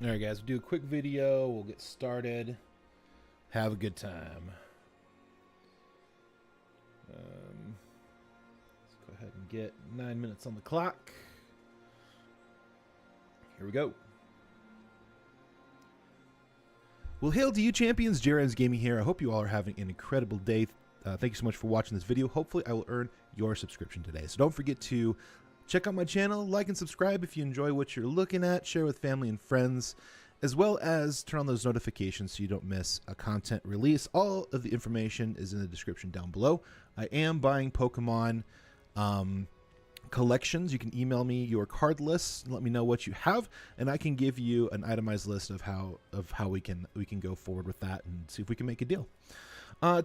All right, guys, we'll do a quick video. We'll get started. Have a good time. Let's go ahead and get 9 minutes on the clock. Here we go. Well, hail to you, champions. JayReimsGaming here. I hope you all are having an incredible day. Thank you so much for watching this video. Hopefully, I will earn your subscription today. So don't forget to check out my channel, like and subscribe if you enjoy what you're looking at, share with family and friends, as well as turn on those notifications so you don't miss a content release. All of the information is in the description down below. I am buying Pokemon collections. You can email me your card lists and let me know what you have, and I can give you an itemized list of how we can go forward with that and see if we can make a deal.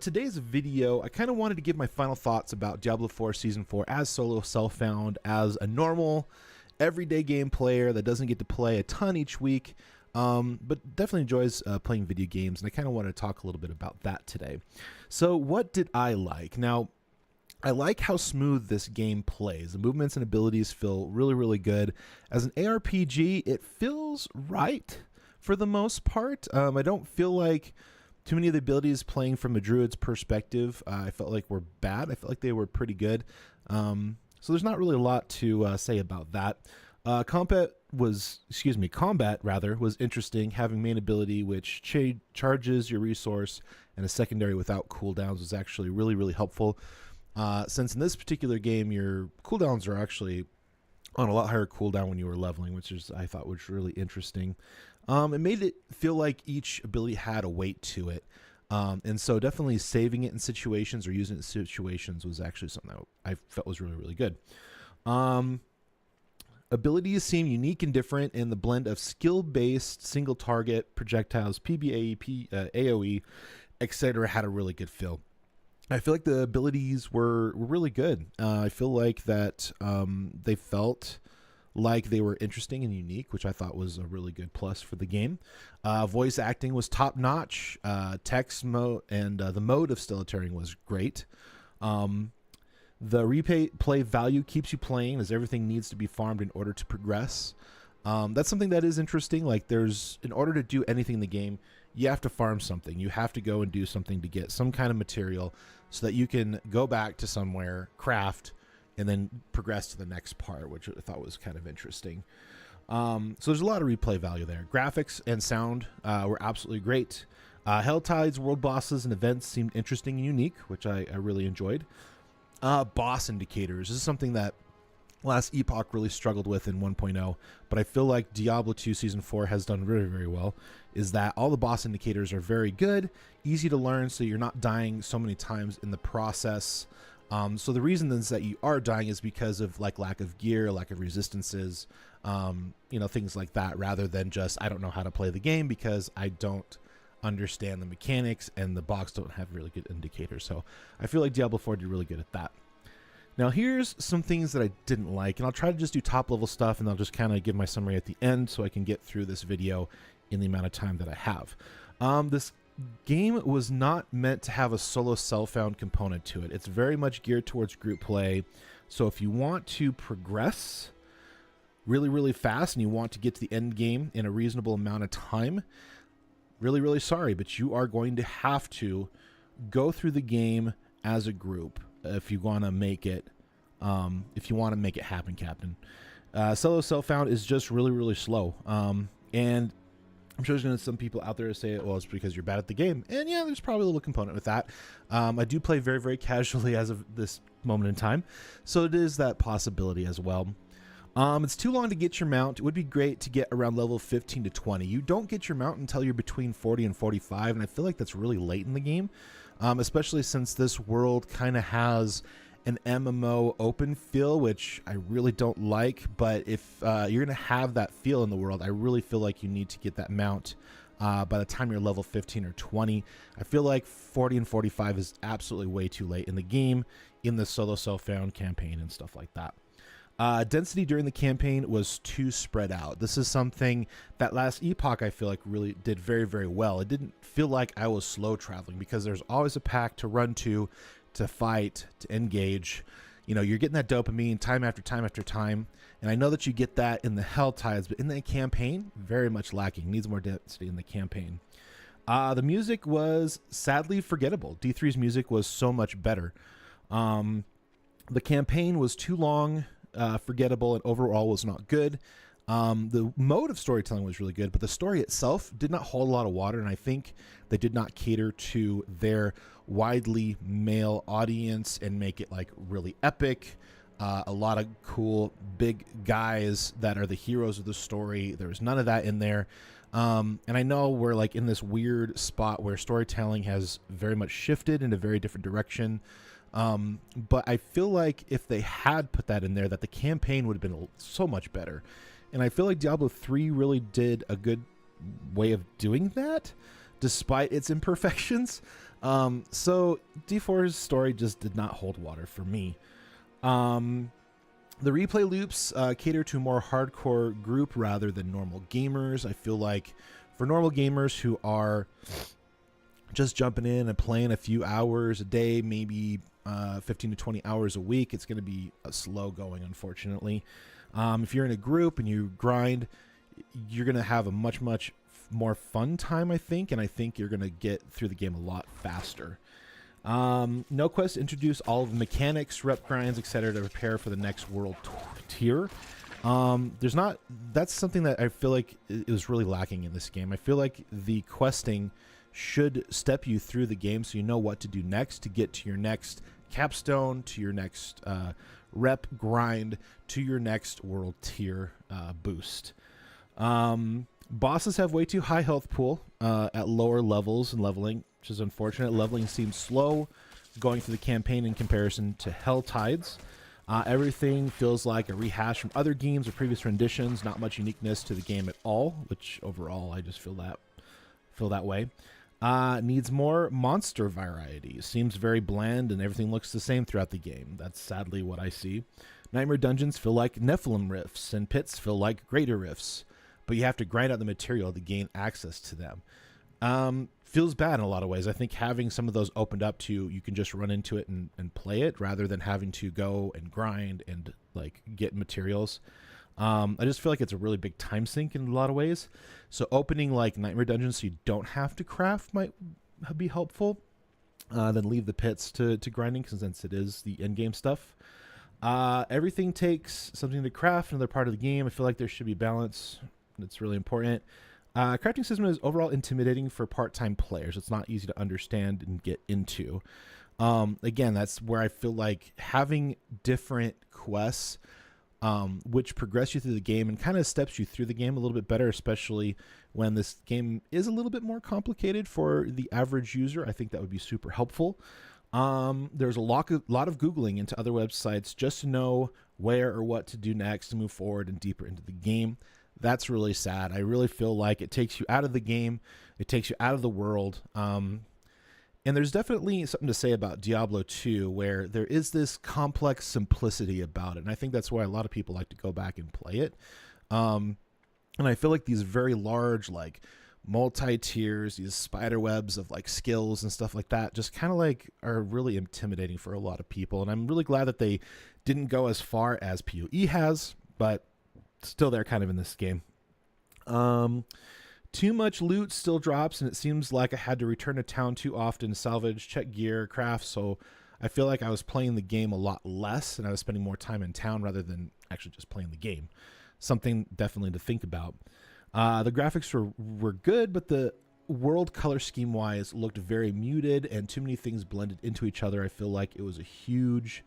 Today's video, I kind of wanted to give my final thoughts about Diablo 4 Season 4 as solo self-found, as a normal, everyday game player that doesn't get to play a ton each week, but definitely enjoys playing video games, and I kind of want to talk a little bit about that today. So what did I like? Now, I like how smooth this game plays. The movements and abilities feel really, really good. As an ARPG, it feels right for the most part. I don't feel like too many of the abilities playing from a Druid's perspective, I felt like were bad. I felt like they were pretty good. So there's not really a lot to say about that. Combat was interesting. Having main ability, which charges your resource, and a secondary without cooldowns was actually really, really helpful. Since in this particular game, your cooldowns are actually on a lot higher cooldown when you were leveling, which I thought was really interesting. It made it feel like each ability had a weight to it. And so definitely saving it in situations or using it in situations was actually something that I felt was really, really good. Abilities seem unique and different, and the blend of skill-based, single-target, projectiles, PBA, AoE, etc. had a really good feel. I feel like the abilities were really good. I feel like that they felt like they were interesting and unique, which I thought was a really good plus for the game. Voice acting was top-notch. Text mode and the mode of Stellateering was great. The replay value keeps you playing, as everything needs to be farmed in order to progress. That's something that is interesting. Like, in order to do anything in the game, you have to farm something. You have to go and do something to get some kind of material so that you can go back to somewhere, craft, and then progress to the next part, which I thought was kind of interesting. So there's a lot of replay value there. Graphics and sound were absolutely great. Helltide's world bosses and events seemed interesting and unique, which I really enjoyed. Boss indicators. This is something that last Epoch really struggled with in 1.0, but I feel like Diablo 2 Season 4 has done very, very well, is that all the boss indicators are very good, easy to learn, so you're not dying so many times in the process. So the reason is that you are dying is because of like lack of gear, lack of resistances, things like that, rather than just, I don't know how to play the game because I don't understand the mechanics and the box don't have really good indicators. So I feel like Diablo 4 did really good at that. Now here's some things that I didn't like, and I'll try to just do top level stuff, and I'll just kind of give my summary at the end so I can get through this video in the amount of time that I have. This game was not meant to have a solo self-found component to it. It's very much geared towards group play. So if you want to progress really, really fast and you want to get to the end game in a reasonable amount of time, really, really sorry, but you are going to have to go through the game as a group if you want to make it happen, Captain. Solo self-found is just really, really slow. And I'm sure there's going to be some people out there to say, well, it's because you're bad at the game. And yeah, there's probably a little component with that. I do play very, very casually as of this moment in time, so it is that possibility as well. It's too long to get your mount. It would be great to get around level 15 to 20. You don't get your mount until you're between 40 and 45, and I feel like that's really late in the game, especially since this world kind of has an MMO open feel, which I really don't like. But if you're going to have that feel in the world, I really feel like you need to get that mount by the time you're level 15 or 20. I feel like 40 and 45 is absolutely way too late in the game, in the solo self-found campaign and stuff like that. Density during the campaign was too spread out. This is something that last Epoch I feel like really did very, very well. It didn't feel like I was slow traveling because there's always a pack to run to fight, to engage. you know, you're getting that dopamine time after time after time. And I know that you get that in the Hell Tides, but in the campaign, very much lacking. Needs more density in the campaign. The music was sadly forgettable. D3's music was so much better. The campaign was too long, forgettable, and overall was not good. The mode of storytelling was really good, but the story itself did not hold a lot of water, and I think they did not cater to their widely male audience and make it like really epic. A lot of cool big guys that are the heroes of the story. There was none of that in there. And I know we're like in this weird spot where storytelling has very much shifted in a very different direction. But I feel like if they had put that in there, that the campaign would have been so much better. And I feel like Diablo 3 really did a good way of doing that, despite its imperfections. So D4's story just did not hold water for me. The replay loops cater to a more hardcore group rather than normal gamers. I feel like for normal gamers who are just jumping in and playing a few hours a day, maybe 15 to 20 hours a week, it's going to be slow going, unfortunately. If you're in a group and you grind, you're going to have a much more fun time, I think, and I think you're going to get through the game a lot faster. No Quest introduced all of the mechanics, rep grinds, etc. to prepare for the next world tier. That's something that I feel like is really lacking in this game. I feel like the questing should step you through the game so you know what to do next to get to your next capstone, to your next rep grind, to your next world tier boost. Bosses have way too high health pool at lower levels and leveling, which is unfortunate. Leveling seems slow going through the campaign in comparison to Hell Tides. Everything feels like a rehash from other games or previous renditions. Not much uniqueness to the game at all, which overall I just feel that way. Needs more monster variety. Seems very bland and everything looks the same throughout the game. That's sadly what I see. Nightmare dungeons feel like Nephilim rifts and pits feel like greater rifts, but you have to grind out the material to gain access to them. Feels bad in a lot of ways. I think having some of those opened up to you can just run into it and play it rather than having to go and grind and like get materials. I just feel like it's a really big time sink in a lot of ways. So opening like Nightmare dungeons so you don't have to craft might be helpful. Then leave the pits to grinding, since it is the end game stuff. Everything takes something to craft, another part of the game. I feel like there should be balance. It's really important. Crafting system is overall intimidating for part-time players. It's not easy to understand and get into. Again, that's where I feel like having different quests which progress you through the game and kind of steps you through the game a little bit better, especially when this game is a little bit more complicated for the average user. I think that would be super helpful. There's a lot of Googling into other websites just to know where or what to do next to move forward and deeper into the game. That's really sad. I really feel like it takes you out of the game. It takes you out of the world. And there's definitely something to say about Diablo 2, where there is this complex simplicity about it. And I think that's why a lot of people like to go back and play it. And I feel like these very large, like multi-tiers, these spider webs of like skills and stuff like that just kind of like are really intimidating for a lot of people. And I'm really glad that they didn't go as far as PoE has, but still they're kind of in this game. Too much loot still drops, and it seems like I had to return to town too often, salvage, check gear, craft, so I feel like I was playing the game a lot less, and I was spending more time in town rather than actually just playing the game. Something definitely to think about. The graphics were good, but the world color scheme-wise looked very muted, and too many things blended into each other. I feel like it was a huge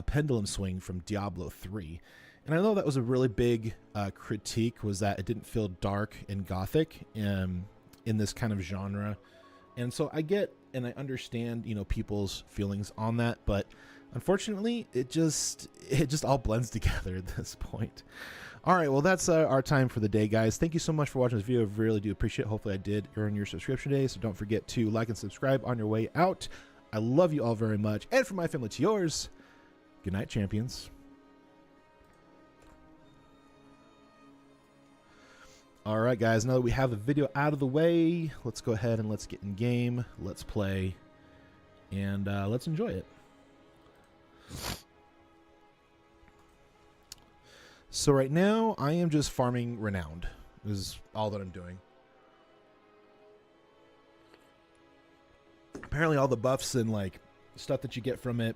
pendulum swing from Diablo 3. And I know that was a really big critique, was that it didn't feel dark and gothic in this kind of genre. And so I get and I understand, you know, people's feelings on that, but unfortunately, it just all blends together at this point. All right, well, that's our time for the day, guys. Thank you so much for watching this video. I really do appreciate it. Hopefully I did earn your subscription today, so don't forget to like and subscribe on your way out. I love you all very much. And from my family to yours, good night, champions. All right, guys, now that we have the video out of the way, let's go ahead and let's get in game. Let's play, and let's enjoy it. So right now, I am just farming Renowned. Is all that I'm doing. Apparently all the buffs and like stuff that you get from it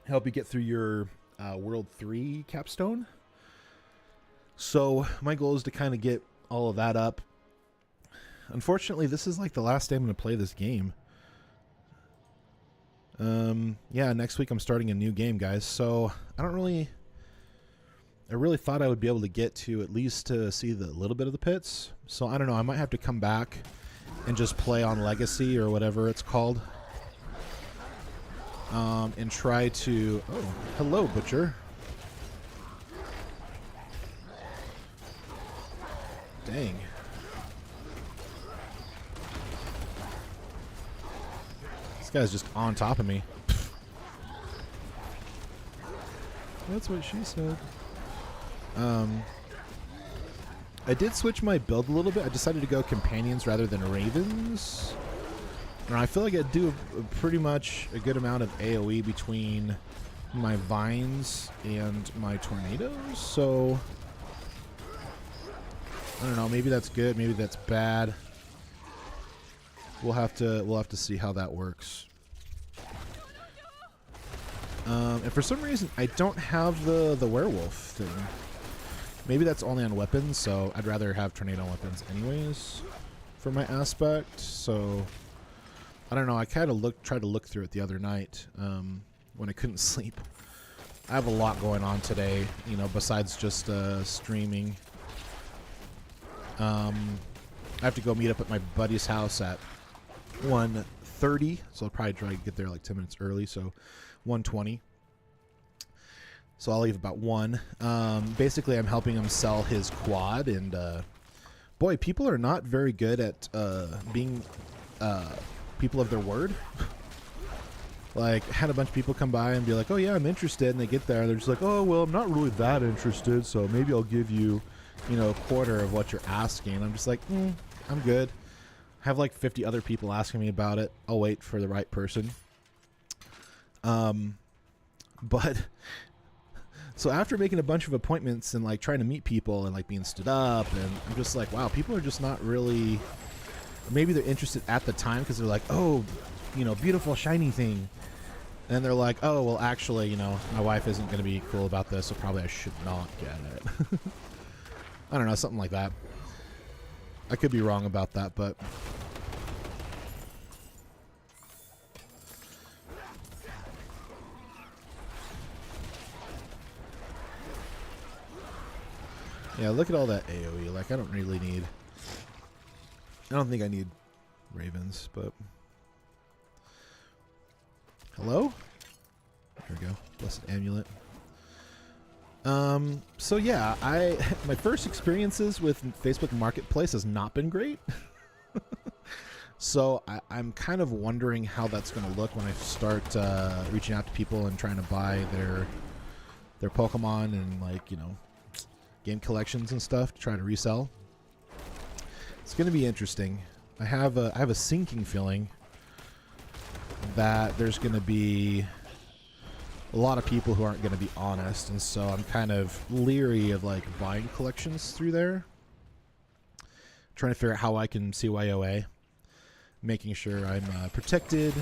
help you get through your World 3 capstone. So my goal is to kind of get all of that up. Unfortunately, this is like the last day I'm going to play this game. Yeah, next week I'm starting a new game, guys. So I really thought I would be able to get to at least to see the little bit of the pits. So I don't know, I might have to come back and just play on Legacy or whatever it's called. And try to... Oh, hello, Butcher. Dang. This guy's just on top of me. That's what she said. I did switch my build a little bit. I decided to go companions rather than ravens. And I feel like I do pretty much a good amount of AoE between my vines and my tornadoes. So I don't know. Maybe that's good. Maybe that's bad. We'll have to see how that works. And for some reason, I don't have the werewolf thing. Maybe that's only on weapons, so I'd rather have tornado weapons anyways for my aspect. So I don't know. I kind of tried to look through it the other night when I couldn't sleep. I have a lot going on today, you know, besides just streaming. I have to go meet up at my buddy's house at 1:30, so I'll probably try to get there like 10 minutes early, so 1:20. So I'll leave about 1. Basically, I'm helping him sell his quad, and boy, people are not very good at being people of their word. Like, I had a bunch of people come by and be like, oh yeah, I'm interested, and they get there, and they're just like, oh, well, I'm not really that interested, so maybe I'll give you, you know, a quarter of what you're asking. I'm just like, I'm good. I have like 50 other people asking me about it. I'll wait for the right person. But so after making a bunch of appointments and like trying to meet people and like being stood up, and I'm just like, wow, people are just not really, maybe they're interested at the time because they're like, oh, you know, beautiful shiny thing. And they're like, oh, well, actually, you know, my wife isn't going to be cool about this, so probably I should not get it. I don't know, something like that. I could be wrong about that, but yeah, look at all that AoE. Like, I don't really need... I don't think I need ravens, but... Hello? There we go. Blessed amulet. So yeah, my first experiences with Facebook Marketplace has not been great. So I'm kind of wondering how that's going to look when I start reaching out to people and trying to buy their Pokemon and, like, you know, game collections and stuff to try to resell. It's going to be interesting. I have a sinking feeling that there's going to be a lot of people who aren't going to be honest, and so I'm kind of leery of like buying collections through there. Trying to figure out how I can CYOA, making sure I'm protected,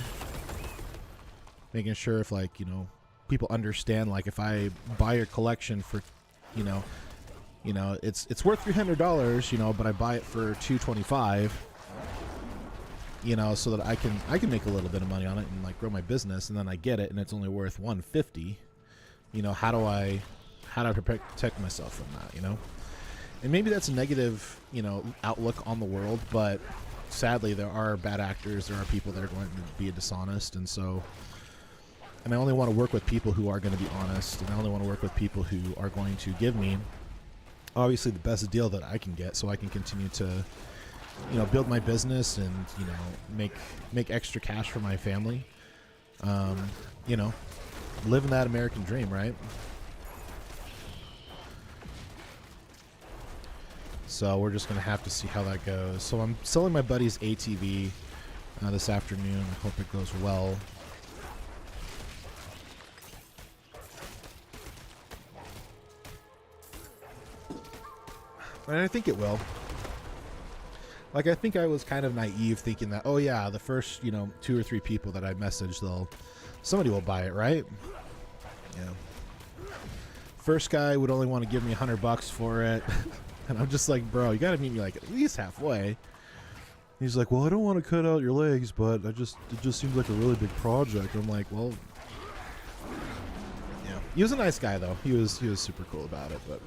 making sure if, like, you know, people understand, like, if I buy your collection for, you know, it's worth $300, you know, but I buy it for $225. You know, so that I can make a little bit of money on it and like grow my business, and then I get it and it's only worth $150. You know, how do I protect myself from that, you know? And maybe that's a negative, you know, outlook on the world, but sadly there are bad actors, there are people that are going to be dishonest, and I only want to work with people who are going to be honest, and I only want to work with people who are going to give me obviously the best deal that I can get, so I can continue to, you know, build my business and, you know, make extra cash for my family. You know, living that American dream, right? So we're just going to have to see how that goes. So I'm selling my buddy's ATV this afternoon. I hope it goes well. And I think it will. Like, I think I was kind of naive thinking that, oh yeah, the first, 2 or 3 people that I message, somebody will buy it, right? Yeah. First guy would only want to give me $100 for it. And I'm just like, bro, you got to meet me like at least halfway. He's like, well, I don't want to cut out your legs, but it just seems like a really big project. I'm like, well, yeah. He was a nice guy though. He was super cool about it, but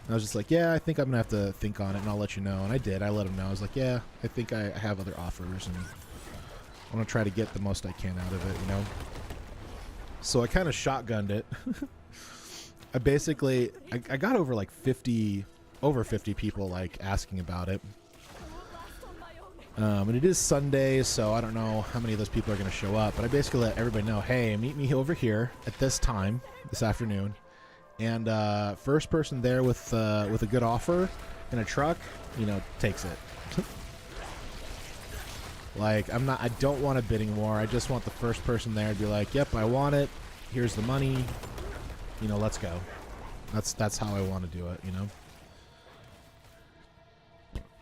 I was just like, yeah, I think I'm gonna have to think on it, and I'll let you know. And I did. I let him know. I was like, yeah, I think I have other offers, and I want to try to get the most I can out of it, So I kind of shotgunned it. I basically, I got over like 50 people like asking about it. And it is Sunday, so I don't know how many of those people are going to show up. But I basically let everybody know, hey, meet me over here at this time, this afternoon. And first person there with a good offer in a truck, takes it. Like, I don't want a bidding war. I just want the first person there to be like, yep, I want it. Here's the money. Let's go. That's how I want to do it,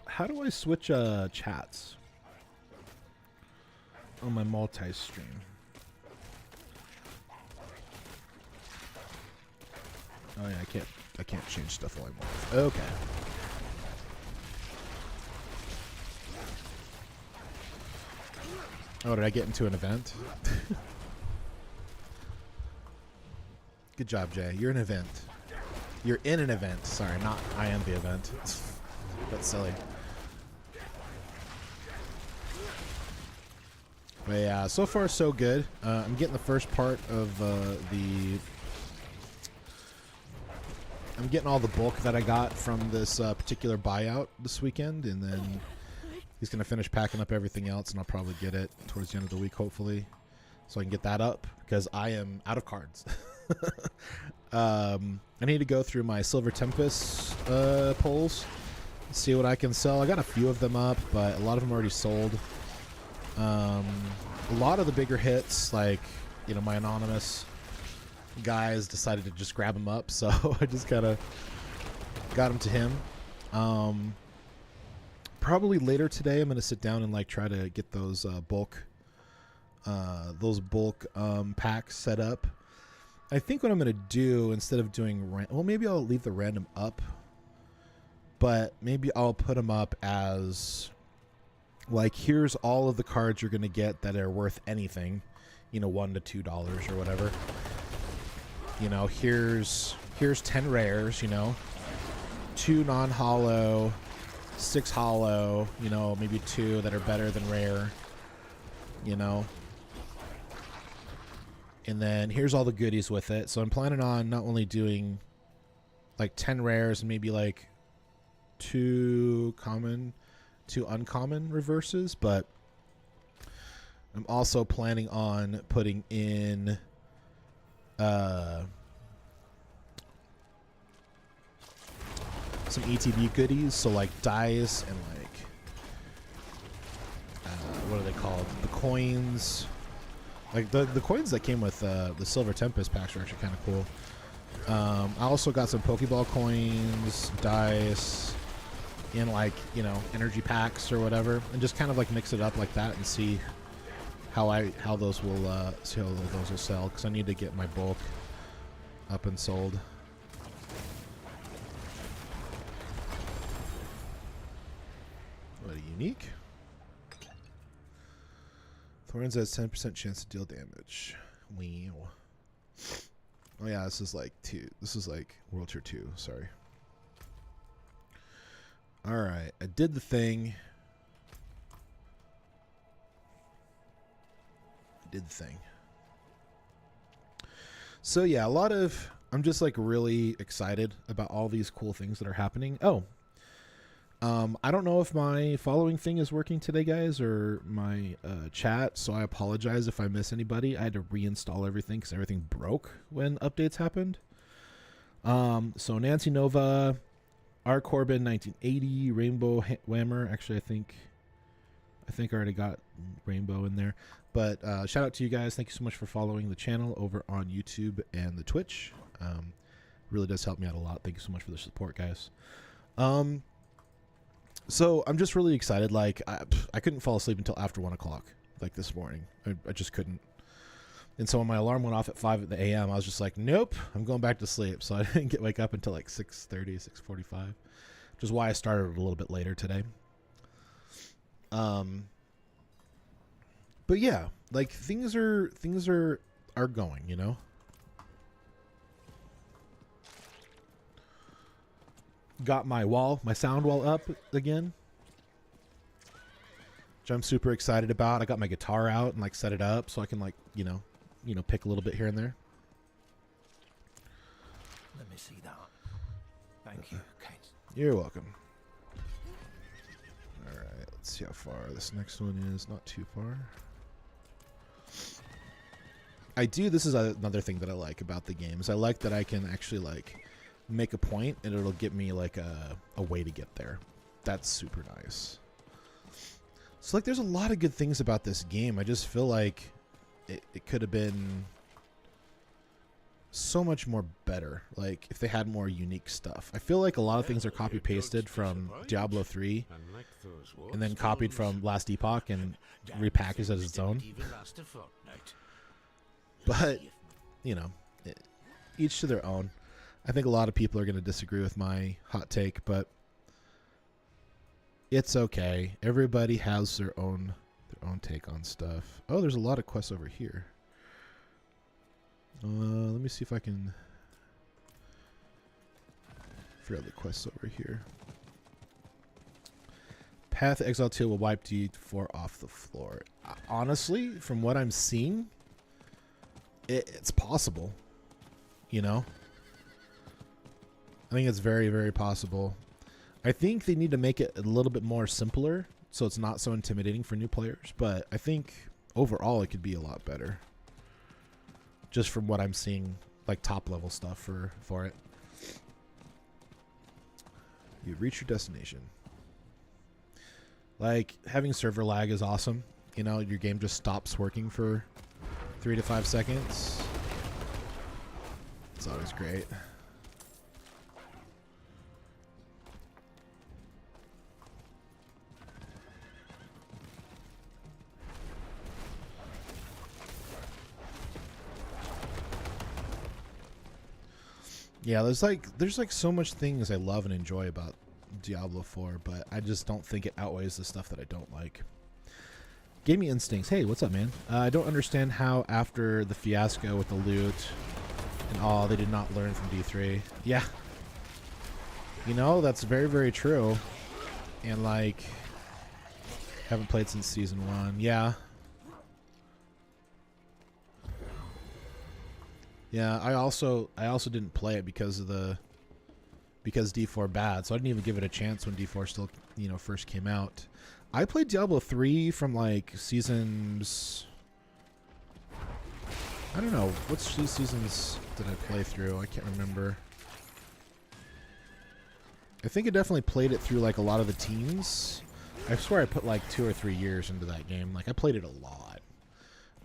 How do I switch chats on my multi-stream? Oh yeah, I can't change stuff while I'm on. Okay. Oh, did I get into an event? Good job, Jay. You're an event. You're in an event. Sorry, not I am the event. That's silly. But yeah, so far so good. I'm getting the first part of I'm getting all the bulk that I got from this particular buyout this weekend, and then he's going to finish packing up everything else, and I'll probably get it towards the end of the week, hopefully, so I can get that up, because I am out of cards. I need to go through my Silver Tempest polls, see what I can sell. I got a few of them up, but a lot of them already sold. A lot of the bigger hits, like, my anonymous guys decided to just grab them up, so I just kind of got them to him. Probably later today, I'm going to sit down and try to get those bulk packs set up. I think what I'm going to do, instead of doing maybe I'll leave the random up, but maybe I'll put them up as here's all of the cards you're going to get that are worth anything, $1 to $2 or whatever. Here's 10 rares, 2 non-hollow, 6 hollow, maybe 2 that are better than rare, and then here's all the goodies with it. So I'm planning on not only doing 10 rares and maybe 2 common, 2 uncommon reverses, but I'm also planning on putting in some ETB goodies, so dice and what are they called? The coins. The coins that came with the Silver Tempest packs are actually kind of cool. I also got some Pokeball coins, dice, in energy packs or whatever, and just kind of mix it up like that and see how those will sell, because I need to get my bulk up and sold. What a unique. Thorns has 10% chance to deal damage. Wow. Oh yeah, this is 2. This is World Tier 2, sorry. Alright, I did the thing. So yeah, I'm just really excited about all these cool things that are happening. Oh, I don't know if my following thing is working today, guys, or my chat, so I apologize if I miss anybody. I had to reinstall everything because everything broke when updates happened. So Nancy Nova, R. Corbin, 1980, Rainbow Whammer. Actually, I think I already got Rainbow in there. But shout out to you guys. Thank you so much for following the channel over on YouTube and the Twitch. Really does help me out a lot. Thank you so much for the support, guys. So I'm just really excited. Like I couldn't fall asleep until after 1 o'clock, like this morning. I just couldn't. And so when my alarm went off at 5 a.m., I was just like, nope, I'm going back to sleep. So I didn't wake up until like 6:30, 6:45, which is why I started a little bit later today. But yeah, like things are going, you know. Got my sound wall up again, which I'm super excited about. I got my guitar out and like set it up so I can like, you know, pick a little bit here and there. Let me see that. Thank you, Kate. You're welcome. All right, let's see how far this next one is. Not too far. This is another thing that I like about the game is I like that I can actually like make a point and it'll give me like a way to get there. That's super nice. So like there's a lot of good things about this game. I just feel like it could have been so much more better, like if they had more unique stuff. I feel like a lot of things are copy pasted from Diablo 3 and then copied from Last Epoch and repackaged as its own. But you know, each to their own. I think a lot of people are going to disagree with my hot take, but it's okay. Everybody has their own take on stuff. Oh, there's a lot of quests over here. Let me see if I can figure out the quests over here. Path Exile Teal will wipe D4 off the floor. Honestly, from what I'm seeing, it's possible. You know? I think it's very, very possible. I think they need to make it a little bit more simpler so it's not so intimidating for new players, but I think overall it could be a lot better. Just from what I'm seeing, like top level stuff for it. You reach your destination. Like having server lag is awesome. You know, your game just stops working for 3 to 5 seconds. It's always great. Yeah, there's like so much things I love and enjoy about Diablo 4, but I just don't think it outweighs the stuff that I don't like. Gaming Instincts. Hey, what's up, man? I don't understand how after the fiasco with the loot and all, they did not learn from D3. Yeah. You know, that's very, very true. And like, haven't played since Season 1. Yeah. Yeah, I also didn't play it because D4 bad, so I didn't even give it a chance when D4 still, you know, first came out. I played Diablo 3 from like seasons, I don't know, which seasons did I play through? I can't remember. I think I definitely played it through like a lot of the teams. I swear I put like 2 or 3 years into that game. Like I played it a lot.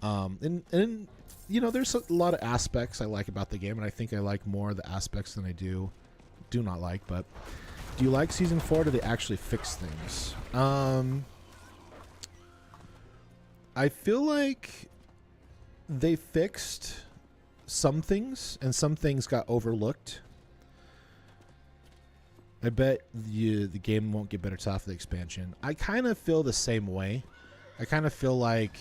And you know, there's a lot of aspects I like about the game, and I think I like more of the aspects than I do not like. But do you like Season 4? Do they actually fix things? I feel like they fixed some things, and some things got overlooked. I bet the game won't get better till after the expansion. I kind of feel the same way. I kind of feel like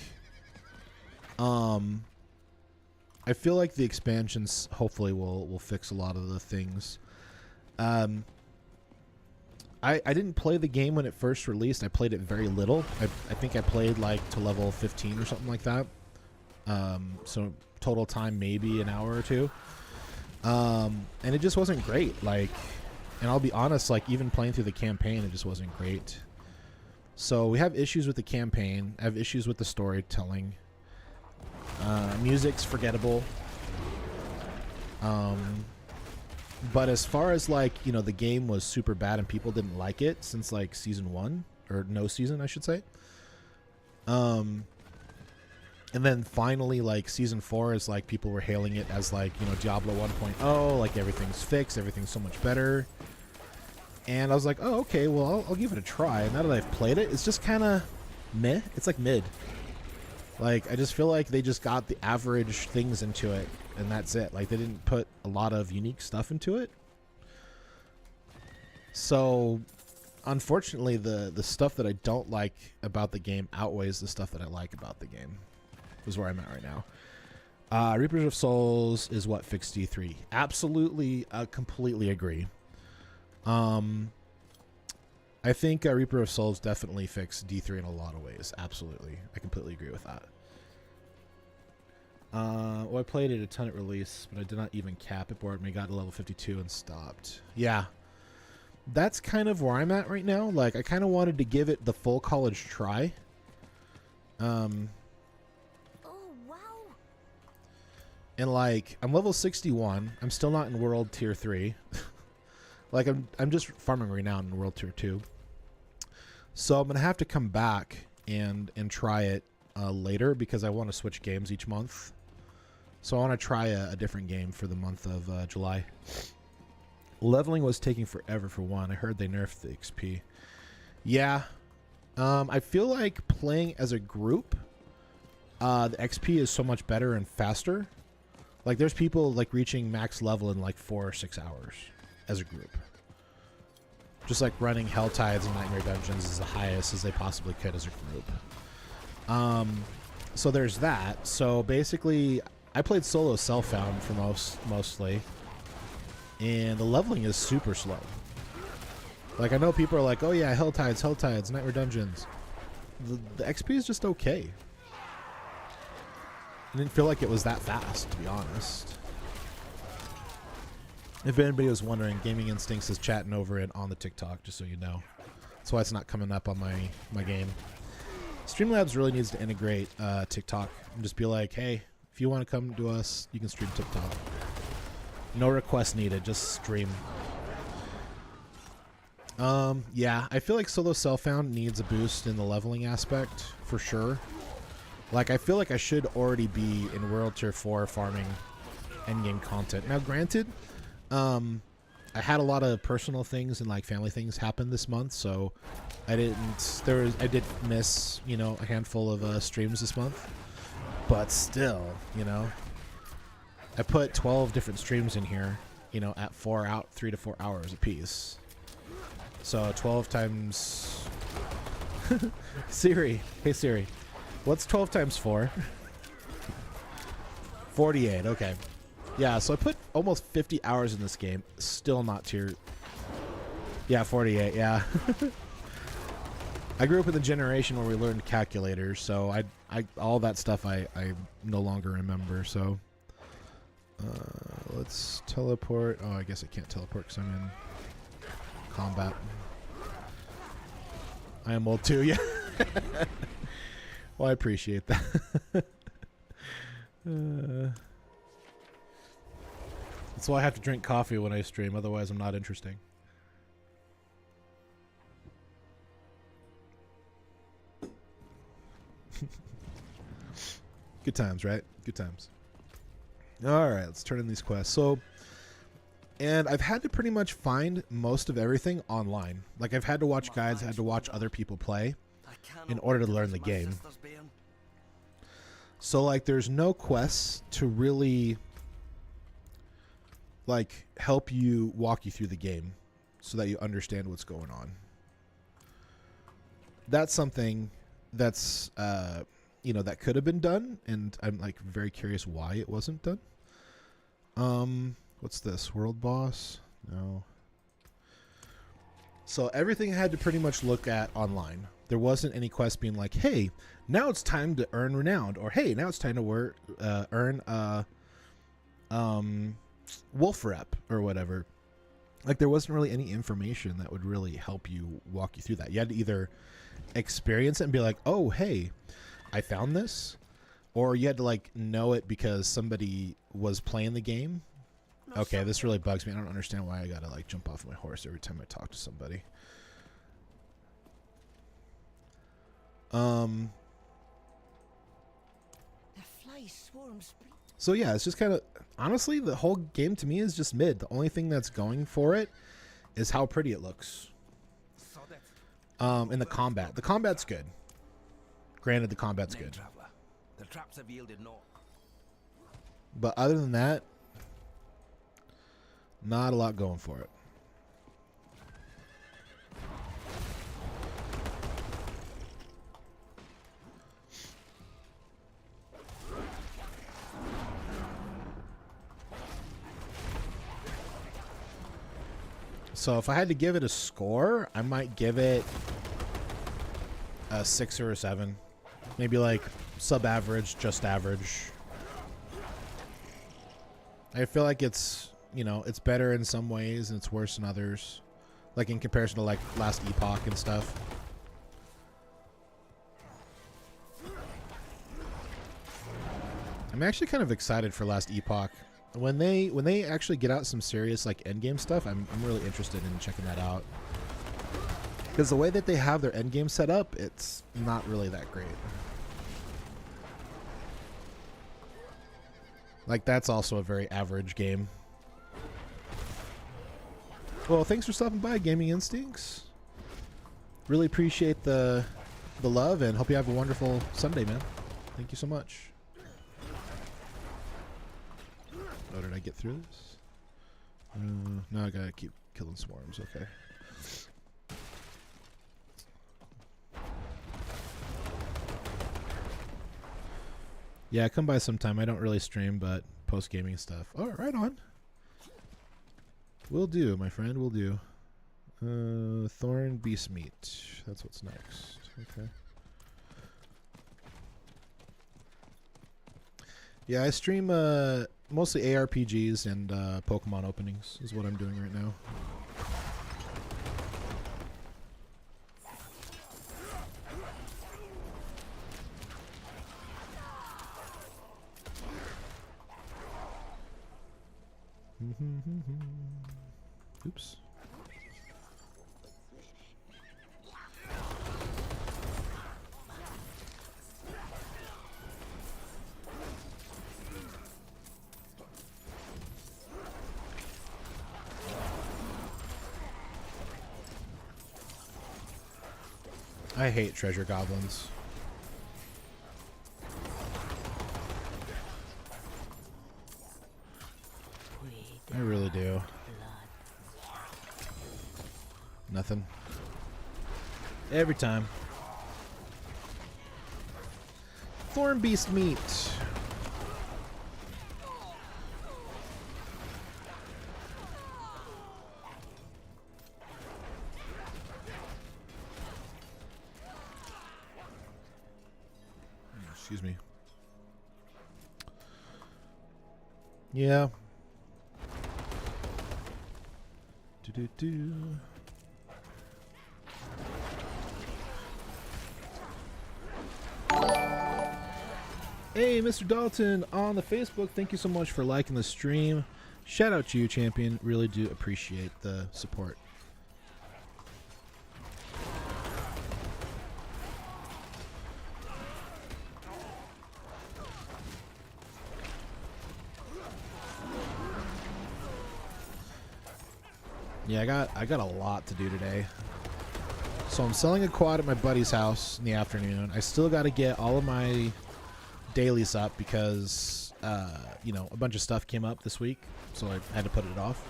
I feel like the expansions hopefully will fix a lot of the things. I didn't play the game when it first released. I played it very little. I think I played like to level 15 or something like that. So total time maybe an hour or two. And it just wasn't great. Like, and I'll be honest, like even playing through the campaign, it just wasn't great. So we have issues with the campaign. I have issues with the storytelling. Music's forgettable. But as far as like, you know, the game was super bad and people didn't like it since like Season 1 or no season, I should say. And then finally like Season 4 is like people were hailing it as like, you know, Diablo 1.0, like everything's fixed, everything's so much better. And I was like, oh, okay, well, I'll give it a try. And now that I've played it, it's just kind of meh. It's like mid. Like, I just feel like they just got the average things into it, and that's it. Like, they didn't put a lot of unique stuff into it. So, unfortunately, the stuff that I don't like about the game outweighs the stuff that I like about the game. Is where I'm at right now. Reapers of Souls is what fixed D3. Absolutely, completely agree. I think Reaper of Souls definitely fixed D3 in a lot of ways. Absolutely. I completely agree with that. Well, I played it a ton at release, but I did not even cap it. Bored me, got to level 52 and stopped. Yeah. That's kind of where I'm at right now. Like, I kind of wanted to give it the full college try. Oh, wow. And, like, I'm level 61. I'm still not in World Tier 3. Like, I'm just farming renown in World Tier 2. So I'm going to have to come back and try it later because I want to switch games each month. So I want to try a different game for the month of July. Leveling was taking forever for one. I heard they nerfed the XP. Yeah. I feel like playing as a group, the XP is so much better and faster. Like, there's people, like, reaching max level in, like, 4 or 6 hours as a group. Just like running Hell Tides and Nightmare Dungeons is the highest as they possibly could as a group. So there's that. So basically, I played solo self-found for mostly, and the leveling is super slow. Like, I know people are like, oh yeah, Hell Tides, Nightmare Dungeons. The XP is just okay. I didn't feel like it was that fast, to be honest. If anybody was wondering, Gaming Instincts is chatting over it on the TikTok, just so you know. That's why it's not coming up on my game. Streamlabs really needs to integrate TikTok and just be like, hey, if you want to come to us, you can stream TikTok. No requests needed, just stream. Yeah, I feel like solo self-found needs a boost in the leveling aspect, for sure. Like, I feel like I should already be in World Tier 4 farming endgame content. Now, granted, I had a lot of personal things and like family things happen this month, so I did miss, you know, a handful of streams this month. But still, you know, I put 12 different streams in here, you know, at 3 to 4 hours a piece. So 12 times Siri, hey Siri, what's 12 times 4? 48. Okay. Yeah, so I put almost 50 hours in this game. Still not tier. Yeah, 48, yeah. I grew up in the generation where we learned calculators, so I all that stuff I no longer remember, so. Let's teleport. Oh, I guess I can't teleport because I'm in combat. I am old too, yeah. Well, I appreciate that. That's why I have to drink coffee when I stream, otherwise I'm not interesting. Good times, right? Good times. Alright, let's turn in these quests. So, and I've had to pretty much find most of everything online. Like, I've had to watch guides, had to watch other people play in order to learn the game. So, like, there's no quests to really like help you walk you through the game so that you understand what's going on. That's something that's you know, that could have been done, and I'm like very curious why it wasn't done. What's this? World boss? No. So everything I had to pretty much look at online. There wasn't any quest being like, hey, now it's time to earn renowned, or hey, now it's time to earn wolf rep or whatever. Like, there wasn't really any information that would really help you walk you through that. You had to either experience it and be like, oh, hey, I found this, or you had to like know it because somebody was playing the game. Okay, this really bugs me. I don't understand why I gotta like jump off my horse every time I talk to somebody. So yeah, it's just kind of, honestly, the whole game to me is just mid. The only thing that's going for it is how pretty it looks. So that In the combat. The combat's good. Granted, the combat's good. traveler. The traps have yielded naught. But other than that, not a lot going for it. So if I had to give it a score, I might give it a 6 or a 7. Maybe like sub-average, just average. I feel like it's, you know, it's better in some ways and it's worse in others. Like in comparison to like Last Epoch and stuff. I'm actually kind of excited for Last Epoch. When they actually get out some serious like endgame stuff, I'm really interested in checking that out. Because the way that they have their endgame set up, it's not really that great. Like that's also a very average game. Well, thanks for stopping by, Gaming Instincts. Really appreciate the love and hope you have a wonderful Sunday, man. Thank you so much. Oh, did I get through this? No, I gotta keep killing swarms. Okay. Yeah, come by sometime. I don't really stream, but post gaming stuff. Oh, right on. Will do, my friend. Will do. Thorn Beast Meat. That's what's next. Okay. Yeah, I stream mostly ARPGs and Pokemon openings is what I'm doing right now. Oops. I hate treasure goblins. I really do. Nothing. Every time. Thorn Beast Meat. Excuse me. Yeah. Do. Hey, Mr. Dalton on the Facebook. Thank you so much for liking the stream. Shout out to you, champion. Really do appreciate the support. Yeah, I got a lot to do today. So I'm selling a quad at my buddy's house in the afternoon. I still got to get all of my dailies up because, you know, a bunch of stuff came up this week, so I had to put it off.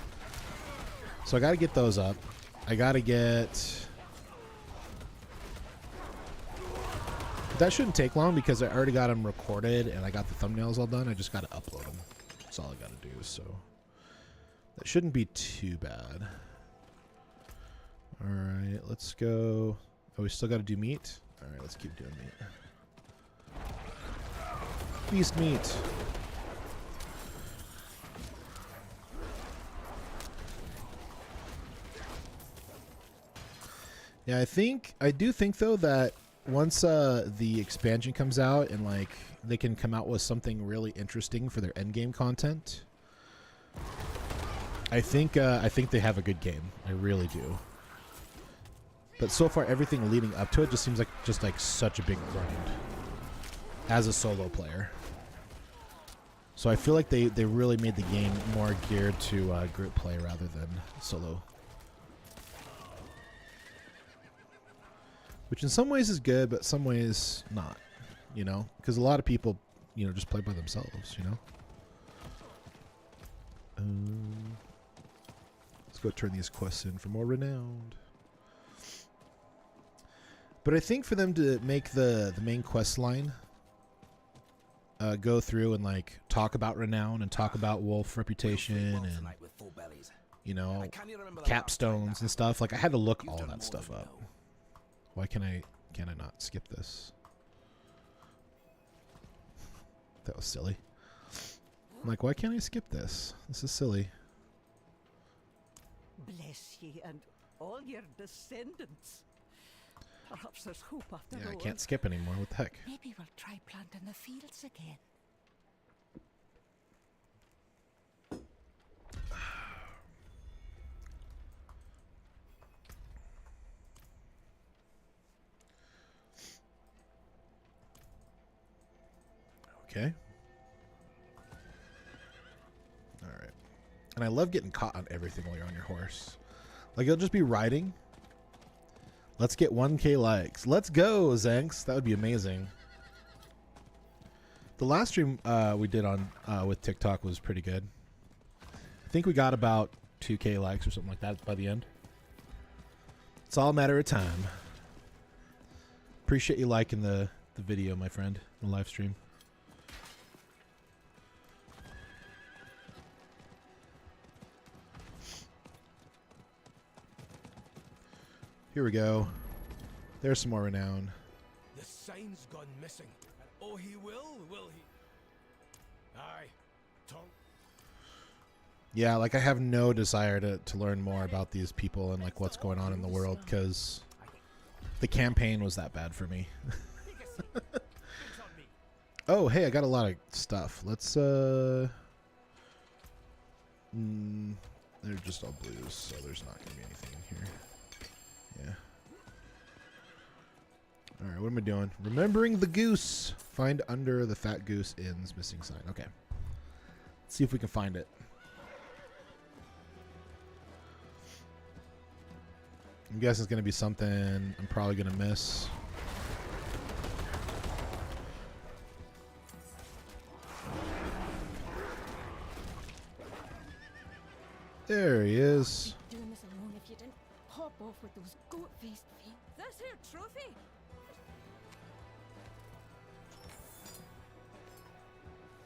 So I got to get those up. I got to get... That shouldn't take long because I already got them recorded and I got the thumbnails all done. I just got to upload them. That's all I got to do, so... That shouldn't be too bad. Alright, let's go... Oh, we still got to do meat? Alright, let's keep doing meat. Beast meat. Yeah, I do think though that once the expansion comes out and like they can come out with something really interesting for their endgame content, I think they have a good game. I really do. But so far everything leading up to it just seems like such a big grind as a solo player. So I feel like they really made the game more geared to group play rather than solo which in some ways is good, but some ways not, you know, because a lot of people, you know, just play by themselves, you know. Let's go turn these quests in for more renowned. But I think for them to make the main quest line go through and like talk about renown and talk about wolf reputation and, you know, capstones and stuff, like I had to look all that stuff up. Why can I not skip this? That was silly. I'm like, why can't I skip this? This is silly. Bless ye and all your descendants. Perhaps there's hope after all. Yeah, I can't skip anymore. What the heck? Maybe we'll try planting the fields again. Okay. All right. And I love getting caught on everything while you're on your horse. Like, you'll just be riding. Let's get 1K likes. Let's go, Zanks. That would be amazing. The last stream we did on with TikTok was pretty good. I think we got about 2K likes or something like that by the end. It's all a matter of time. Appreciate you liking the video, my friend, the live stream. Here we go. There's some more renown. The sign's gone missing. Oh, he will he? Aye. Tongue. Yeah, like I have no desire to learn more about these people and like what's going on in the world because the campaign was that bad for me. Oh, hey, I got a lot of stuff. Let's they're just all blues, so there's not gonna be anything in here. Yeah. Alright, what am I doing? Remembering the goose. Find under the fat goose inn's missing sign. Okay. Let's see if we can find it. I'm guessing it's going to be something I'm probably going to miss. There he is. Doing this alone if you didn't hop off with those goat-faced feet. This here trophy.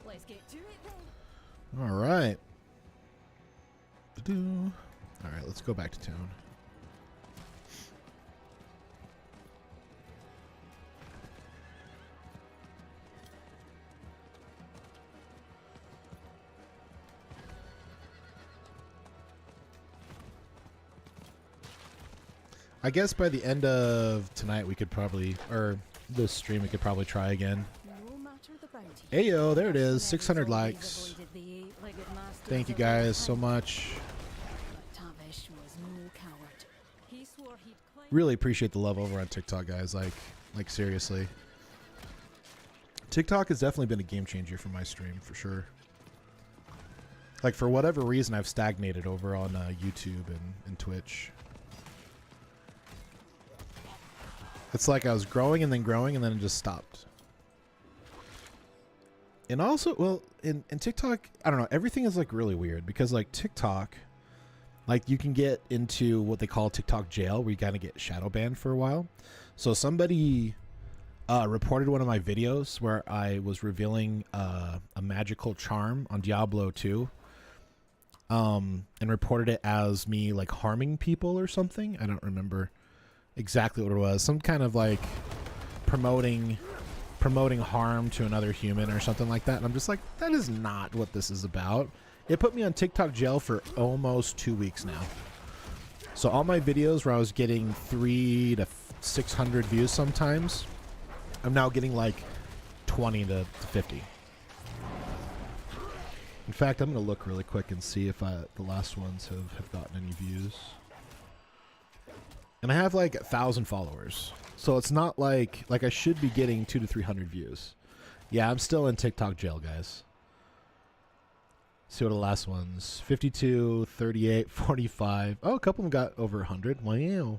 Let's get to it then. All right. All right, let's go back to town. I guess by the end of tonight we could probably, or this stream we could probably try again. No matter the bounty. Ayo, there it is, 600 likes. Thank you guys so much. Tavish was no coward. He swore he'd climb. Really appreciate the love over on TikTok, guys. Like seriously. TikTok has definitely been a game changer for my stream, for sure. Like, for whatever reason, I've stagnated over on YouTube and Twitch. It's like I was growing and then it just stopped. And also, well, in TikTok, I don't know, everything is like really weird because like TikTok, like you can get into what they call TikTok jail where you kind of get shadow banned for a while. So somebody reported one of my videos where I was revealing a magical charm on Diablo 2 and reported it as me like harming people or something. I don't remember exactly what it was. Some kind of like promoting harm to another human or something like that. And I'm just like, that is not what this is about. It put me on TikTok jail for almost 2 weeks now. So all my videos where I was getting 300 to 600 views sometimes, I'm now getting like 20 to 50. In fact, I'm going to look really quick and see if the last ones have gotten any views. And I have like 1,000 followers. So it's not like I should be getting 200 to 300 views. Yeah, I'm still in TikTok jail, guys. See what the last ones. 52, 38, 45. Oh, a couple of them got over 100. Wow.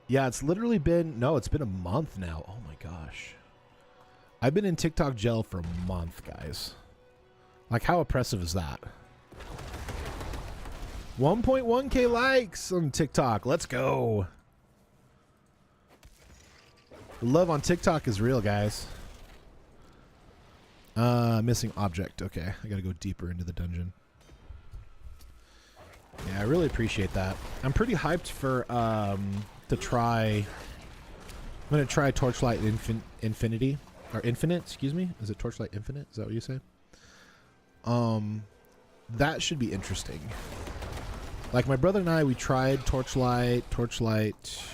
Yeah, it's literally been, no, it's been a month now. Oh my gosh. I've been in TikTok jail for a month, guys. Like, how oppressive is that? 1.1k likes on TikTok. Let's go. The love on TikTok is real, guys. Missing object. Okay, I gotta go deeper into the dungeon. Yeah, I really appreciate that. I'm pretty hyped for to try. I'm gonna try Torchlight Infinity or Infinite. Excuse me. Is it Torchlight Infinite? Is that what you say? That should be interesting. Like my brother and I, we tried Torchlight.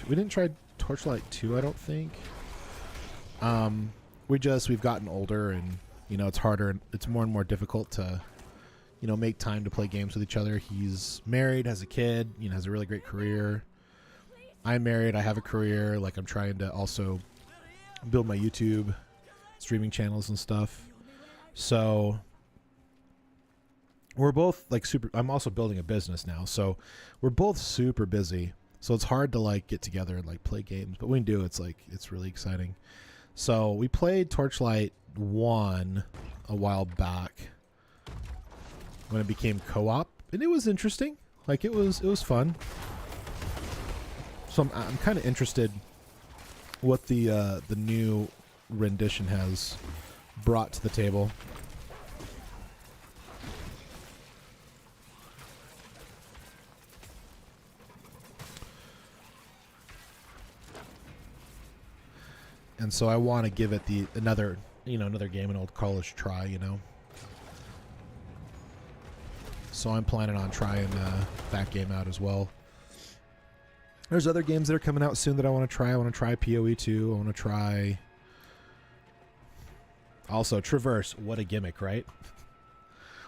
We didn't try Torchlight 2, I don't think. We've gotten older, and you know it's harder and it's more and more difficult to, you know, make time to play games with each other. He's married, has a kid, you know, has a really great career. I'm married, I have a career. Like I'm trying to also build my YouTube streaming channels and stuff. So we're both like super. I'm also building a business now, so we're both super busy. So it's hard to like get together and like play games, but when we do, it's like it's really exciting. So we played Torchlight 1 a while back when it became co-op, and it was interesting. Like it was fun. So I'm kind of interested what the new rendition has brought to the table. And so I want to give it another game, an old college try, you know. So I'm planning on trying that game out as well. There's other games that are coming out soon that I want to try. I want to try PoE 2. I want to try also Traverse. What a gimmick, right?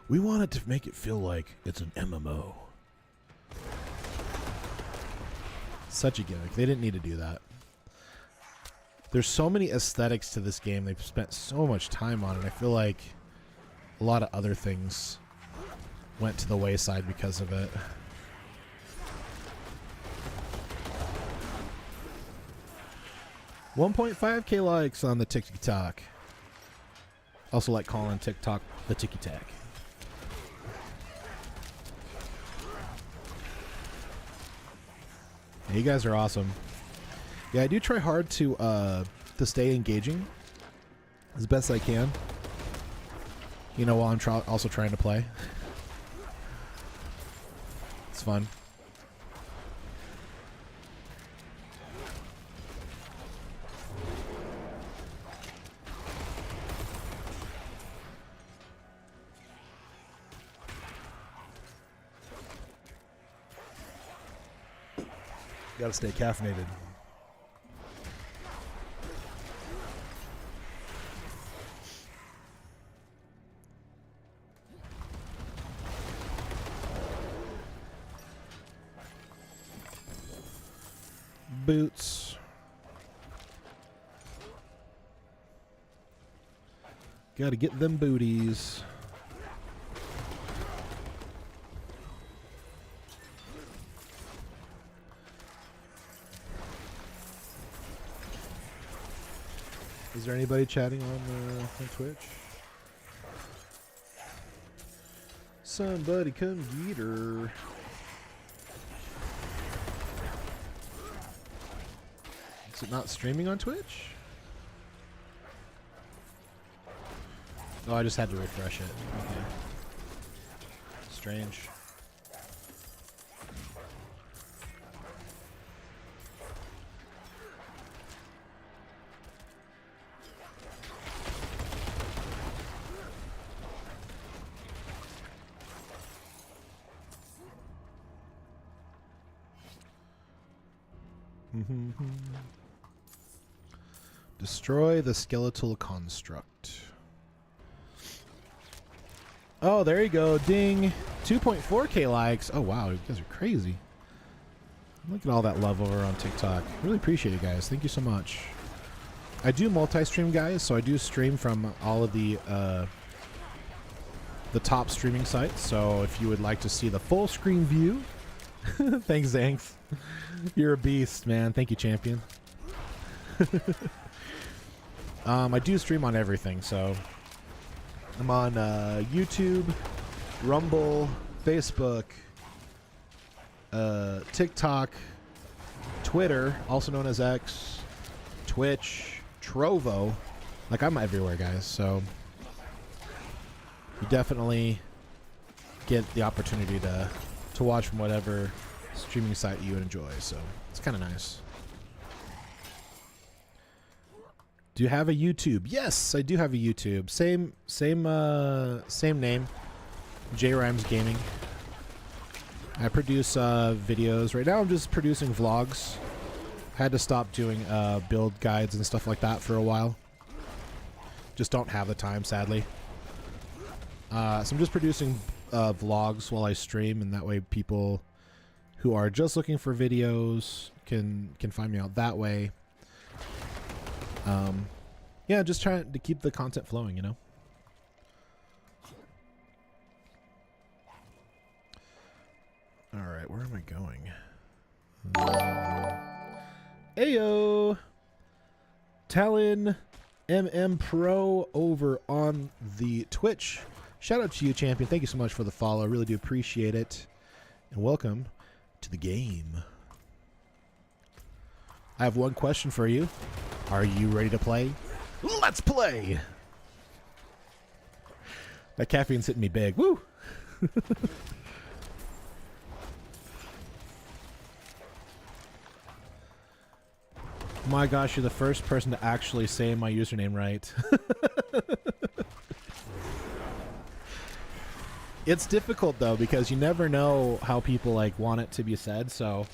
We wanted to make it feel like it's an MMO. Such a gimmick. They didn't need to do that. There's so many aesthetics to this game. They've spent so much time on it. I feel like a lot of other things went to the wayside because of it. $1.5k likes on the TikTok. Also like calling TikTok the Tiki Tac. Yeah, you guys are awesome. Yeah, I do try hard to stay engaging as best I can. You know, while I'm also trying to play. It's fun. Gotta stay caffeinated. Boots. Gotta get them booties. Is there anybody chatting on Twitch? Somebody come get her. Is it not streaming on Twitch? Oh, I just had to refresh it. Okay. Strange. Destroy the skeletal construct. Oh, there you go. Ding. 2.4k likes. Oh, wow. You guys are crazy. Look at all that love over on TikTok. Really appreciate it, guys. Thank you so much. I do multi-stream, guys, so I do stream from all of the top streaming sites. So if you would like to see the full screen view Thanks, Zanks. You're a beast, man. Thank you, champion. I do stream on everything, so I'm on YouTube, Rumble, Facebook, TikTok, Twitter, also known as X, Twitch, Trovo. Like, I'm everywhere, guys, so you definitely get the opportunity to watch from whatever streaming site you enjoy, so it's kind of nice. Do you have a YouTube? Yes, I do have a YouTube. Same name, JayReimsGaming. I produce videos. Right now I'm just producing vlogs. I had to stop doing build guides and stuff like that for a while. Just don't have the time, sadly. So I'm just producing vlogs while I stream, and that way people who are just looking for videos can find me out that way. Yeah, just trying to keep the content flowing, you know? Alright, where am I going? Ayo! Talon MM Pro over on the Twitch. Shout out to you, champion. Thank you so much for the follow. I really do appreciate it. And welcome to the game. I have one question for you. Are you ready to play? Let's play! That caffeine's hitting me big. Woo! My gosh, you're the first person to actually say my username right. It's difficult, though, because you never know how people like want it to be said, so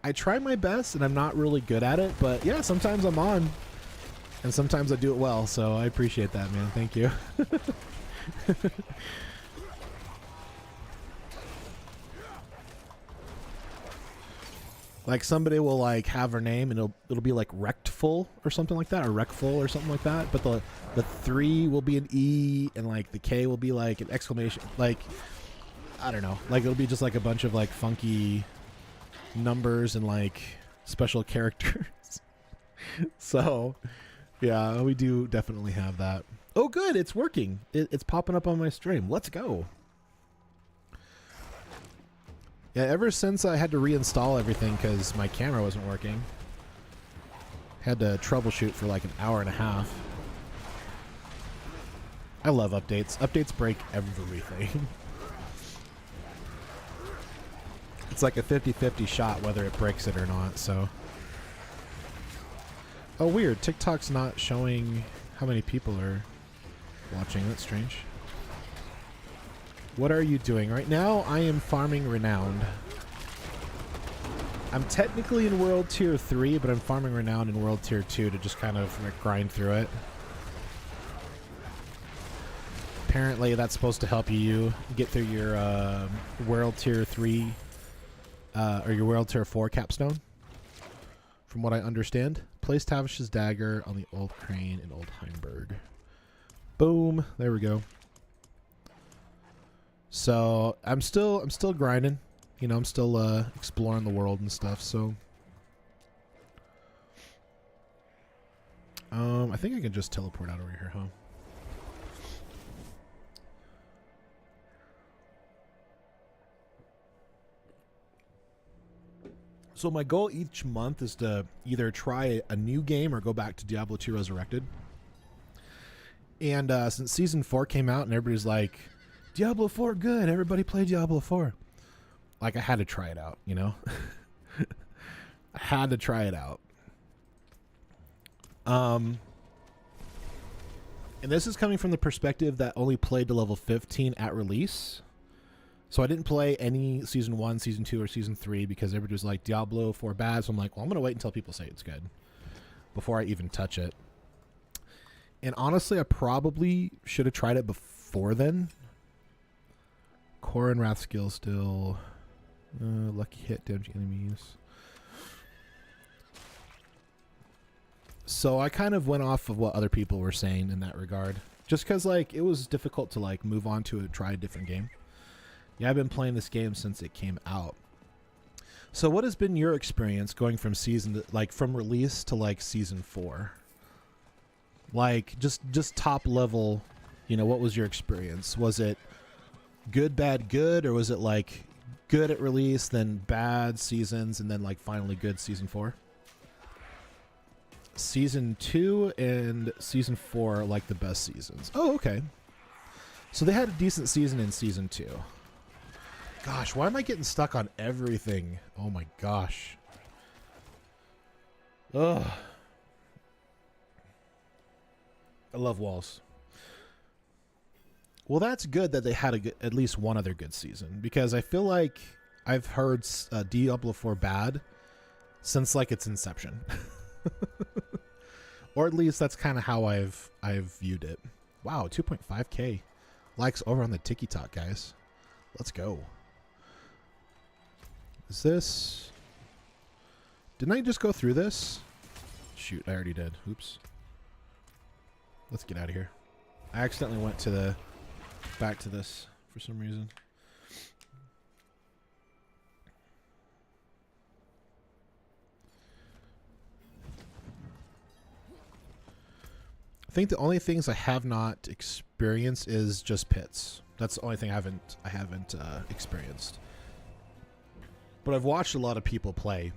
I try my best, and I'm not really good at it, but yeah, sometimes I'm on, and sometimes I do it well, so I appreciate that, man. Thank you. Like, somebody will like have her name, and it'll be like Rectful or something like that, or Rectful or something like that, but the 3 will be an E, and like the K will be like an exclamation, like, I don't know, like it'll be just like a bunch of like funky numbers and like special characters. So yeah, we do definitely have that. Oh good, it's working. It's popping up on my stream. Let's go. Yeah, ever since I had to reinstall everything because my camera wasn't working, had to troubleshoot for like an hour and a half. I love updates. Updates break everything. It's like a 50-50 shot whether it breaks it or not, so. Oh, weird. TikTok's not showing how many people are watching. That's strange. What are you doing? Right now, I am farming Renowned. I'm technically in World Tier 3, but I'm farming Renowned in World Tier 2 to just kind of like, grind through it. Apparently, that's supposed to help you get through your World Tier 3 or your World Tier 4 capstone, from what I understand. Place Tavish's dagger on the Old Crane in Old Heimberg. Boom. There we go. So I'm still grinding, you know. I'm still exploring the world and stuff. So I think I can just teleport out over here, huh? So my goal each month is to either try a new game or go back to Diablo 2 Resurrected. And since Season 4 came out and everybody's like, Diablo 4 good, everybody play Diablo 4. Like, I had to try it out, you know? I had to try it out. And this is coming from the perspective that only played to level 15 at release. So I didn't play any Season 1, Season 2, or Season 3 because everybody was like, Diablo 4 bad. So I'm like, well, I'm going to wait until people say it's good before I even touch it. And honestly, I probably should have tried it before then. Core and Wrath skill still. Lucky hit, damage enemies. So I kind of went off of what other people were saying in that regard. Just because, like, it was difficult to, like, move on to try a different game. Yeah, I've been playing this game since it came out. So what has been your experience going from season to, like from release to like season 4? Like just top level, you know, what was your experience? Was it good, bad, good, or was it like good at release, then bad seasons, and then like finally good season 4? Season 2 and season 4 are like the best seasons. Oh, okay. So they had a decent season in season 2. Gosh, why am I getting stuck on everything? Oh my gosh. Ugh. I love walls. Well, that's good that they had a good, at least one other good season, because I feel like I've heard Diablo 4 bad since like its inception. Or at least that's kind of how I've viewed it. Wow, 2.5k likes over on the TikTok, guys. Let's go. Is this... Didn't I just go through this? Shoot, I already did. Oops. Let's get out of here. I accidentally went to the... back to this for some reason. I think the only things I have not experienced is just pits. That's the only thing I haven't experienced. But I've watched a lot of people play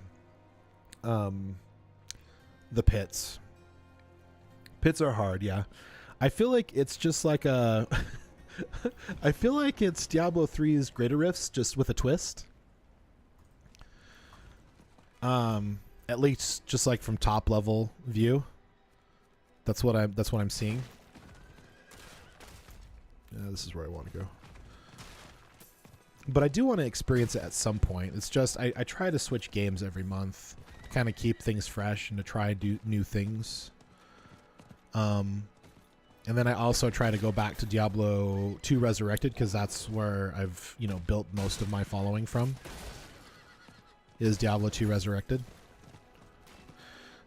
the pits. Pits are hard, yeah. I feel like it's just like a... I feel like it's Diablo 3's Greater Rifts, just with a twist. At least just like from top level view. That's what I'm seeing. Yeah, this is where I want to go. But I do want to experience it at some point. It's just I try to switch games every month, to kind of keep things fresh and to try and do new things. And then I also try to go back to Diablo 2 Resurrected, because that's where I've, you know, built most of my following from. Is Diablo 2 Resurrected.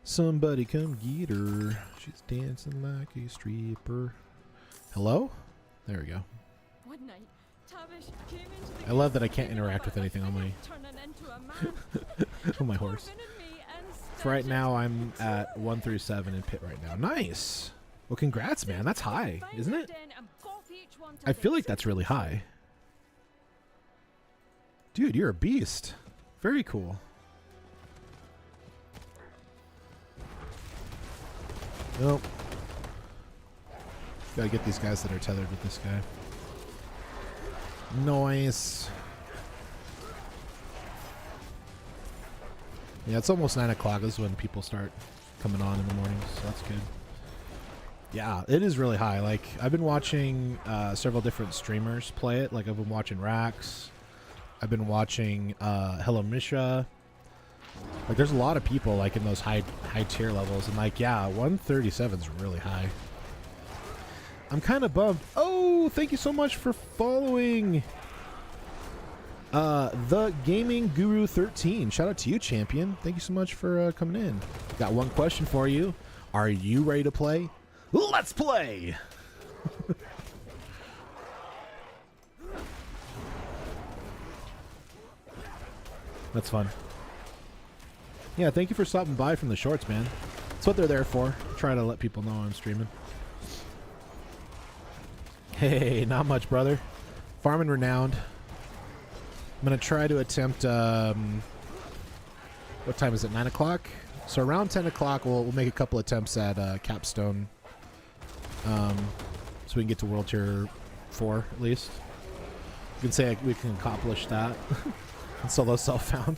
Somebody come get her. She's dancing like a stripper. Hello? There we go. One night, Tavish came into the I love that I can't interact with anything on my on my horse. For right now, I'm at 1 through 7 in pit right now. Nice. Well, congrats, man. That's high, isn't it? I feel like that's really high. Dude, you're a beast. Very cool. Nope. Gotta get these guys that are tethered with this guy. Nice. Yeah, it's almost 9 o'clock. This is when people start coming on in the mornings, so that's good. Yeah, it is really high. Like, I've been watching several different streamers play it. Like, I've been watching Rax. I've been watching Hello Misha. Like, there's a lot of people, like, in those high tier levels. And, like, yeah, 137 is really high. I'm kind of bummed. Oh, thank you so much for following the Gaming Guru 13. Shout out to you, champion. Thank you so much for coming in. Got one question for you. Are you ready to play? Let's play! That's fun. Yeah, thank you for stopping by from the shorts, man. That's what they're there for. Try to let people know I'm streaming. Hey, not much, brother. Farming Renowned. I'm going to try to attempt... what time is it? 9 o'clock? So around 10 o'clock, we'll make a couple attempts at Capstone. So we can get to World Tier 4, at least. You can say we can accomplish that. And solo self-found.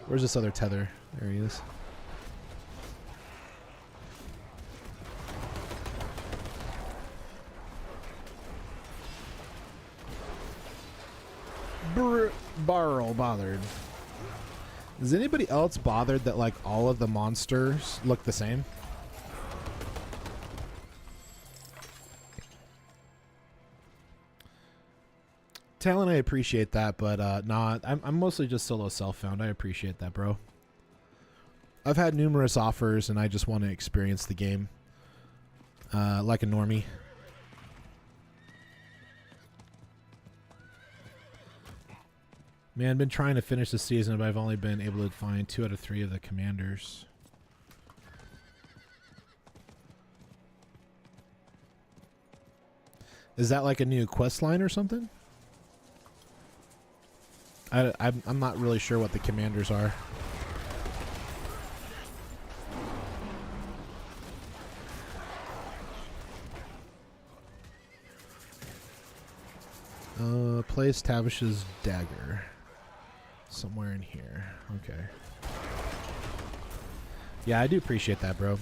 Where's this other tether? There he is. Barrel bothered. Is anybody else bothered that like all of the monsters look the same? Talon, I appreciate that, but not. I'm mostly just solo self-found. I appreciate that, bro. I've had numerous offers, and I just want to experience the game like a normie. Man, I've been trying to finish the season, but I've only been able to find 2 out of 3 of the commanders. Is that like a new quest line or something? I'm not really sure what the commanders are. Place Tavish's dagger. Somewhere in here. Okay. Yeah, I do appreciate that, bro.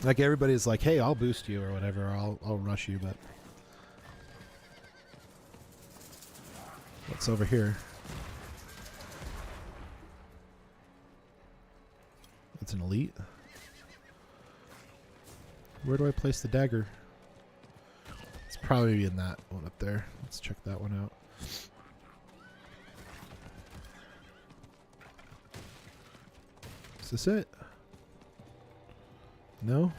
Like, everybody's like, hey, I'll boost you or whatever. Or I'll rush you, but... What's over here? It's an elite. Where do I place the dagger? It's probably in that one up there. Let's check that one out. Is this it? No?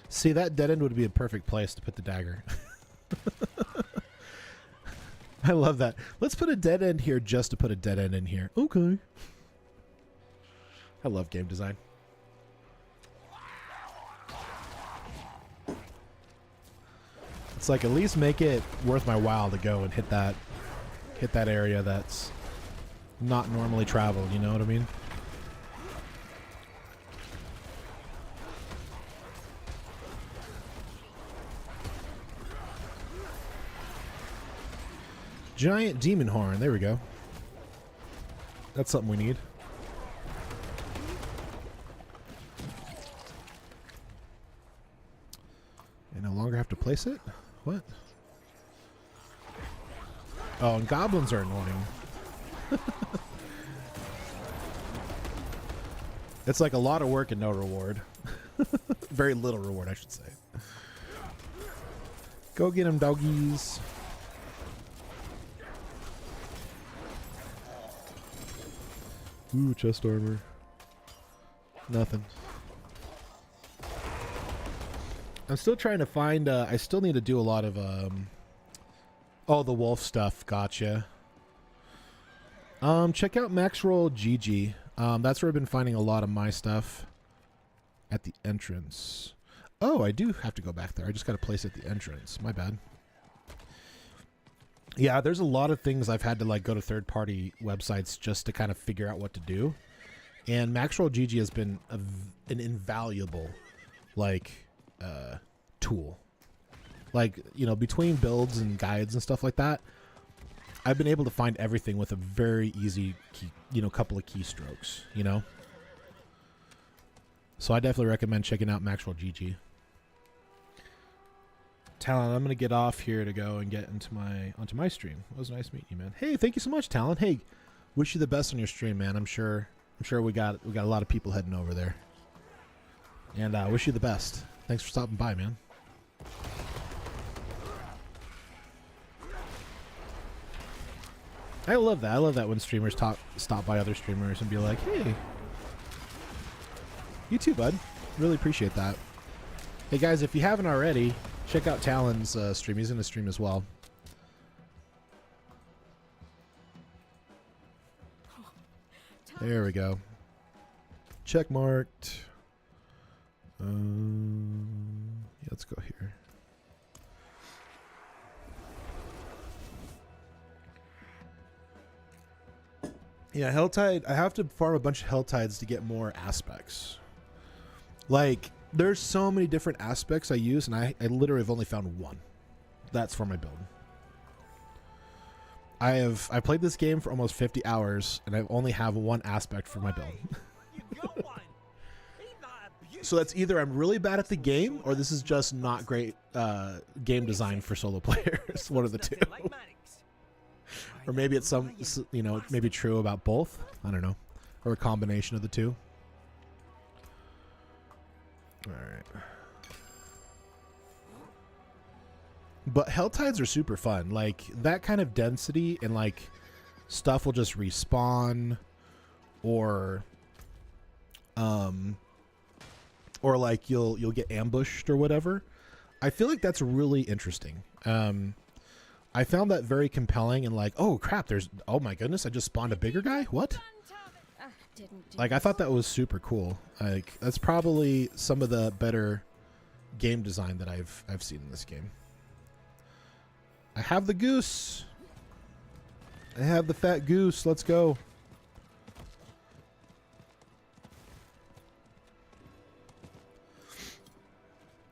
See, that dead end would be a perfect place to put the dagger. I love that. Let's put a dead end here just to put a dead end in here. Okay. I love game design. It's like, at least make it worth my while to go and hit that area that's not normally traveled, you know what I mean? Giant demon horn. There we go. That's something we need. I no longer have to place it? What? Oh, and goblins are annoying. It's like a lot of work and no reward. Very little reward, I should say. Go get them, doggies. Ooh, chest armor. Nothing. I'm still trying to find, I still need to do a lot of, oh, the wolf stuff. Gotcha. Check out Maxroll GG. That's where I've been finding a lot of my stuff at the entrance. Oh, I do have to go back there. I just got to place it at the entrance. My bad. Yeah, there's a lot of things I've had to like go to third-party websites just to kind of figure out what to do. And Maxroll GG has been an invaluable, like, tool. Like, you know, between builds and guides and stuff like that, I've been able to find everything with a very easy key, you know, couple of keystrokes, you know? So I definitely recommend checking out Maxroll GG. Talon, I'm gonna get off here to go and get onto my stream. It was nice meeting you, man. Hey, thank you so much, Talon. Hey, wish you the best on your stream, man. I'm sure we got a lot of people heading over there. And wish you the best. Thanks for stopping by, man. I love that. I love that when streamers stop by other streamers and be like, hey. You too, bud. Really appreciate that. Hey, guys, if you haven't already, check out Talon's stream. He's in the stream as well. There we go. Check marked. Yeah, let's go here. Yeah, Helltide. I have to farm a bunch of Helltides to get more aspects. Like, there's so many different aspects I use, and I literally have only found one. That's for my build. I played this game for almost 50 hours, and I only have one aspect for my build. So that's either I'm really bad at the game, or this is just not great game design for solo players. One of the two. Or maybe it's some, you know, maybe true about both. I don't know. Or a combination of the two. All right. But Helltides are super fun. Like, that kind of density and, like, stuff will just respawn. Or like, you'll get ambushed or whatever. I feel like that's really interesting. I I found that very compelling and like, oh crap, oh my goodness, I just spawned a bigger guy? What? Like, I thought that was super cool. Like, that's probably some of the better game design that I've seen in this game. I have the goose. I have the fat goose. Let's go.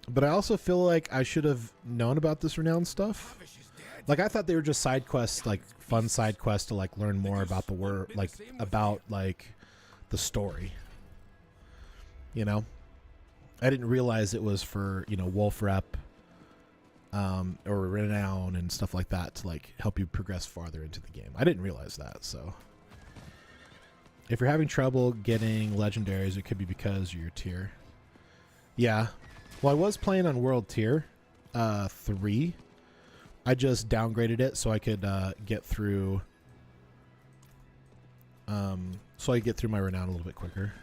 But I also feel like I should have known about this renowned stuff. Like, I thought they were just side quests, like fun side quests to like learn more about the word, like about like the story. You know, I didn't realize it was for, you know, Wolf Rep or Renown and stuff like that to like help you progress farther into the game. I didn't realize that. So if you're having trouble getting legendaries, it could be because of your tier. Yeah. Well, I was playing on World Tier 3. I just downgraded it so I could get through my renown a little bit quicker.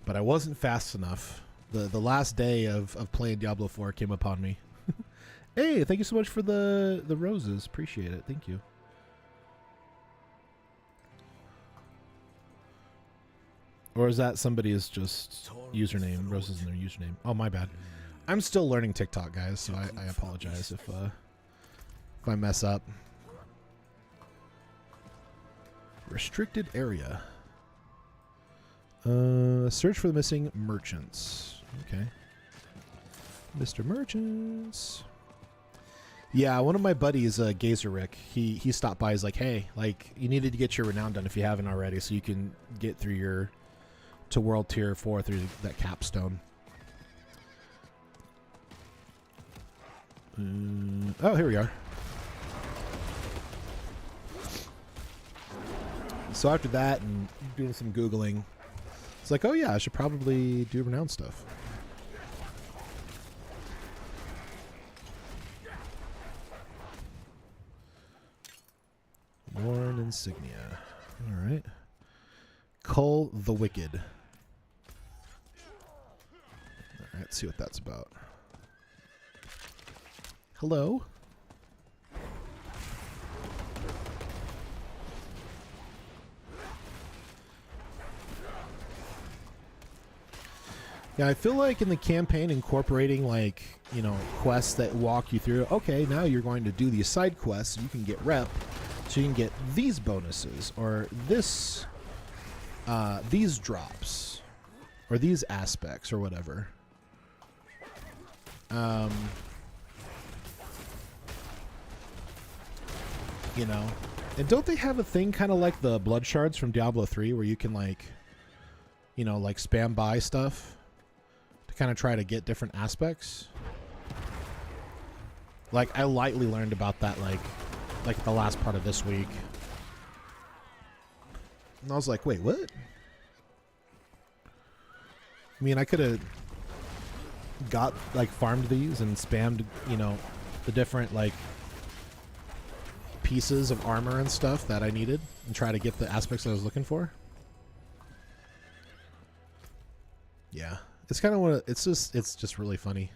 But I wasn't fast enough. The last day of playing Diablo 4 came upon me. Hey, thank you so much for the roses. Appreciate it. Thank you. Or is that somebody's just username? Roses in their username. Oh, my bad. I'm still learning TikTok, guys, so I apologize if I mess up. Restricted area. Search for the missing merchants. Okay. Mr. Merchants. Yeah, one of my buddies, Gazer Rick, he stopped by. He's like, hey, like, you needed to get your renown done if you haven't already, so you can get through to World Tier 4 through that capstone. Oh, here we are. So after that and doing some Googling, it's like, oh yeah, I should probably do renown stuff. Worn insignia. All right. Cull the Wicked. All right, let's see what that's about. Hello. Yeah, I feel like in the campaign incorporating like, you know, quests that walk you through, okay, now you're going to do these side quests so you can get rep, so you can get these bonuses or this these drops or these aspects or whatever. You know, and don't they have a thing kind of like the blood shards from Diablo 3 where you can like, you know, like spam buy stuff to kind of try to get different aspects? Like I lightly learned about that like the last part of this week. And I was like, wait, what? I mean, I could have got like farmed these and spammed, you know, the different like pieces of armor and stuff that I needed and try to get the aspects I was looking for. Yeah, it's kind of it's just really funny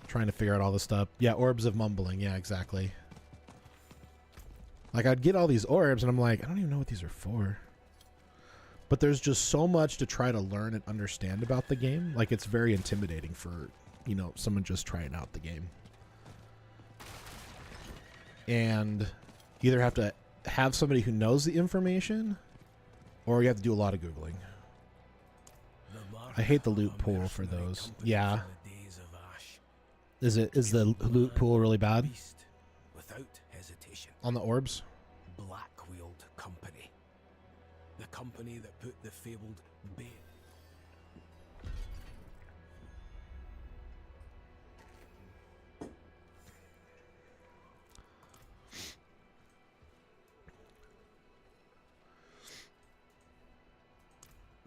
trying to figure out all this stuff. Yeah, orbs of mumbling. Yeah, exactly. Like I'd get all these orbs and I'm like, I don't even know what these are for. But there's just so much to try to learn and understand about the game. Like it's very intimidating for, you know, someone just trying out the game. And you either have to have somebody who knows the information or you have to do a lot of Googling. I hate the loot pool for those. Yeah. Is the loot pool really bad? Without hesitation. On the orbs? Black-wheeled company. The company that put the fabled bait.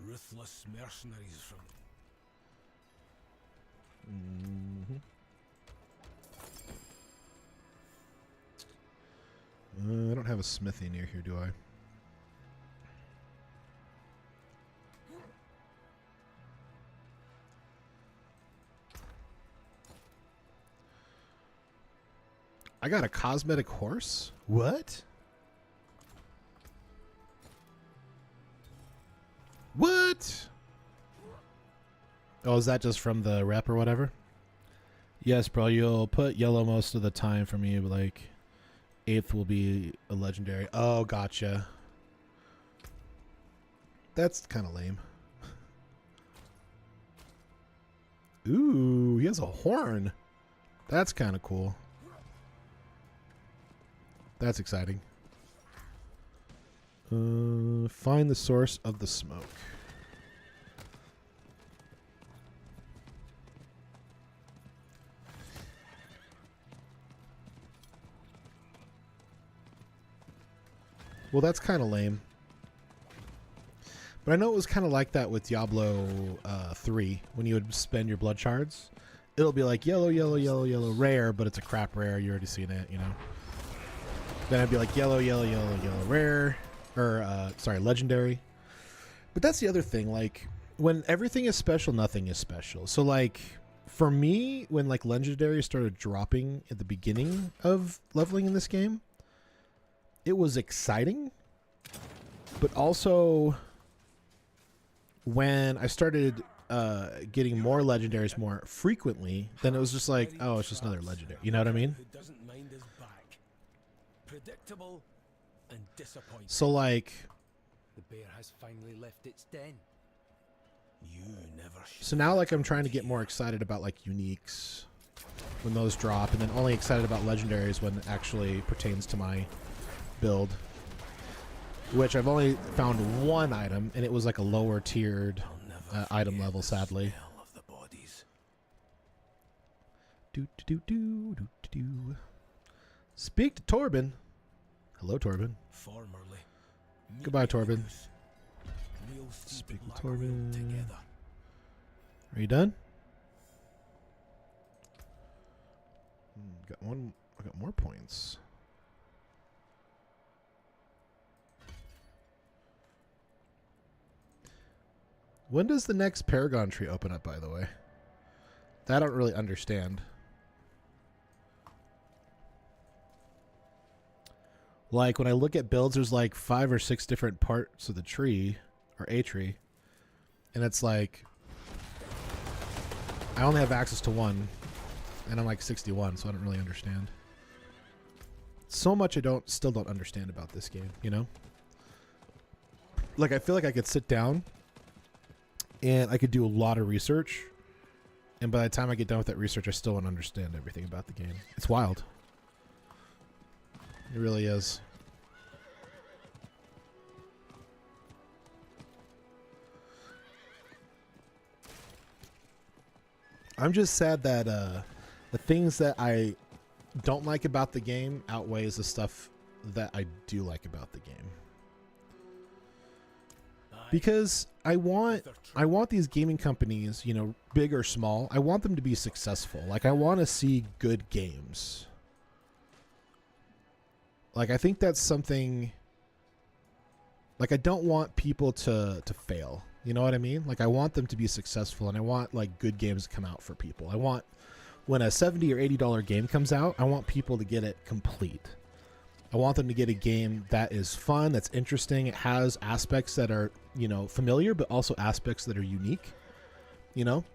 Ruthless mercenaries from... I don't have a smithy near here, do I? I got a cosmetic horse? What? What? Oh, is that just from the rep or whatever? Yes, bro. You'll put yellow most of the time for me, but like 8th will be a legendary. Oh, gotcha. That's kind of lame. Ooh, he has a horn. That's kind of cool. That's exciting. Find the source of the smoke. Well, that's kind of lame. But I know it was kind of like that with Diablo 3. When you would spend your blood shards, it'll be like yellow, yellow, yellow, yellow, rare, but it's a crap rare. You already seen it, you know. Then I'd be like yellow, yellow, yellow, yellow, rare, or sorry, legendary. But that's the other thing. Like when everything is special, nothing is special. So like for me, when like legendary started dropping at the beginning of leveling in this game, it was exciting, but also when I started getting more legendaries more frequently, then it was just like, oh, it's just another legendary. You know what I mean? Who doesn't mind his back. Predictable and disappointing. So like, The bear has finally left its den. You never should. so now like I'm trying to get more excited about like uniques when those drop, and then only excited about legendaries when it actually pertains to my build. Which I've only found one item, and it was like a lower tiered item level, sadly. Of the bodies. Speak to Torben. Hello, Torben. Formerly. Goodbye, Torben. We'll Speak with Black Wheel Torben. together. Are you done? Got one. I got more points. When does the next Paragon tree open up, by the way? That I don't really understand. Like, when I look at builds, there's like 5 or 6 different parts of the tree, or a tree. And it's like, I only have access to one. And I'm like 61, so I don't really understand. So much I still don't understand about this game, you know? Like, I feel like I could sit down and I could do a lot of research, and by the time I get done with that research, I still don't understand everything about the game. It's wild. It really is. I'm just sad that the things that I don't like about the game outweighs the stuff that I do like about the game. Because I want these gaming companies, you know, big or small, I want them to be successful. Like, I want to see good games. Like, I think that's something, like, I don't want people to fail. You know what I mean? Like, I want them to be successful, and I want, like, good games to come out for people. I want, when a $70 or $80 game comes out, I want people to get it complete. I want them to get a game that is fun, that's interesting. It has aspects that are, you know, familiar, but also aspects that are unique, you know?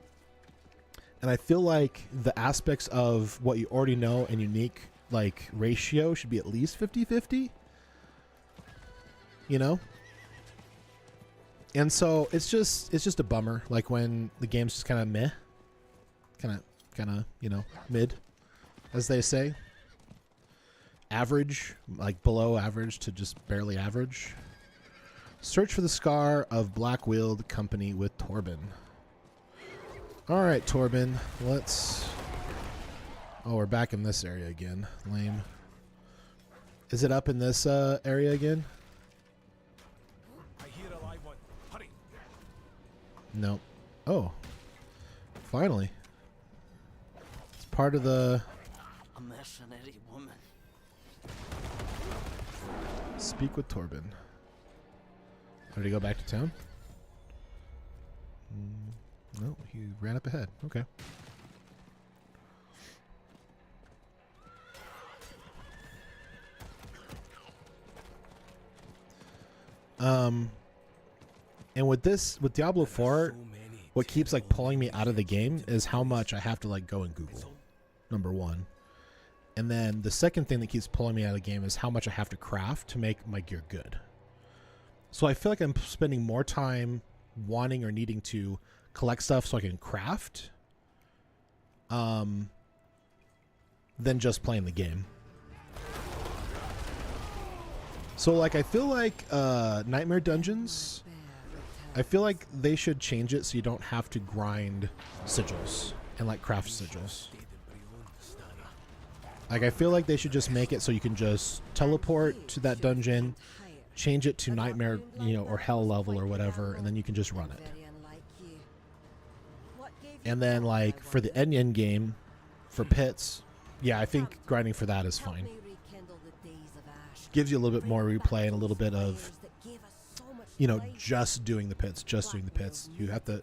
And I feel like the aspects of what you already know and unique, like, ratio should be at least 50-50, you know? And so it's just a bummer, like, when the game's just kind of meh, kind of, you know, mid, as they say. Average, like below average to just barely average. Search for the scar of Black-Wheeled Company with Torben. Alright, Torben, let's... Oh, we're back in this area again. Lame. Is it up in this area again? I hear a live one. Hurry. No. Oh. Finally. It's part of the... A mercenary woman. Speak with Torben. Did he go back to town? No, he ran up ahead. Okay. And with Diablo 4, what keeps like pulling me out of the game is how much I have to like go and Google, number one. And then the second thing that keeps pulling me out of the game is how much I have to craft to make my gear good. So I feel like I'm spending more time wanting or needing to collect stuff so I can craft than just playing the game. So like I feel like Nightmare Dungeons, I feel like they should change it so you don't have to grind sigils and like craft sigils. Like I feel like they should just make it so you can just teleport to that dungeon, change it to nightmare, you know, or hell level or whatever, and then you can just run it. And then like for the end game, for pits, yeah, I think grinding for that is fine. Gives you a little bit more replay and a little bit of, you know, just doing the pits, You have to,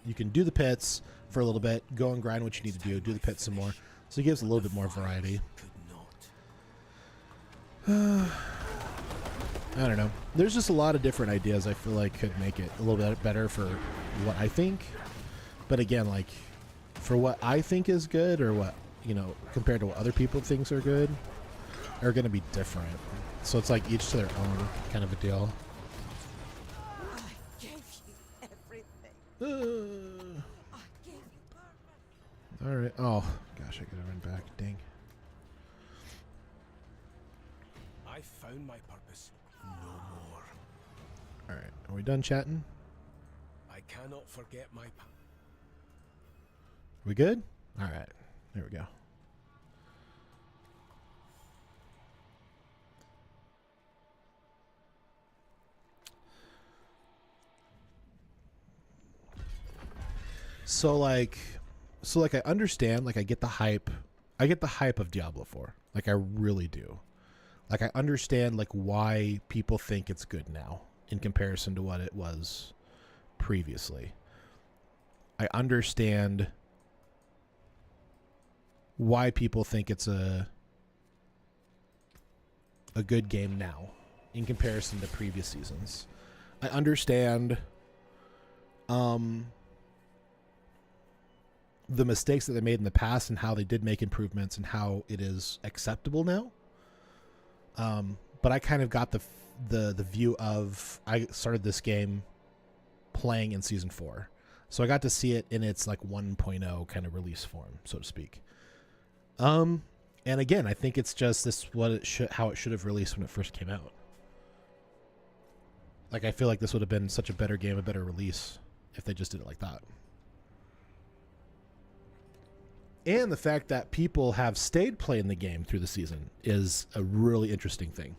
you can do the pits for a little bit, go and grind what you need to do the pits some more. So it gives a little bit more variety. I don't know. There's just a lot of different ideas I feel like could make it a little bit better for what I think. But again, like for what I think is good or what, you know, compared to what other people thinks are good are going to be different. So it's like each to their own kind of a deal. I gave you everything. All right. Oh, gosh, I gotta run back. Dang. I found my purpose. No more. All right. Are we done chatting? I cannot forget my path. We good? All right. There we go. So like I understand, like I get the hype of Diablo 4. Like I really do. Like I understand like why people think it's good now in comparison to what it was previously. I understand why people think it's a good game now in comparison to previous seasons. I understand the mistakes that they made in the past and how they did make improvements and how it is acceptable now. But I kind of got the view of, I started this game playing in season 4. So I got to see it in its like 1.0 kind of release form, so to speak. And again, I think it's just how it should have released when it first came out. Like I feel like this would have been such a better game, a better release if they just did it like that. And the fact that people have stayed playing the game through the season is a really interesting thing.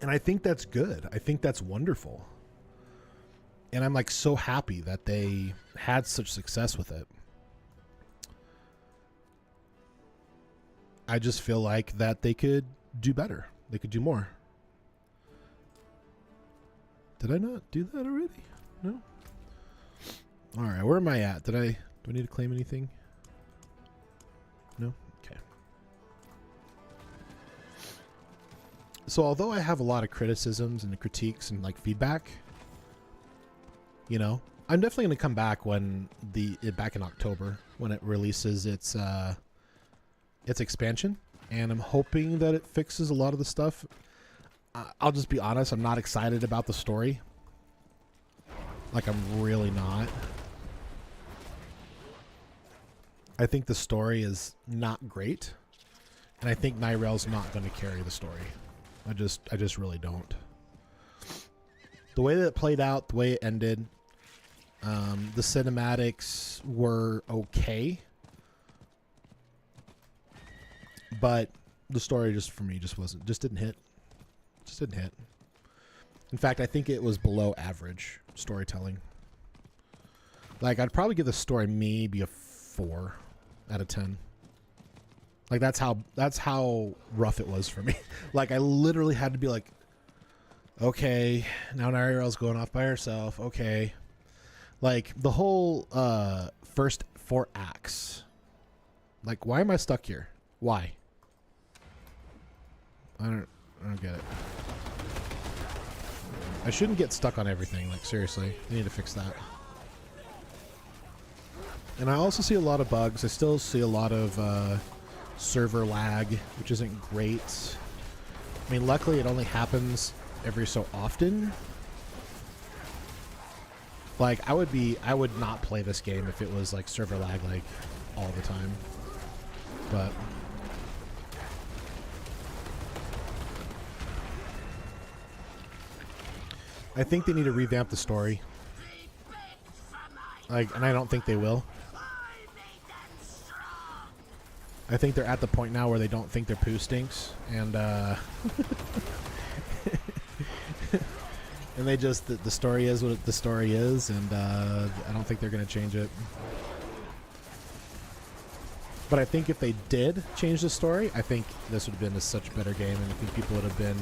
And I think that's good. I think that's wonderful. And I'm like so happy that they had such success with it. I just feel like that they could do better. They could do more. Did I not do that already? No? All right, where am I at? Do I need to claim anything? No? Okay. So although I have a lot of criticisms and critiques and like feedback, you know, I'm definitely going to come back when back in October when it releases its expansion, and I'm hoping that it fixes a lot of the stuff. I'll just be honest, I'm not excited about the story. Like I'm really not. I think the story is not great, and I think Nirel's not going to carry the story. I just really don't. The way that it played out, the way it ended, the cinematics were okay, but the story just didn't hit. Just didn't hit. In fact, I think it was below average storytelling. Like I'd probably give the story maybe a 4 out of 10. Like that's how rough it was for me. Like I literally had to be like, okay, now Nariel's going off by herself. Okay. Like the whole first 4 acts. Like why am I stuck here? Why? I don't get it. I shouldn't get stuck on everything, like seriously. I need to fix that. And I also see a lot of bugs. I still see a lot of server lag, which isn't great. I mean, luckily it only happens every so often. Like, I would not play this game if it was like server lag like all the time. But I think they need to revamp the story. Like, and I don't think they will. I think they're at the point now where they don't think their poo stinks, and and they just the story is what the story is, and I don't think they're going to change it. But I think if they did change the story, I think this would have been a such better game, and I think people would have been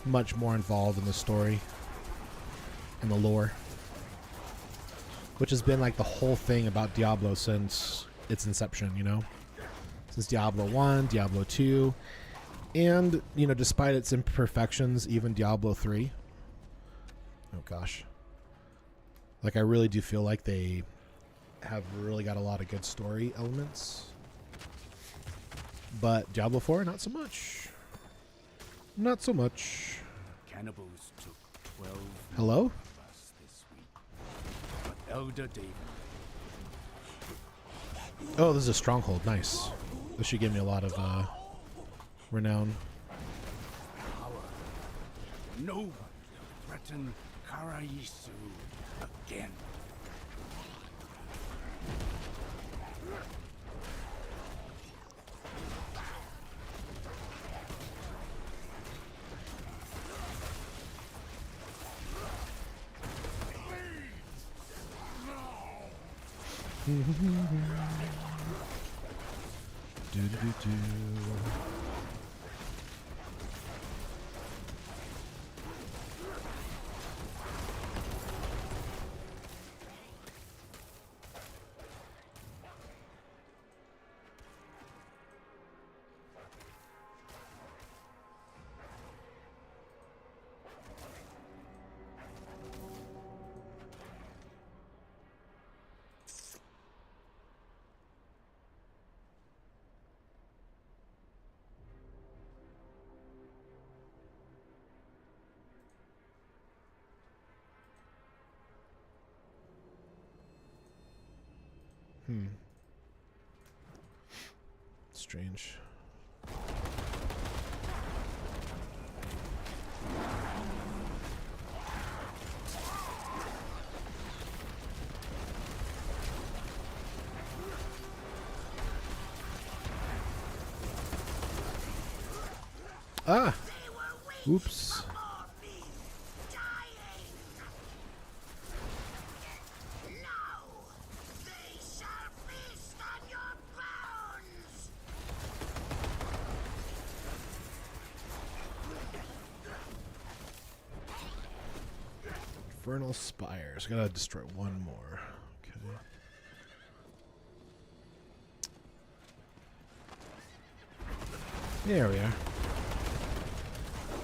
much more involved in the story and the lore, which has been like the whole thing about Diablo since its inception, you know? Since Diablo 1, Diablo 2, and, you know, despite its imperfections, even Diablo 3. Oh, gosh. Like, I really do feel like they have really got a lot of good story elements. But Diablo 4, not so much. Not so much. Cannibals took 12 Hello? of us this week. But Elder David. Oh, this is a stronghold. Nice. This should give me a lot of renown. Power. Nobody will threaten Karaisu again. Do. Strange. Ah! Oops. Infernal Spires. Gotta destroy one more. Okay. There we are.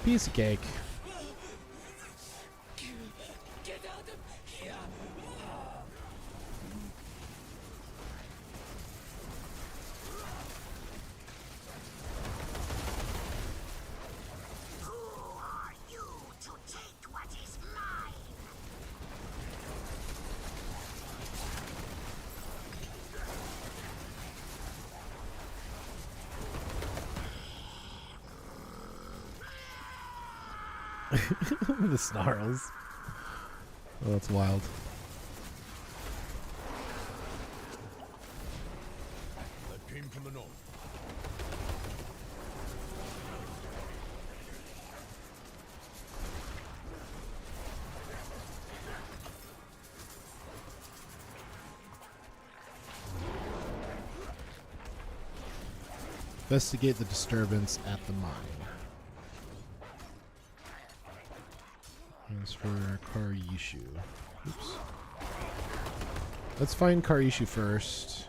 Piece of cake. Get out of here! Who are you to take what is mine? The snarls. Oh, that's wild. I came from the north. Investigate the disturbance at the mine. As for Karyishu. Oops. Let's find Karyishu first.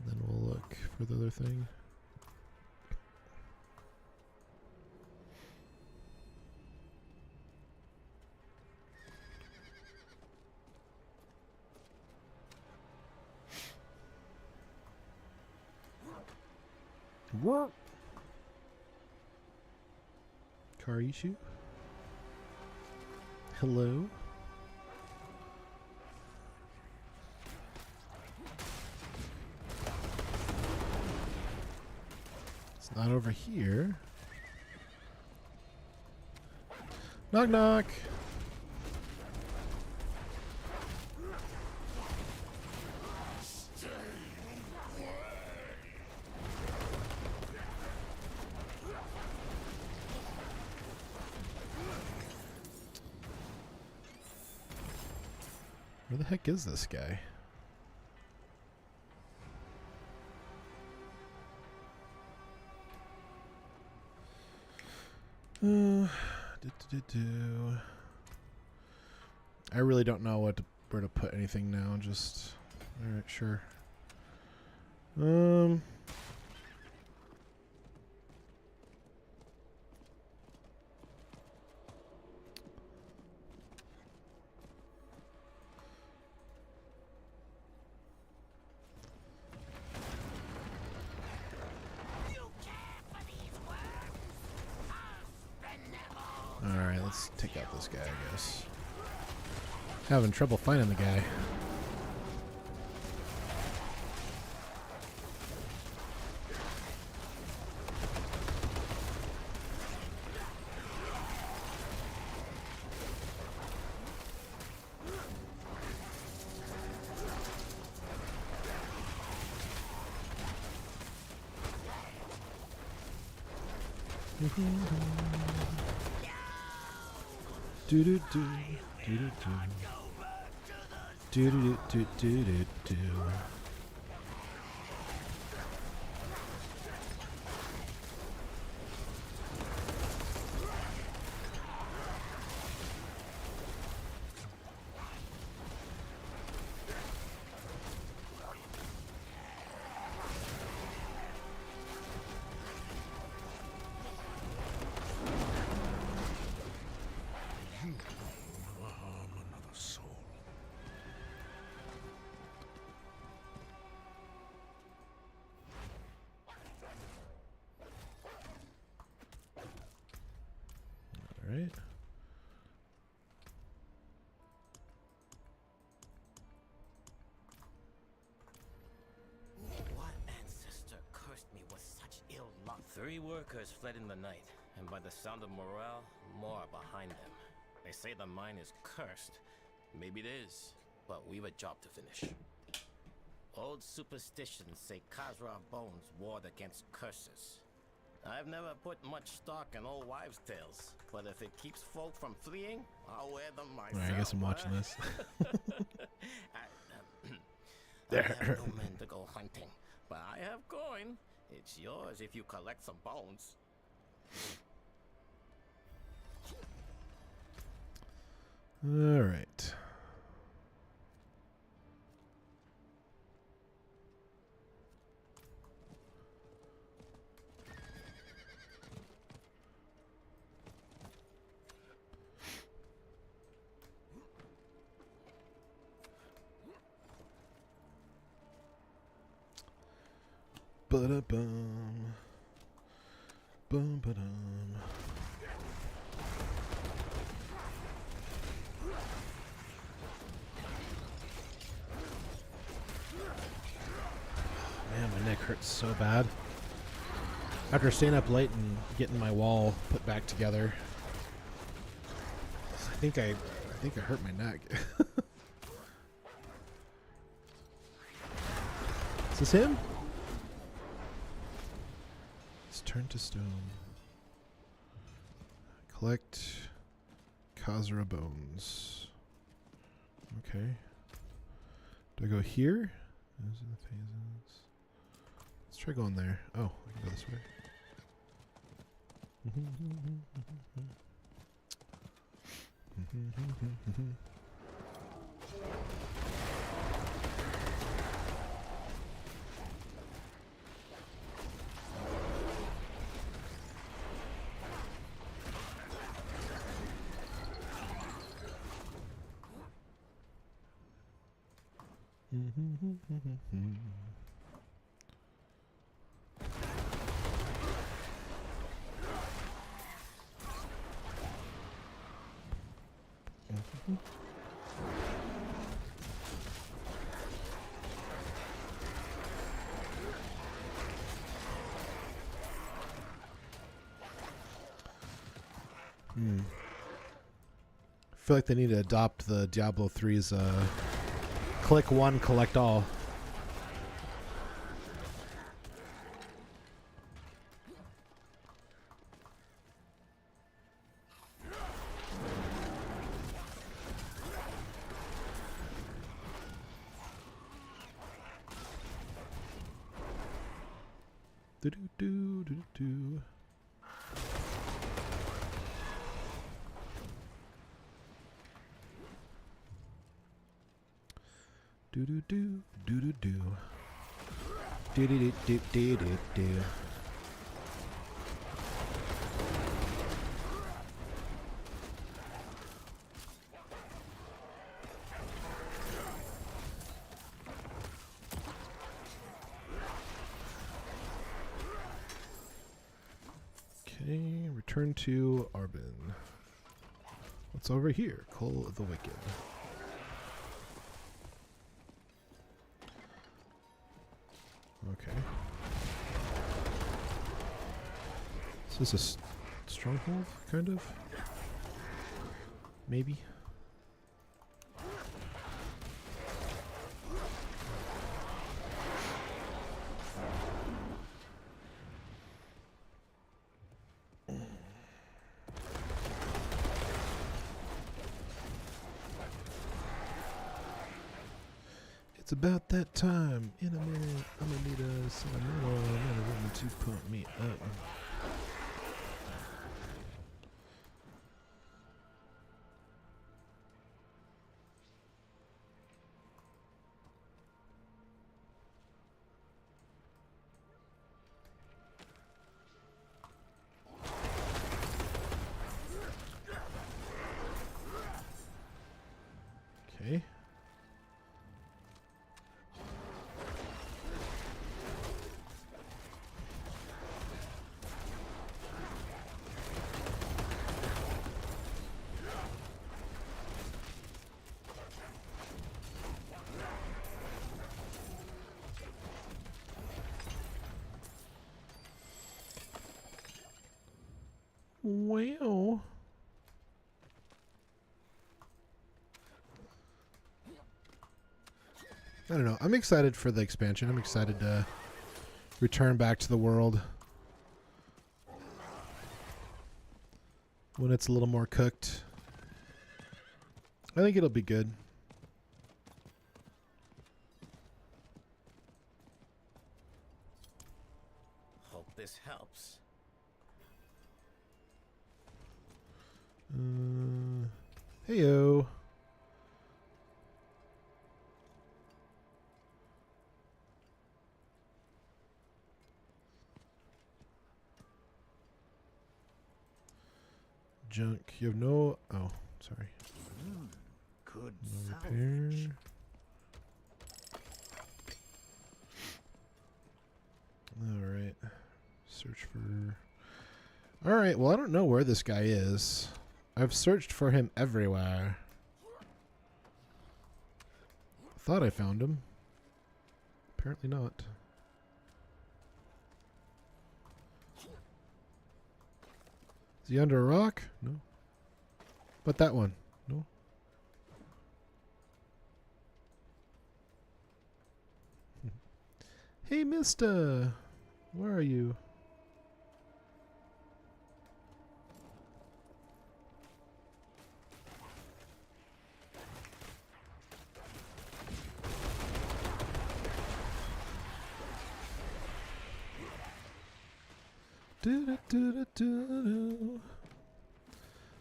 Then we'll look for the other thing. What? Car issue? Hello? It's not over here. Knock knock. Where the heck is this guy? I really don't know where to put anything now. Just all right, sure. Alright, let's take out this guy, I guess. Having trouble finding the guy. Do do do do do do do do do do do. Right. What ancestor cursed me with such ill luck? 3 workers fled in the night, and by the sound of morale, more are behind them. They say the mine is cursed. Maybe it is, but we've a job to finish. Old superstitions say Khazra bones ward against curses. I've never put much stock in old wives' tales, but if it keeps folk from fleeing, I'll wear them myself. Alright, I guess I'm watching this. I have no men to go hunting, but I have coin. It's yours if you collect some bones. Alright. Ba-da-bum. Bum-ba-dum. Man, my neck hurts so bad. After staying up late and getting my wall put back together, I think I hurt my neck. Is this him? Turn to stone. Collect Khazra bones. Okay. Do I go here? Those are the phases. Let's try going there. Oh, I can go this way. I feel like they need to adopt the Diablo 3's click one, collect all. Do do do do do. Do do do do do do. Do do do do do do. Okay, return to Arbin. What's over here? Call of the Wicked. Okay. Is this a stronghold, kind of? Maybe? It's about that time. In a minute, I'm gonna need a sentimental woman to pump me up. Okay. Well, I don't know. I'm excited for the expansion. I'm excited to return back to the world when it's a little more cooked. I think it'll be good. Hope this helps. Heyo. Junk. You have no. Oh, sorry. Good No salvage. repair. All right. Search for. All right. Well, I don't know where this guy is. I've searched for him everywhere. Thought I found him. Apparently not. Is he under a rock? No. But that one? No. Hey, mister. Where are you? Do do do do do.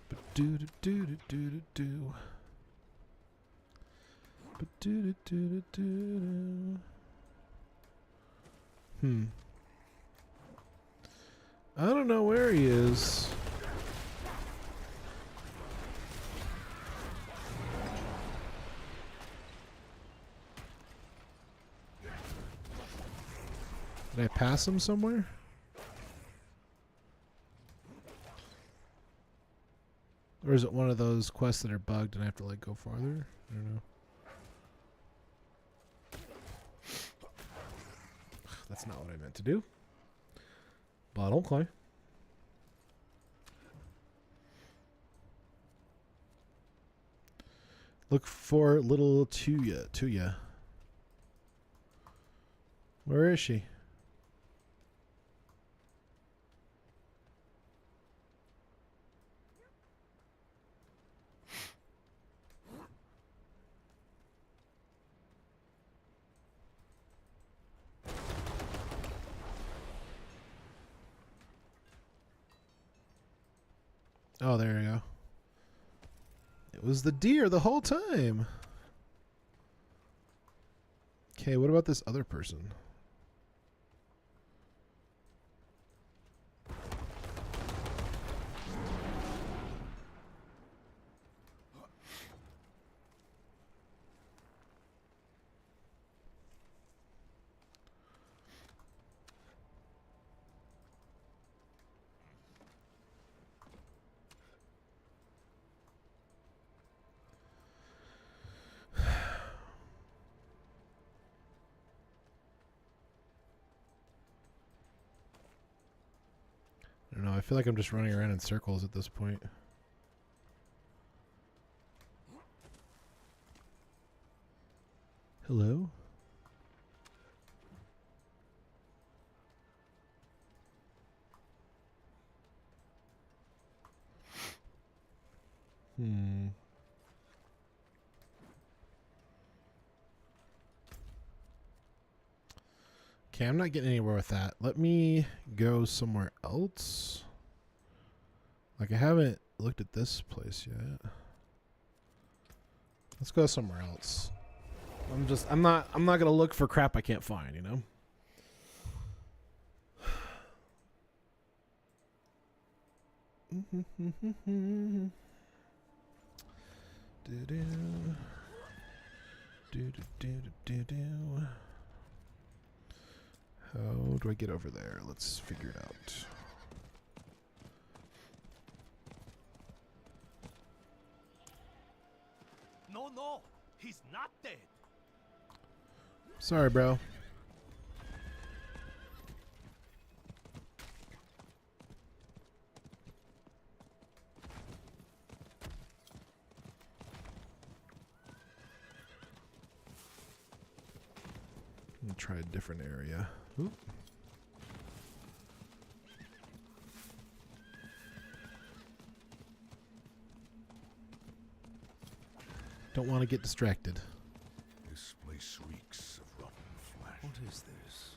But do do do do do do. But do do do do do. I don't know where he is. Did I pass him somewhere? Or is it one of those quests that are bugged and I have to like go farther? I don't know. That's not what I meant to do. But okay. Look for little Tuya. Where is she? Oh, there you go. It was the deer the whole time. Okay, what about this other person? I don't know. I feel like I'm just running around in circles at this point. Hello? Okay, I'm not getting anywhere with that. Let me go somewhere else. Like, I haven't looked at this place yet. Let's go somewhere else. I'm not gonna look for crap I can't find, you know? How do I get over there? Let's figure it out. No, he's not dead. Sorry, bro. I'm gonna try a different area. Oop. Don't want to get distracted. This place reeks of rotten flesh. What is this?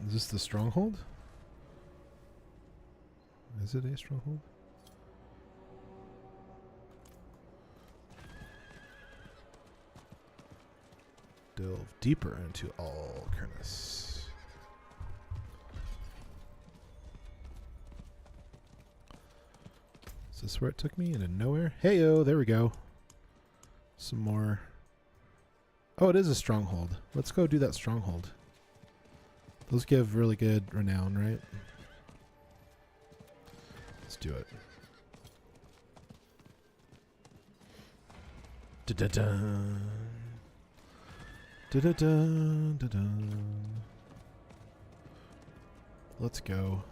Is this the stronghold? Is it a stronghold? Delve deeper into Alcarnus. Is this where it took me? Into nowhere? Heyo, there we go. Some more. Oh, it is a stronghold. Let's go do that stronghold. Those give really good renown, right? Let's do it. Da-da-dun. Da-da-dun, da-dun. Let's go.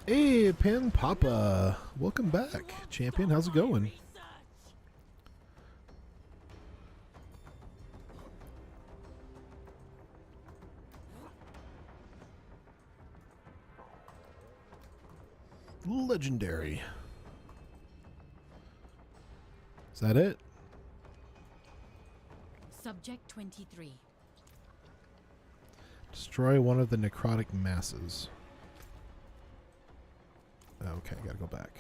Hey, Pan Papa. Welcome back, champion. How's it going? Legendary. Is that it? Subject 23. Destroy one of the necrotic masses. Okay, gotta go back.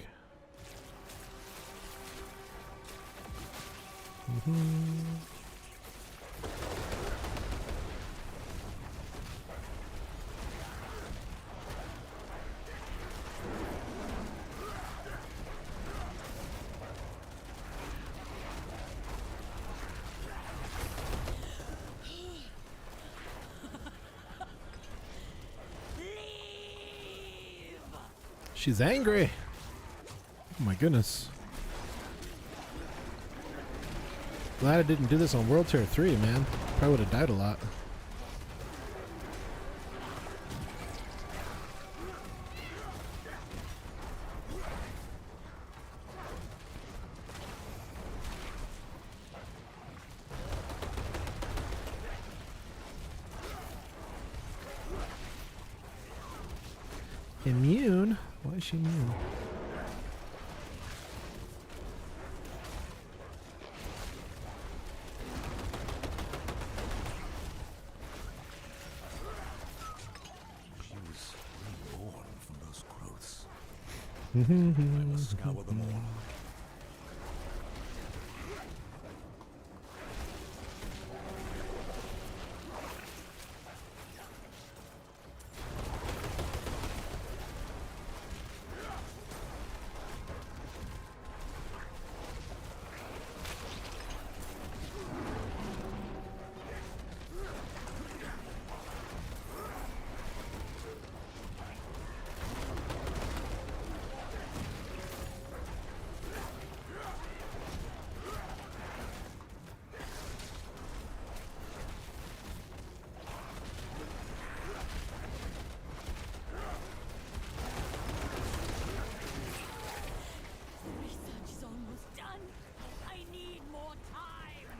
She's angry. Oh my goodness. Glad I didn't do this on World Tier 3, man. Probably would have died a lot. Immune? Why is she immune? She was reborn from those growths. I must scour them all.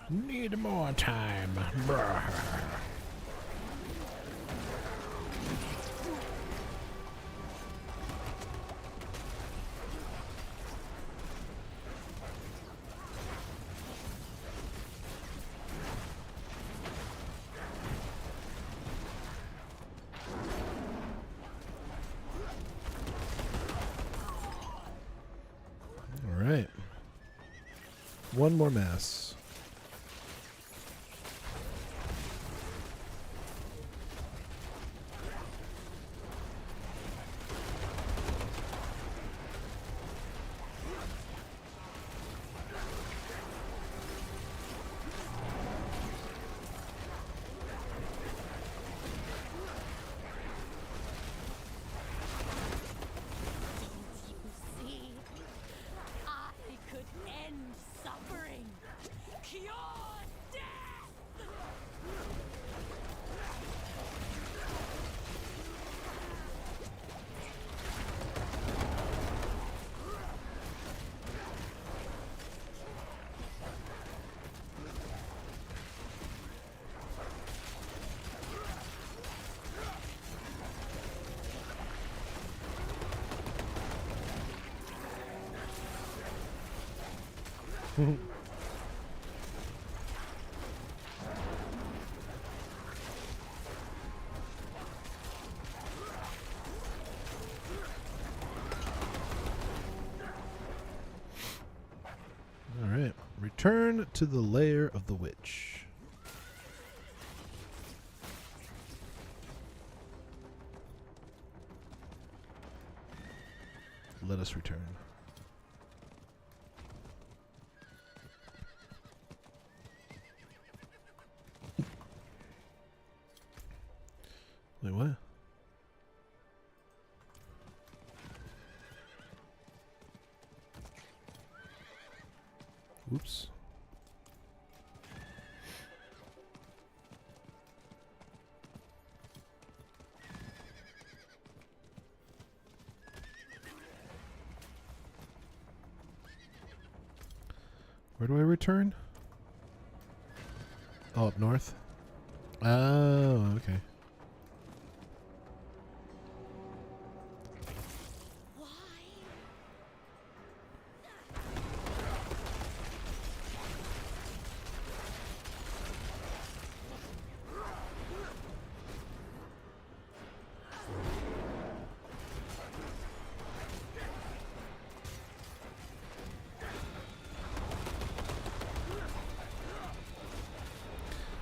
Need more time. Brr. All right. One more mass. You see, I could end suffering, cure death. All right. Return to the lair of the witch. Let us return. Wait, what? Whoops. Where do I return? Oh, up north? Oh, okay. Why?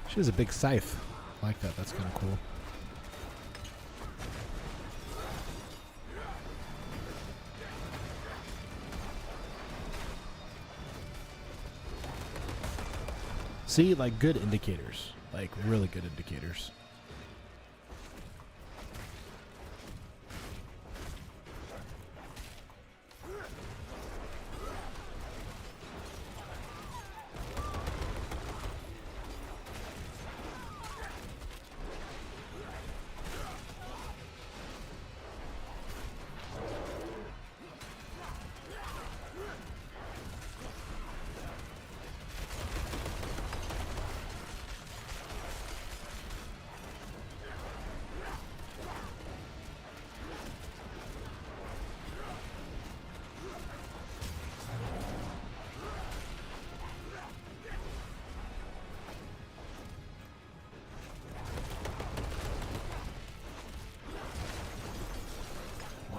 She has a big scythe. I like that. That's kind of cool. See, like good indicators. Like really good indicators.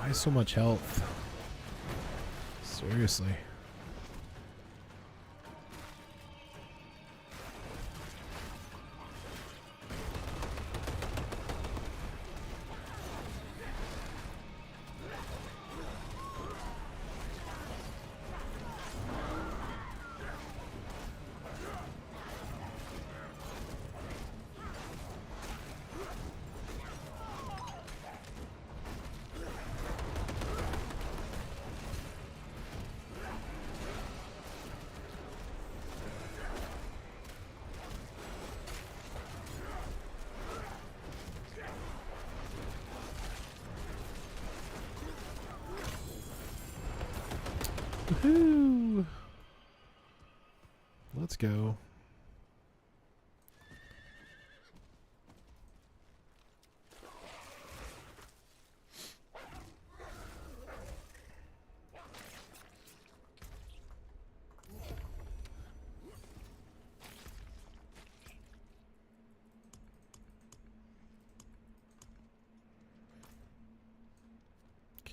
Why so much health? Seriously. Woohoo! Let's go.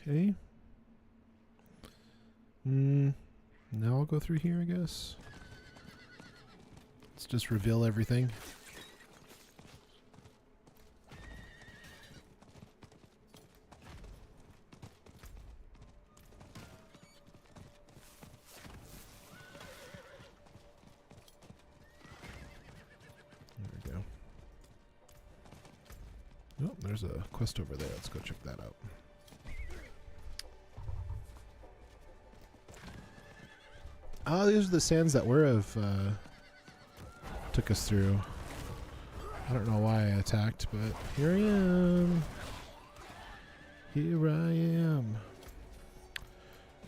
Okay. Now I'll go through here, I guess. Let's just reveal everything. There we go. Oh, there's a quest over there. Let's go check that out. Oh, these are the sands that Werewolf took us through. I don't know why I attacked, but here I am. Here I am.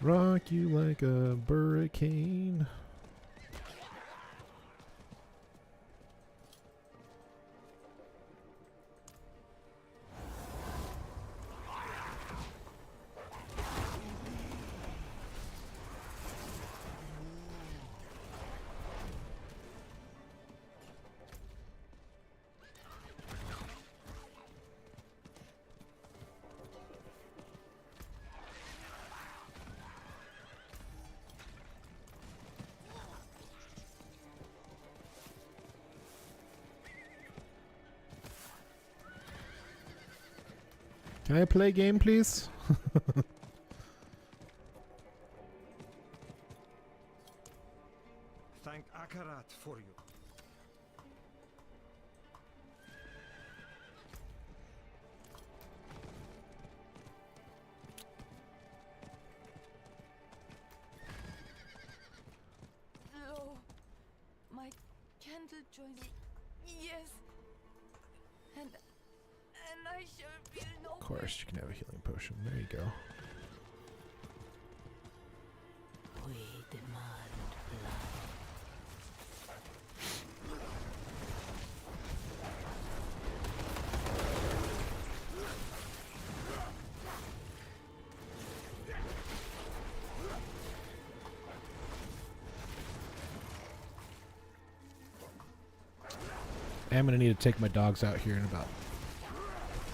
Rock you like a hurricane. Can I play a game, please? Thank Akarat for you. Lo, my candle joins. Yes. And I shall feel no. Of course, you can have a healing potion. There you go. We demand blood. I'm going to need to take my dogs out here in about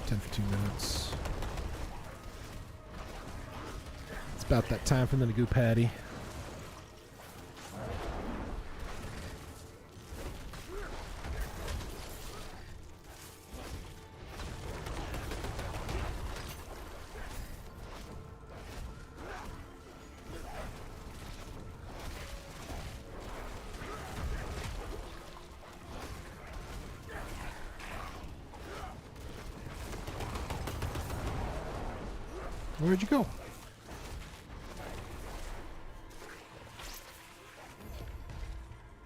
10-15 minutes. It's about that time for them to go patty. Where'd you go?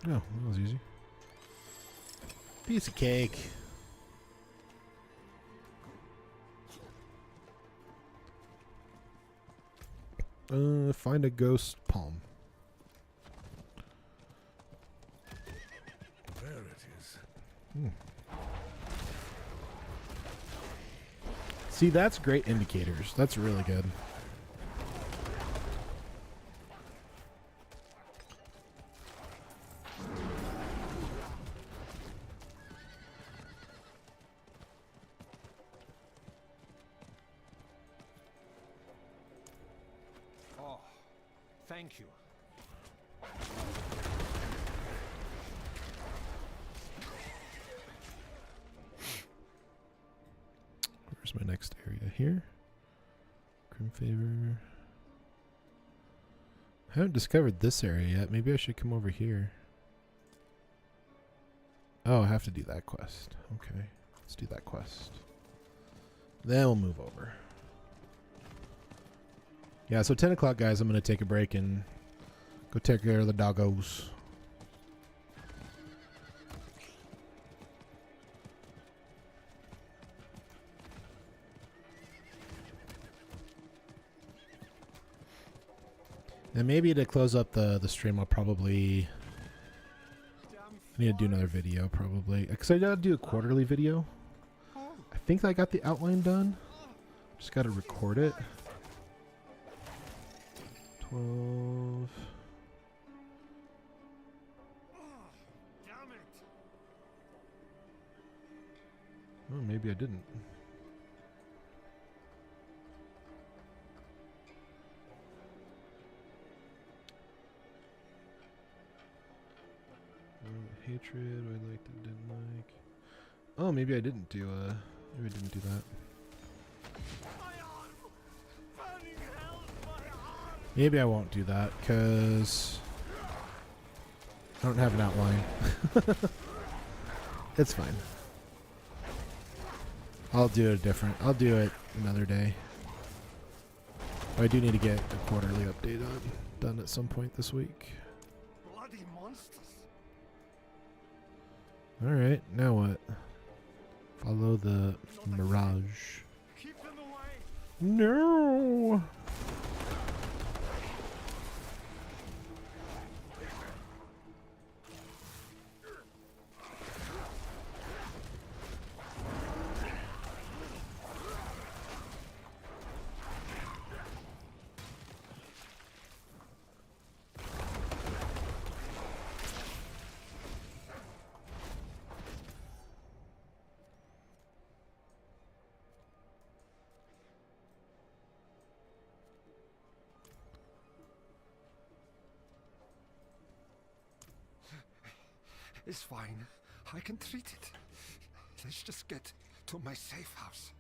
Oh, that was easy. Piece of cake. Find a ghost palm. There it is. See, that's great indicators. That's really good. Thank you. Where's my next area here? Grim Favor. I haven't discovered this area yet. Maybe I should come over here. Oh, I have to do that quest. Okay, let's do that quest. Then we'll move over. Yeah, so 10 o'clock, guys, I'm going to take a break and go take care of the doggos. And maybe to close up the stream, I'll probably... I need to do another video, probably. Because I gotta do a quarterly video. I think I got the outline done. Just gotta record it. 12... Oh, maybe I didn't. Hatred, I liked it, didn't like. Oh, maybe I didn't do maybe I didn't do that. Maybe I won't do that because I don't have an outline. It's fine. I'll do it different. I'll do it another day. I do need to get a quarterly update done at some point this week. Bloody monsters. Alright, now what? Follow the mirage. Keep them away. No! It's fine. I can treat it. Let's just get to my safe house.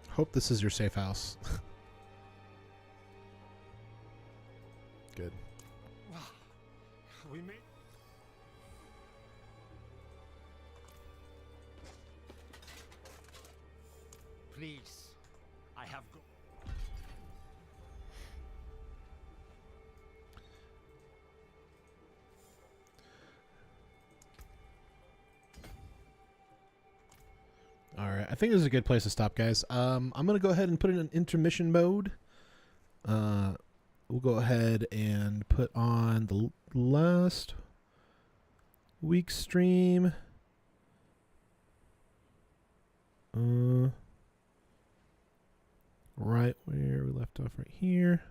Hope this is your safe house. Good. We made... Please, I have go... All right, I think this is a good place to stop, guys. I'm gonna go ahead and put it in intermission mode. We'll go ahead and put on the last week's stream. Right where we left off, right here.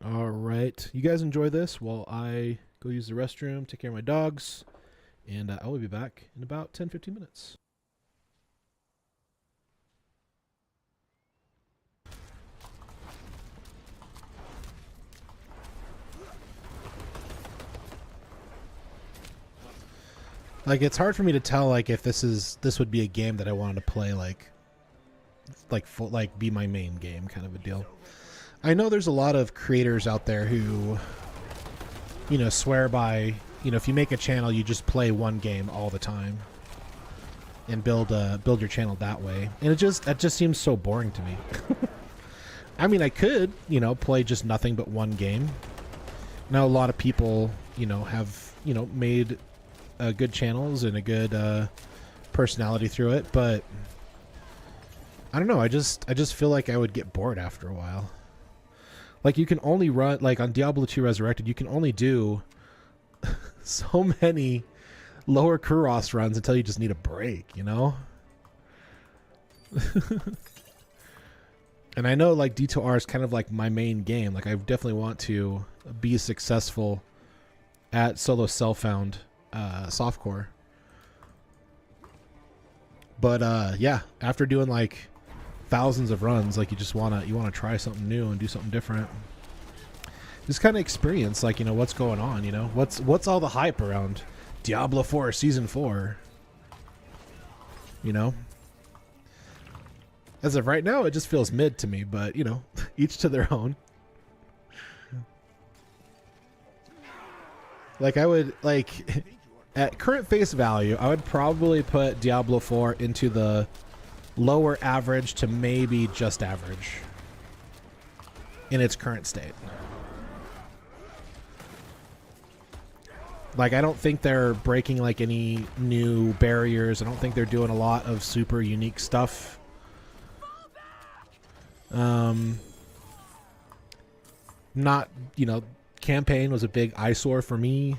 All right, you guys enjoy this while I go use the restroom, take care of my dogs. And I will be back in about 10-15 minutes. Like, it's hard for me to tell, like, if this would be a game that I wanted to play, like be my main game kind of a deal. I know there's a lot of creators out there who, you know, swear by, you know, if you make a channel, you just play one game all the time and build your channel that way. And that just seems so boring to me. I mean, I could, you know, play just nothing but one game. Now, a lot of people, you know, have, you know, made good channels and a good personality through it, but I don't know. I just feel like I would get bored after a while. Like, you can only run, like on Diablo 2 Resurrected, you can only do so many lower Kuros runs until you just need a break, you know? And I know like D2R is kind of like my main game. Like I definitely want to be successful at solo self-found softcore. But yeah, after doing like thousands of runs, like you wanna try something new and do something different. Just kind of experience like, you know, what's going on, you know? What's all the hype around Diablo 4 Season 4? You know? As of right now, it just feels mid to me, but, you know, each to their own. Like, I would, like, at current face value, I would probably put Diablo 4 into the lower average to maybe just average in its current state. Like, I don't think they're breaking, like, any new barriers. I don't think they're doing a lot of super unique stuff. Not, you know, campaign was a big eyesore for me.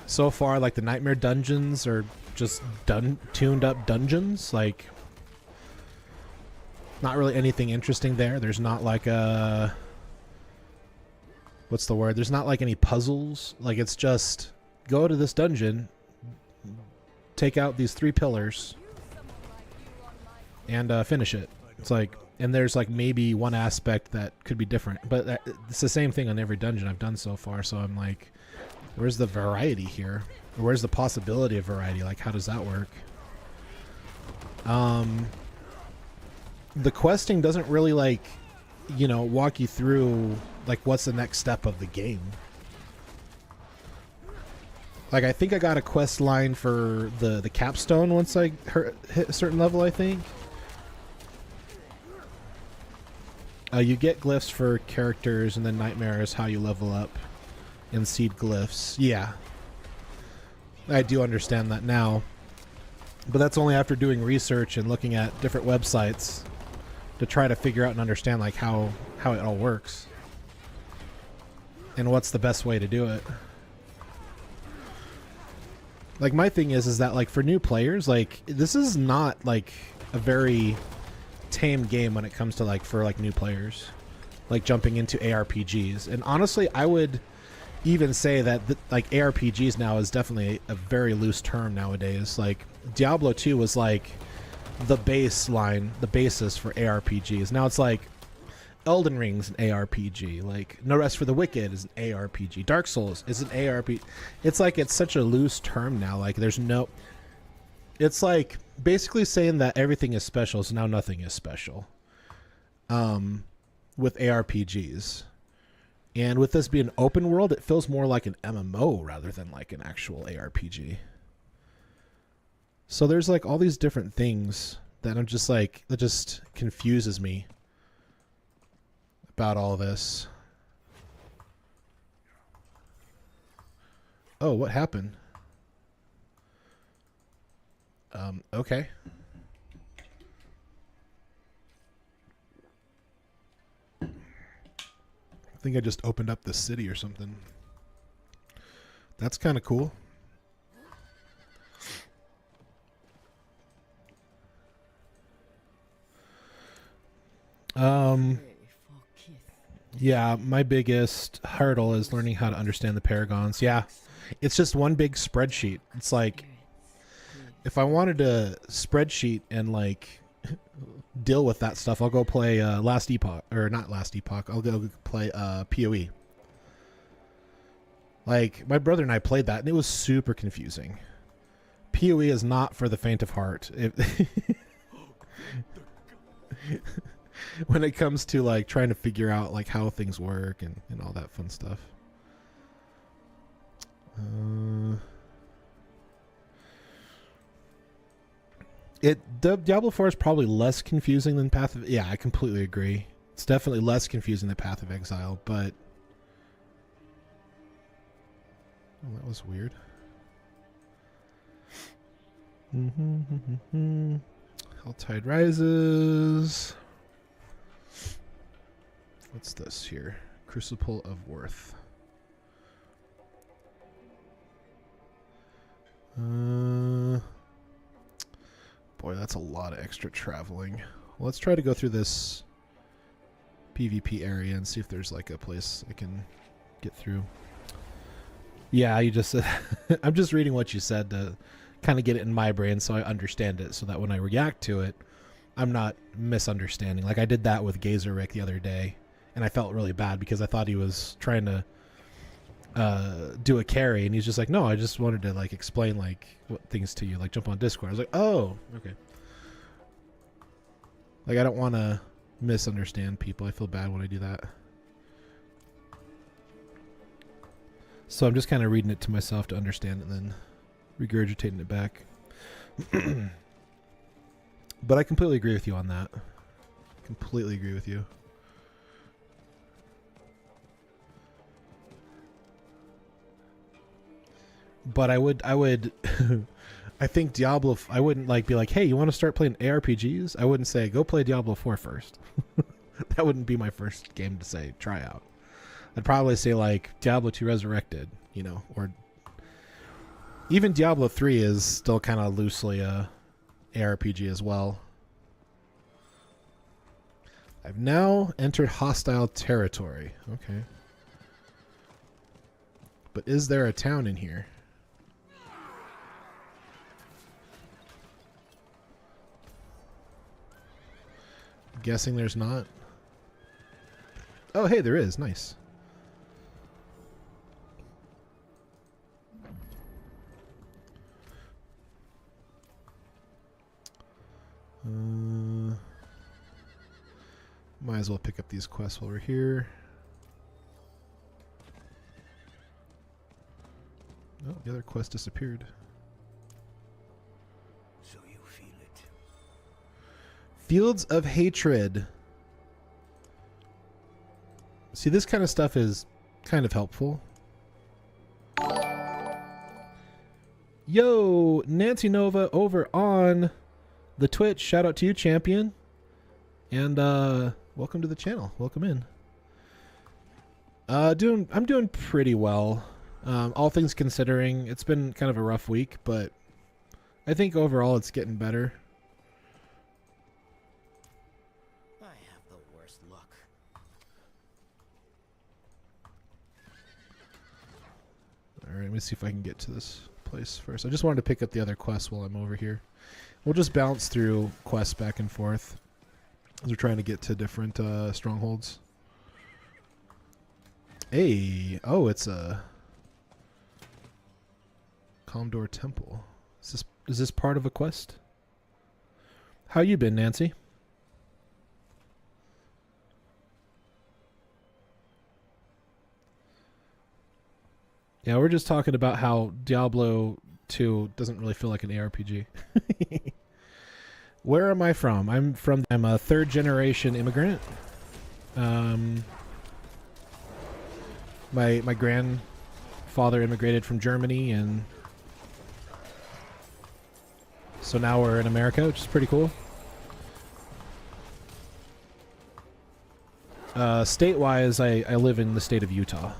So far, like, the Nightmare dungeons are just tuned up dungeons. Like, not really anything interesting there. There's not, like, a... What's the word? There's not, like, any puzzles. Like, it's just, go to this dungeon, take out these 3 pillars, and finish it. It's like... And there's, like, maybe one aspect that could be different. But it's the same thing on every dungeon I've done so far. So I'm like, where's the variety here? Or where's the possibility of variety? Like, how does that work? The questing doesn't really, like, you know, walk you through, like, what's the next step of the game. Like, I think I got a quest line for the capstone once I hit a certain level, I think. You get glyphs for characters, and then Nightmare is how you level up and seed glyphs. Yeah. I do understand that now. But that's only after doing research and looking at different websites to try to figure out and understand, like, how it all works. And what's the best way to do it. Like, my thing is that, like, for new players, like, this is not, like, a very... tame game when it comes to, like, for, like, new players, like, jumping into ARPGs. And honestly, I would even say that like, ARPGs now is definitely a very loose term nowadays. Like, Diablo 2 was like the baseline, the basis for ARPGs. Now it's like Elden Ring's an ARPG, like No Rest for the Wicked is an ARPG, Dark Souls is an ARPG. It's like, it's such a loose term now. Like, there's no... It's like basically saying that everything is special, so now nothing is special. With ARPGs. And with this being open world, it feels more like an MMO rather than like an actual ARPG. So there's like all these different things that I'm just like, that just confuses me about all this. Oh, what happened? Okay. I think I just opened up the city or something. That's kind of cool. Yeah, my biggest hurdle is learning how to understand the paragons. Yeah, it's just one big spreadsheet. It's like, if I wanted to spreadsheet and like deal with that stuff, I'll go play Last Epoch, or not Last Epoch. I'll go play PoE. Like, my brother and I played that, and it was super confusing. PoE is not for the faint of heart. When it comes to like trying to figure out like how things work and all that fun stuff. Diablo 4 is probably less confusing than Path of... Yeah, I completely agree. It's definitely less confusing than Path of Exile, but... Oh, that was weird. Helltide Rises. What's this here? Crucible of Worth. Boy, that's a lot of extra traveling. Well, let's try to go through this PvP area and see if there's like a place I can get through. Yeah, you just I'm just reading what you said to kind of get it in my brain so I understand it, so that when I react to it, I'm not misunderstanding. Like I did that with Gazer Rick the other day, and I felt really bad because I thought he was trying to do a carry, and he's just like, no, I just wanted to like explain like what things to you, like jump on Discord. I was like, oh, okay. Like I don't want to misunderstand people. I feel bad when I do that. So I'm just kind of reading it to myself to understand it and then regurgitating it back. But I completely agree with you on that. Completely agree with you. But I would I think Diablo, I wouldn't like be like, hey, you want to start playing ARPGs? I wouldn't say go play Diablo 4 first. That wouldn't be my first game to say try out. I'd probably say like Diablo 2 Resurrected, you know, or even Diablo 3 is still kind of loosely a ARPG as well. I've now entered hostile territory. Okay. But is there a town in here? Guessing there's not. Oh, hey, there is. Nice. Might as well pick up these quests while we're here. Oh, the other quest disappeared. So you feel it. Fields of Hatred. See, this kind of stuff is kind of helpful. Yo, Nancy Nova over on the Twitch. Shout out to you, champion. And welcome to the channel. Welcome in. I'm doing pretty well. All things considering, it's been kind of a rough week, but I think overall it's getting better. I have the worst luck. Alright, let me see if I can get to this place first. I just wanted to pick up the other quests while I'm over here. We'll just bounce through quests back and forth as we're trying to get to different strongholds. Hey, oh, it's a Comdor Temple. Is this part of a quest? How you been, Nancy? Yeah, we're just talking about how Diablo 2 doesn't really feel like an ARPG. Where am I from? I'm a third generation immigrant. My grandfather immigrated from Germany, and so now we're in America, which is pretty cool. State-wise, I live in the state of Utah.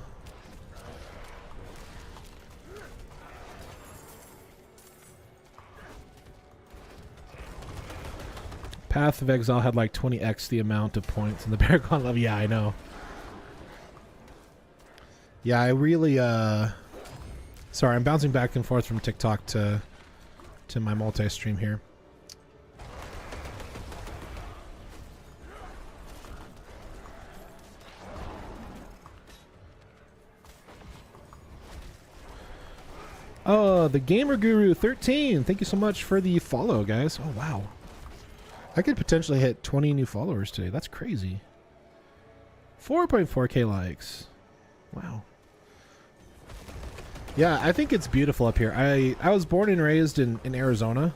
Path of Exile had like 20x the amount of points in the Paragon level. Yeah, I know. Yeah, I really sorry, I'm bouncing back and forth from TikTok to my multi-stream here. Oh, the Gamer Guru 13. Thank you so much for the follow, guys. Oh, wow. I could potentially hit 20 new followers today. That's crazy. 4.4k likes. Wow. Yeah, I think it's beautiful up here. I was born and raised in Arizona.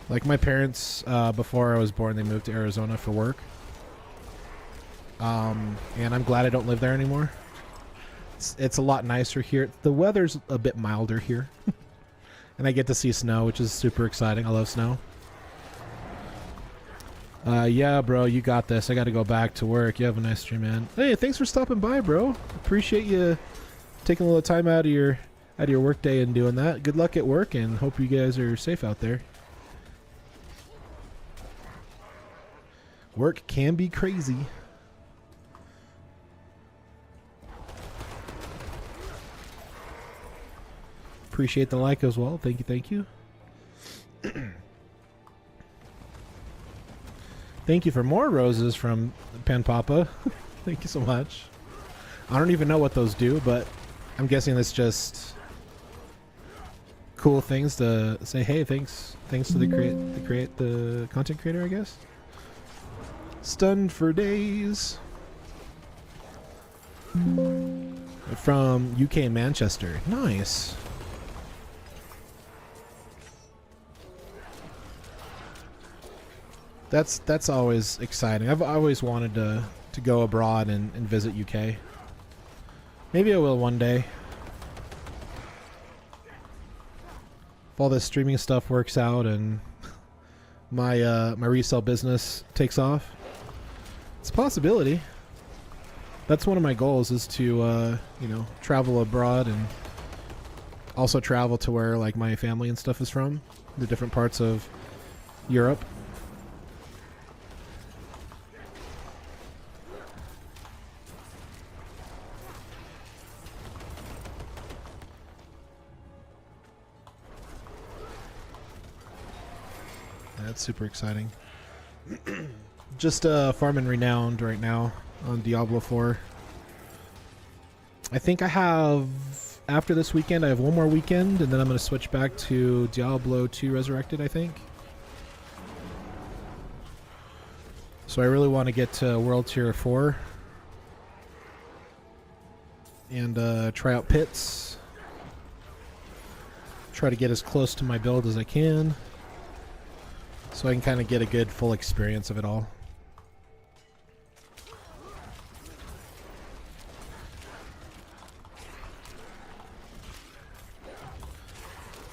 Like my parents, before I was born, they moved to Arizona for work. And I'm glad I don't live there anymore. It's a lot nicer here. The weather's a bit milder here. And I get to see snow, which is super exciting. I love snow. Yeah, bro, you got this. I got to go back to work. You have a nice stream, man. Hey, thanks for stopping by, bro. Appreciate you taking a little time out of your out of your work day and doing that. Good luck at work, and hope you guys are safe out there. Work can be crazy. Appreciate the like as well. Thank you, thank you. Thank you for more roses from Pen Papa. Thank you so much. I don't even know what those do, but I'm guessing that's just cool things to say. Hey, thanks to the content creator, I guess. Stunned for days. From UK Manchester. Nice. That's always exciting. I've always wanted to go abroad and visit UK. Maybe I will one day. If all this streaming stuff works out and my my resale business takes off, it's a possibility. That's one of my goals, is to you know, travel abroad and also travel to where like my family and stuff is from, the different parts of Europe. That's super exciting. Just farming Renowned right now on Diablo 4. I think I have, after this weekend, I have one more weekend, and then I'm going to switch back to Diablo 2 Resurrected, I think. So I really want to get to World Tier 4 and try out pits. Try to get as close to my build as I can, so I can kind of get a good full experience of it all.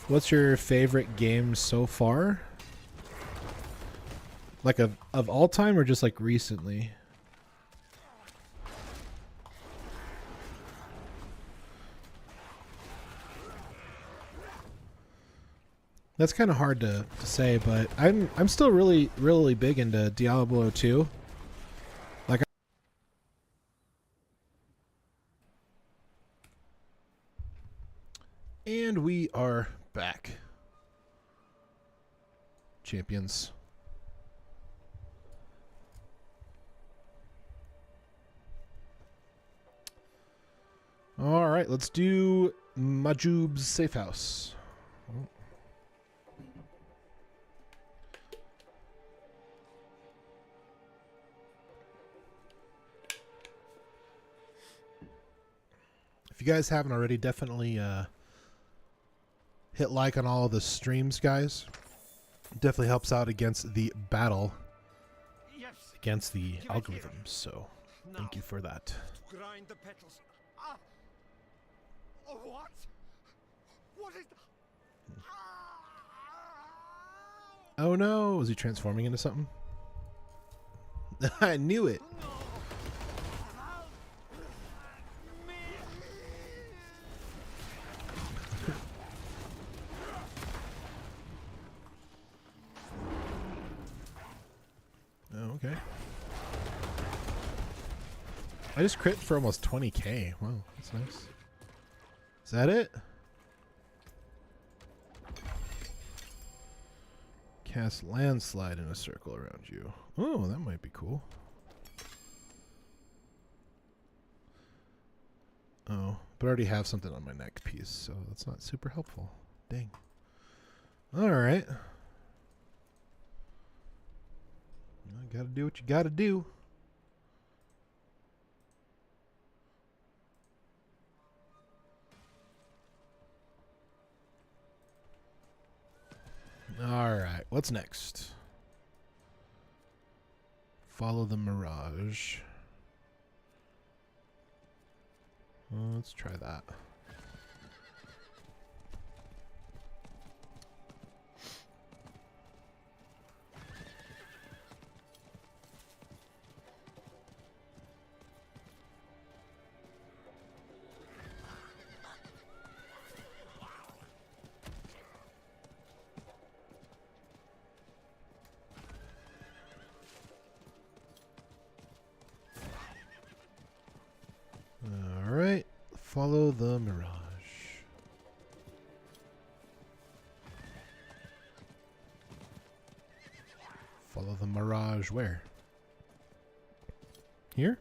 What's your favorite game so far? Like of all time, or just like recently? That's kind of hard to say, but I'm still really big into Diablo 2. Like, and we are back, champions. All right, let's do Majub's safe house. Oh. If you guys haven't already, definitely hit like on all of the streams, guys. It definitely helps out against the battle against the algorithms. So thank you for that. Grind the petals. Ah! Oh, what? What is that? Oh no, is he transforming into something? I knew it. Oh, okay. I just crit for almost 20k. Wow, that's nice. Is that it? Cast landslide in a circle around you. Oh, that might be cool. Oh, but I already have something on my neck piece, so that's not super helpful. Dang. Alright. You gotta do what you gotta do. Alright, what's next? Follow the mirage. Let's try that. Follow the mirage. Follow the mirage where? Here?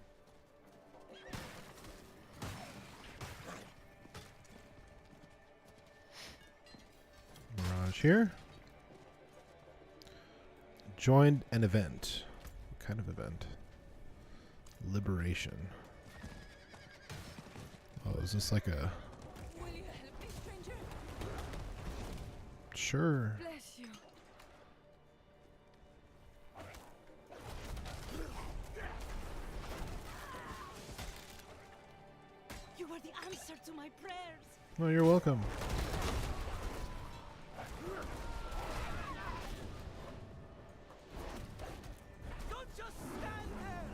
Mirage here. Joined an event. What kind of event? Liberation. Oh, is this like a... Will you help me, stranger? Sure. Bless you. You are the answer to my prayers. Oh, you're welcome. Don't just stand there!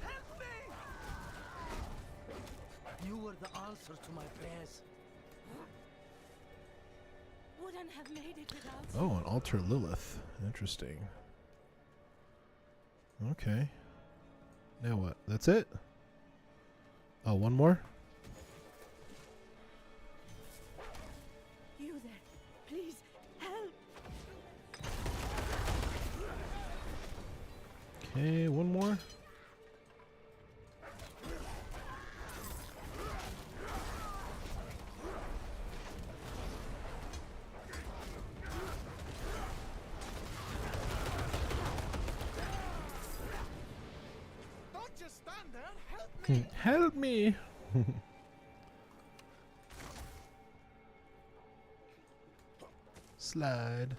Help me! You were the answer to my prayers. Wouldn't have made it without you. Oh, an altar Lilith. Interesting. Okay. Now what? That's it? Oh, one more? You there. Please, help. Okay, one more. Don't just stand there! Help me! Help me! Slide.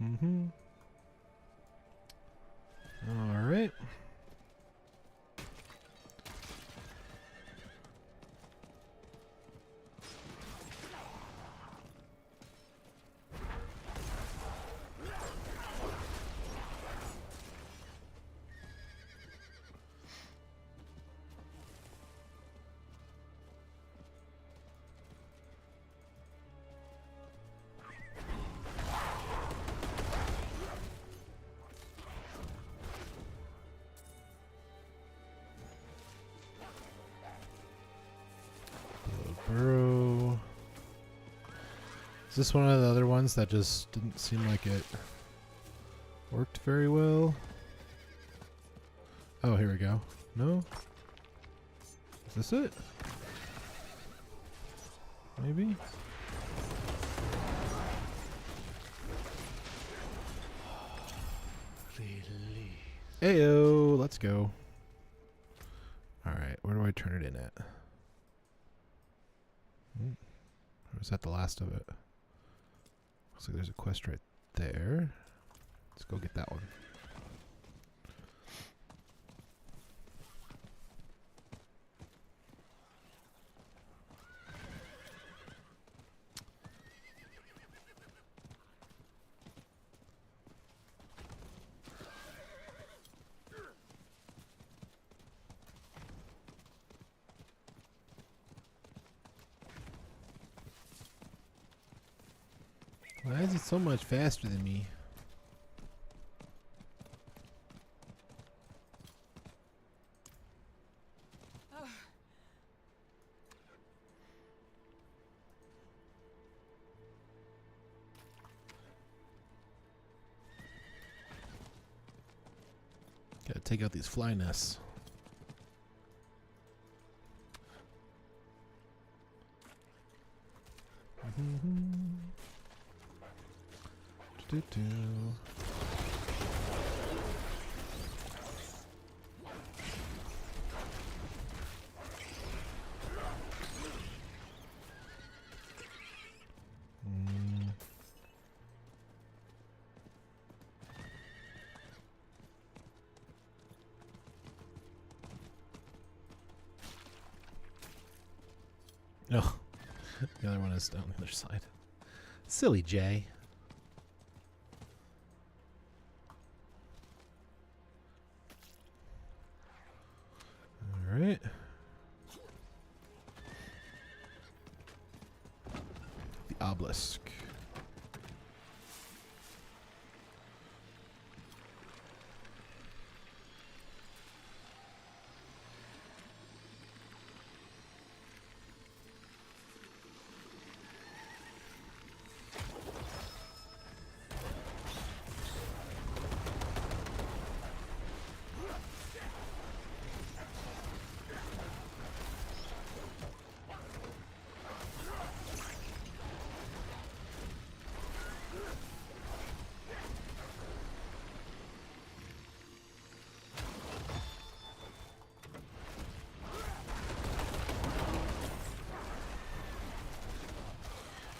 Mm-hmm. All right. Burrow. Is this one of the other ones that just didn't seem like it worked very well? Oh, here we go. No? Is this it? Maybe? Ayo, let's go. Alright, where do I turn it in at? Or is that the last of it? Looks like there's a quest right there. Let's go get that one. Why is it so much faster than me? Gotta take out these fly nests. Oh, the other one is down the other side. Silly Jay. All right. obelisk.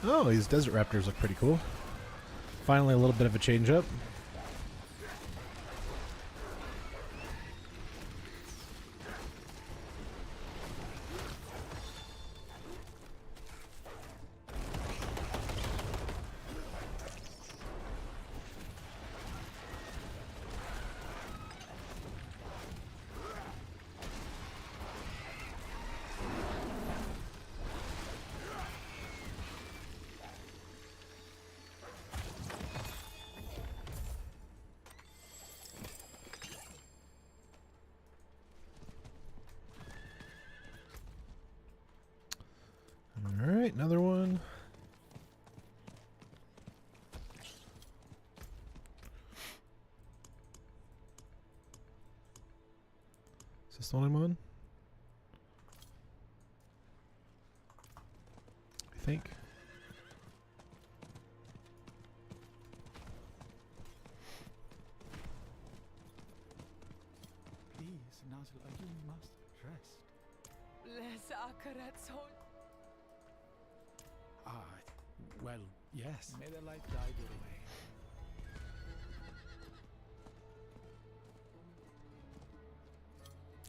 Oh, these desert raptors look pretty cool. Finally, a little bit of a change up. Alright, another one. Is this the one I'm on? I think. Please, Nazla, you must rest. Bless Akarat's soul. Ah, well, yes. May the light guide your way.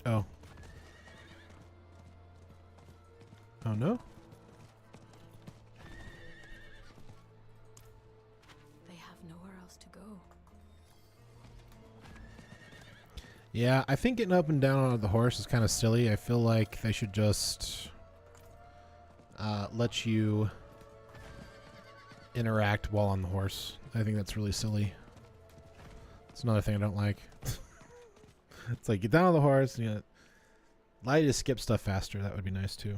Oh. Oh no? They have nowhere else to go. Yeah, I think getting up and down on the horse is kind of silly. I feel like they should just let you interact while on the horse. I think that's really silly. It's another thing I don't like. It's like, get down on the horse and allow you to skip stuff faster. That would be nice too.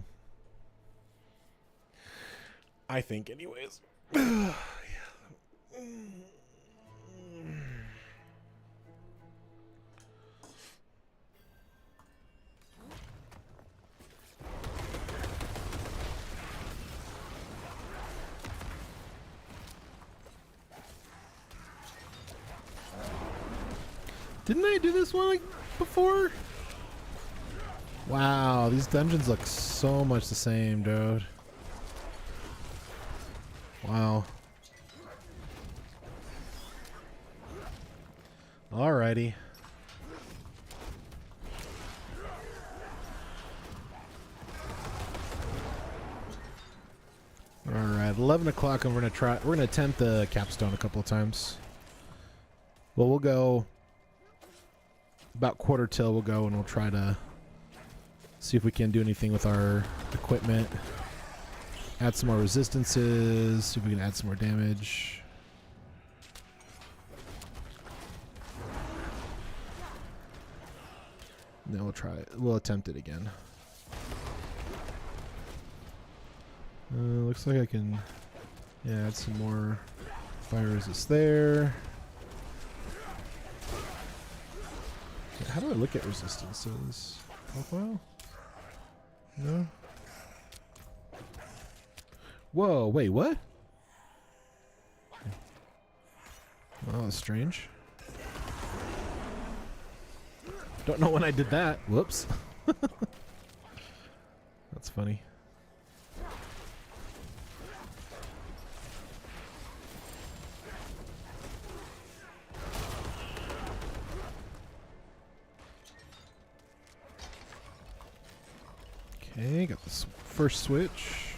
I think anyways. Yeah. Didn't I do this one like before? Wow, these dungeons look so much the same, dude. Wow. Alrighty. Alright, 11 o'clock and we're gonna attempt the capstone a couple of times. Well, we'll go about quarter till we'll go and we'll try to see if we can do anything with our equipment. Add some more resistances, see if we can add some more damage. Then we'll try it. We'll attempt it again. Looks like I can add some more fire resist there. How do I look at resistances? Profile? No? Whoa, wait, what? Oh, that's strange. Don't know when I did that. Whoops. That's funny. Okay, got this first switch.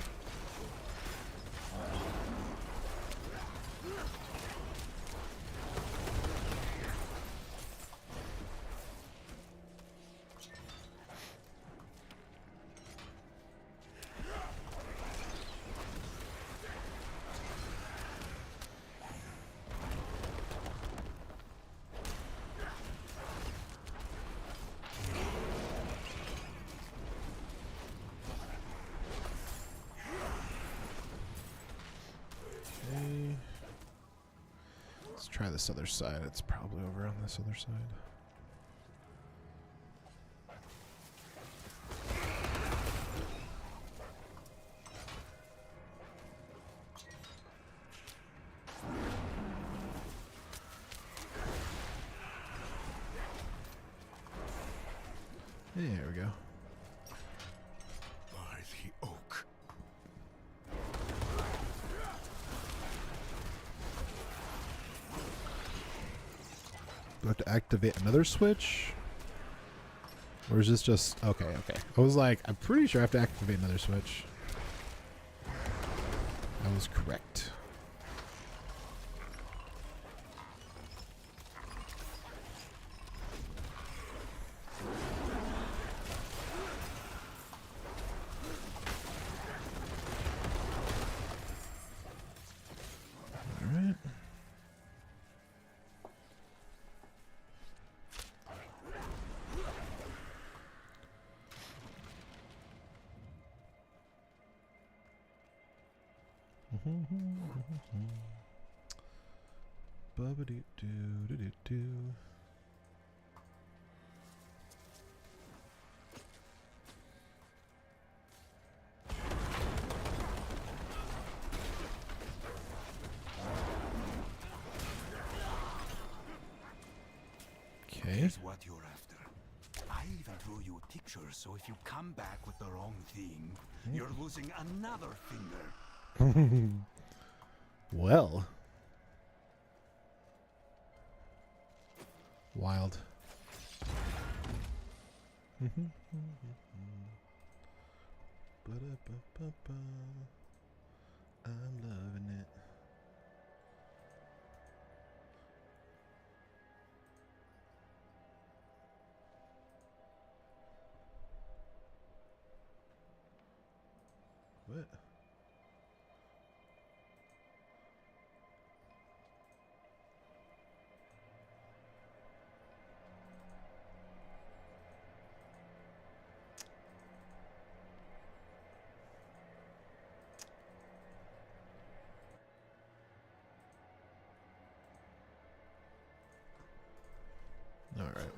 Let's try this other side. It's probably over on this other side. There we go. By the oak. Do I have to activate another switch? Or is this just... Okay, okay. I was like, I'm pretty sure I have to activate another switch. I was correct. Alright. Bubba-doo-doo-doo-doo-doo. Okay. Here's what you're after. I even drew you a picture, so if you come back with the wrong thing, you're losing another finger. Well. Wild. Ba-da-ba-ba-ba. I'm loving it. What? All right.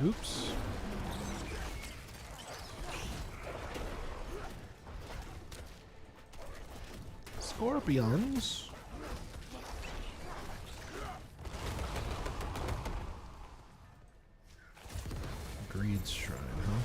Oops. Scorpions. Greed's Shrine, huh?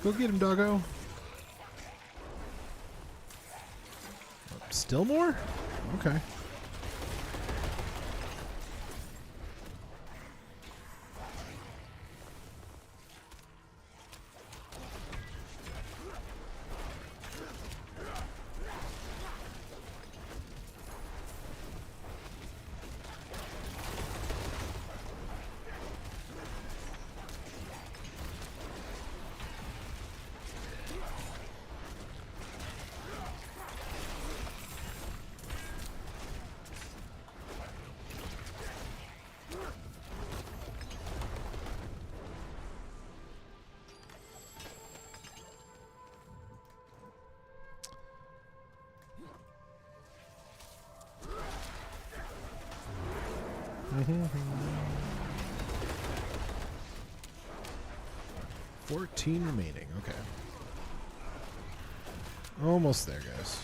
Go get him, doggo. Still more? Okay. Mm-hmm. 14 remaining. Okay. Almost there, guys.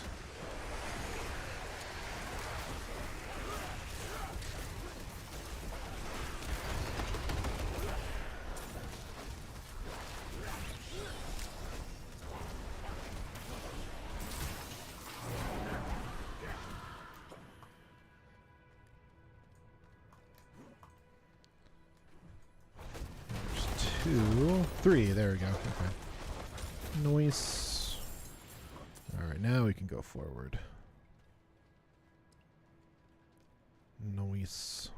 There's 2, 3. There we go. Okay. Nice. All right, now we can go forward. Nice.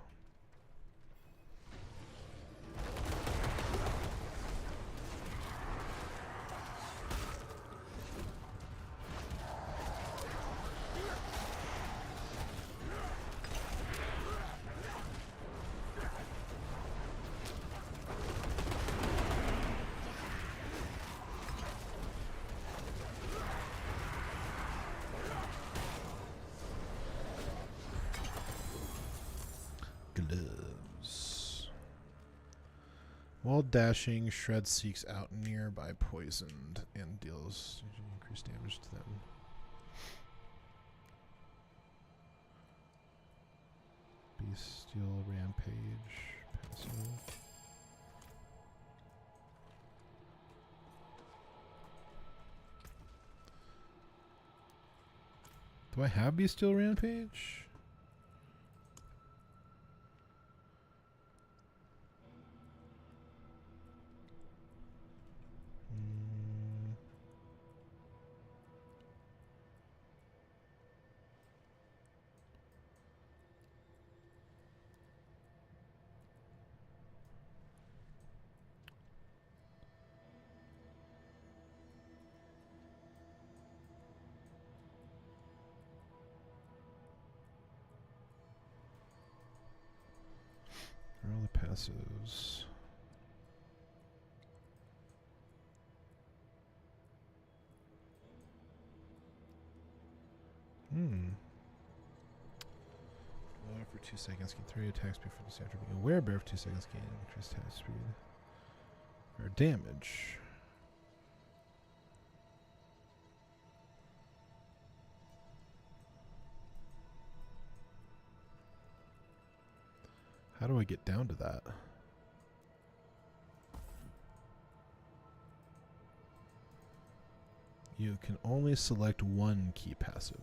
Gloves. While dashing, Shred seeks out nearby poisoned and deals increased damage to them. Bestial Rampage. Passive. Do I have Bestial Rampage? Where are all the passives? Lower for 2 seconds, gain 3 attacks before this after being aware. Bear for 2 seconds, gain increased attack speed. Or damage. How do I get down to that? You can only select one key passive.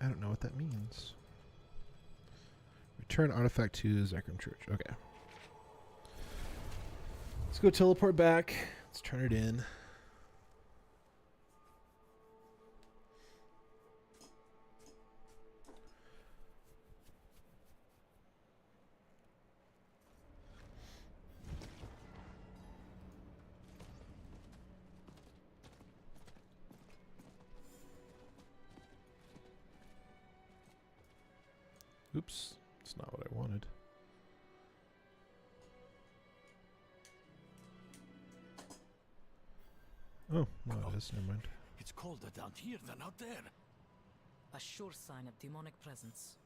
I don't know what that means. Return artifact to Zekrom Church. Okay. Let's go teleport back. Let's turn it in. Oops, that's not what I wanted. Oh, no, it is. Never mind. It's colder down here than out there. A sure sign of demonic presence.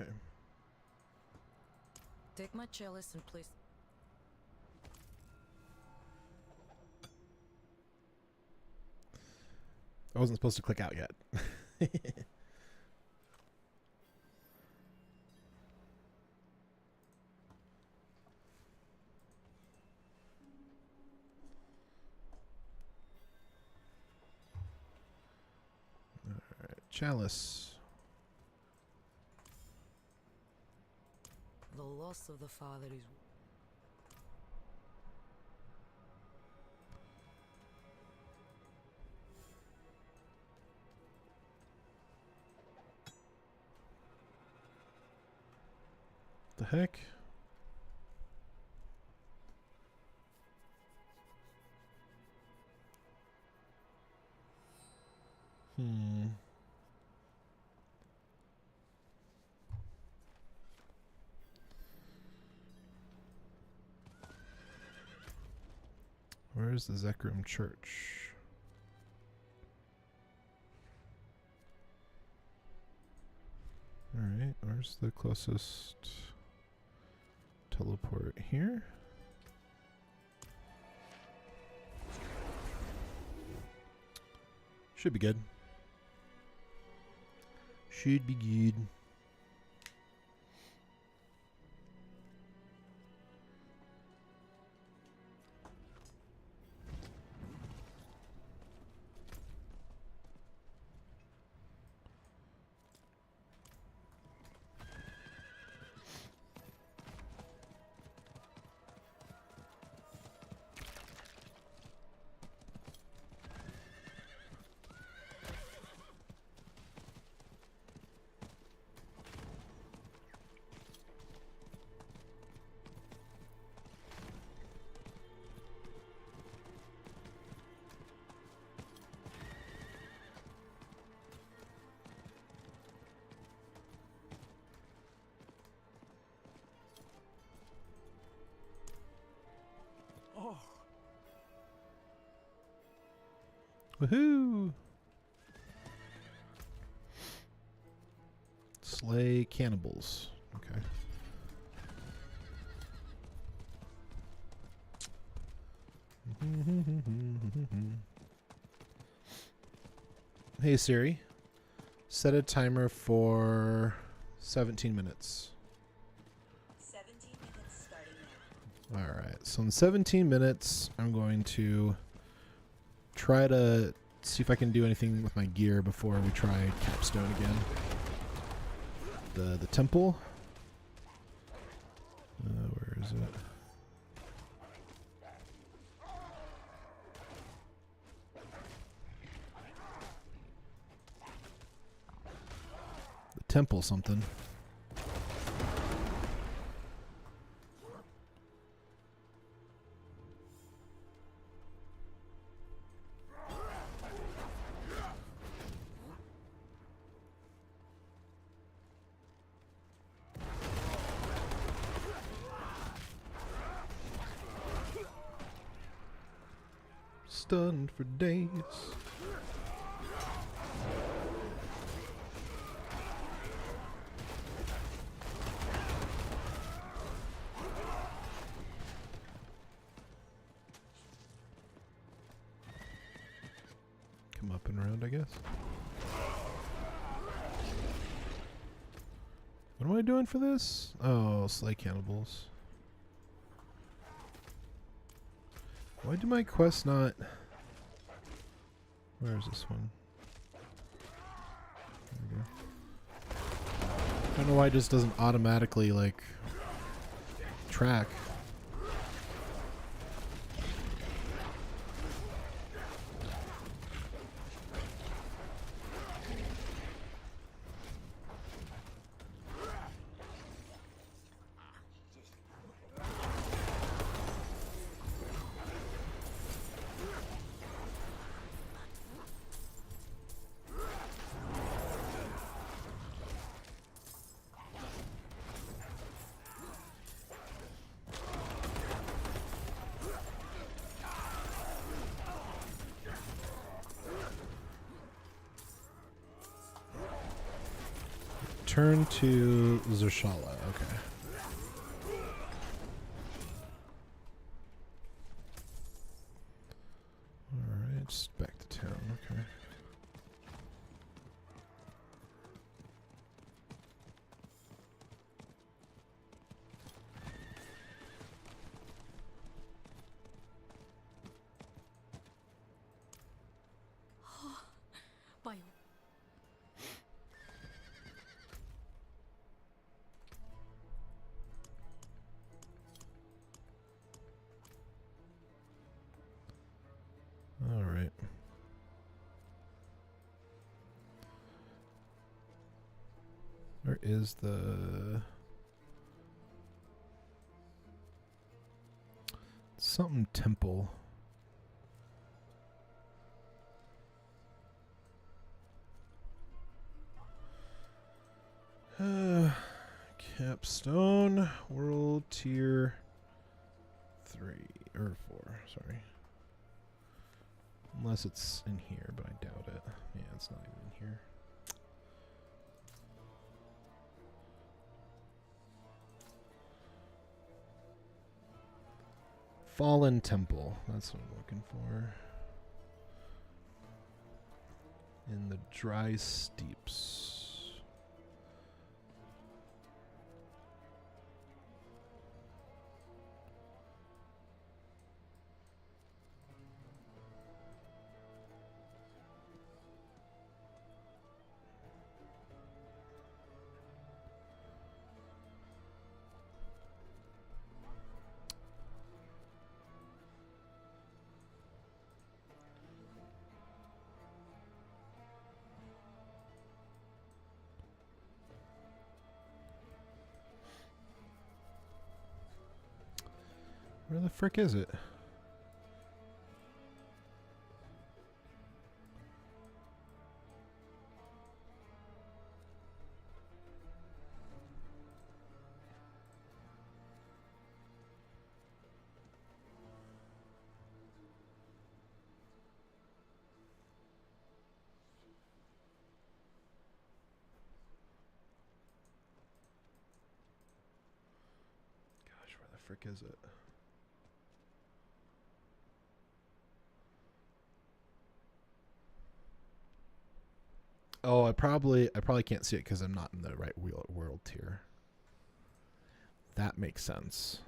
Okay. Take my chalice and place. I wasn't supposed to click out yet. Alright, chalice. The loss of the father is... The heck? Where's the Zekrom Church? Alright, where's the closest teleport? Here? Should be good. Should be good. Oh, Woohoo! Slay cannibals. Okay. Hey Siri, set a timer for 17 minutes. 17 minutes starting now. Alright, so in 17 minutes, I'm going to try to see if I can do anything with my gear before we try Capstone again. The temple. Where is it? The temple something. Stunned for days. Come up and around, I guess. What am I doing for this? Oh, slay cannibals. Why do my quests not... Where is this one? There we go. I don't know why it just doesn't automatically, like, track. Turn to Zershala, okay. Alright, just back to town, okay. Bio. is the something temple? Capstone World Tier 3 or 4, sorry. Unless it's in here, but I doubt it. Yeah, it's not even in here. Fallen Temple. That's what I'm looking for. In the Dry Steeps. Where the frick is it? Gosh, where the frick is it? Oh, I probably can't see it because I'm not in the right world tier. That makes sense.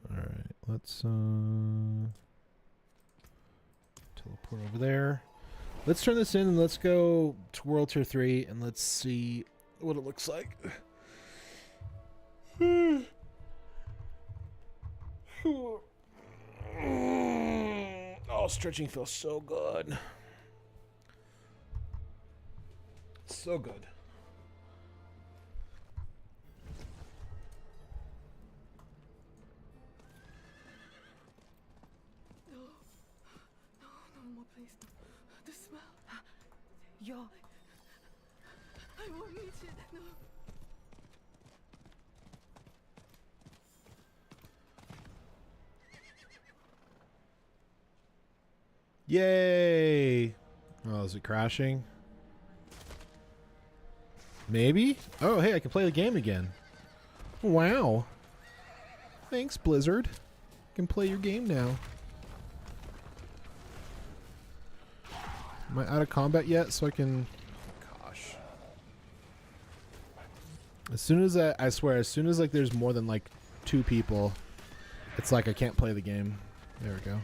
All right, let's teleport over there. Let's turn this in and let's go to world tier 3 and let's see what it looks like. Oh, stretching feels so good. So good. No. No, no more, please. The smell. Yo. I won't reach it. No. Yay! Oh, is it crashing? Maybe? Oh, hey, I can play the game again. Wow. Thanks, Blizzard. I can play your game now. Am I out of combat yet so I can... Gosh. As soon as I swear, as soon as like there's more than like 2 people, it's like I can't play the game. There we go.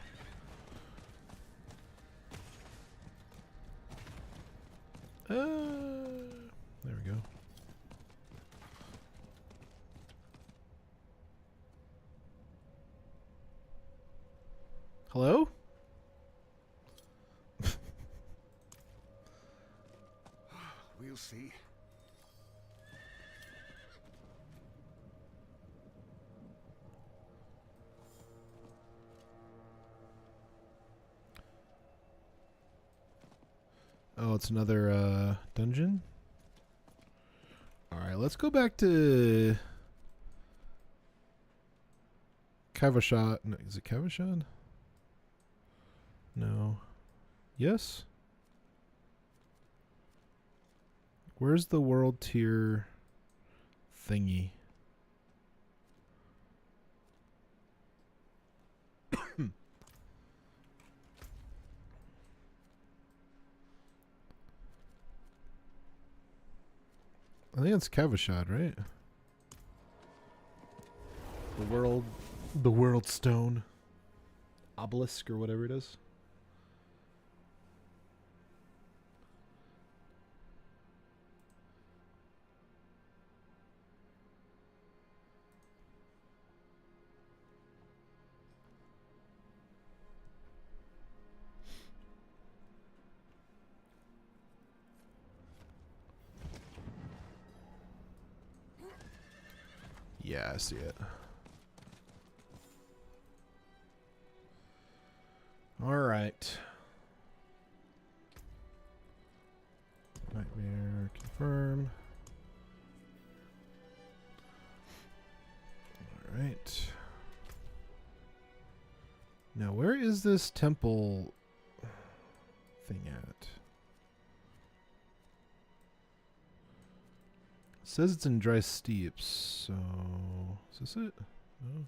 There we go. Hello? We'll see. Oh, it's another dungeon? Alright, let's go back to Kavashad. No, is it Kavashad? No. Yes? Where's the world tier thingy? I think it's Kavashad, right? The world stone. Obelisk or whatever it is. Yeah, I see it. All right. Nightmare confirm. All right. Now, where is this temple thing at? It says it's in dry steeps, so is this it? No.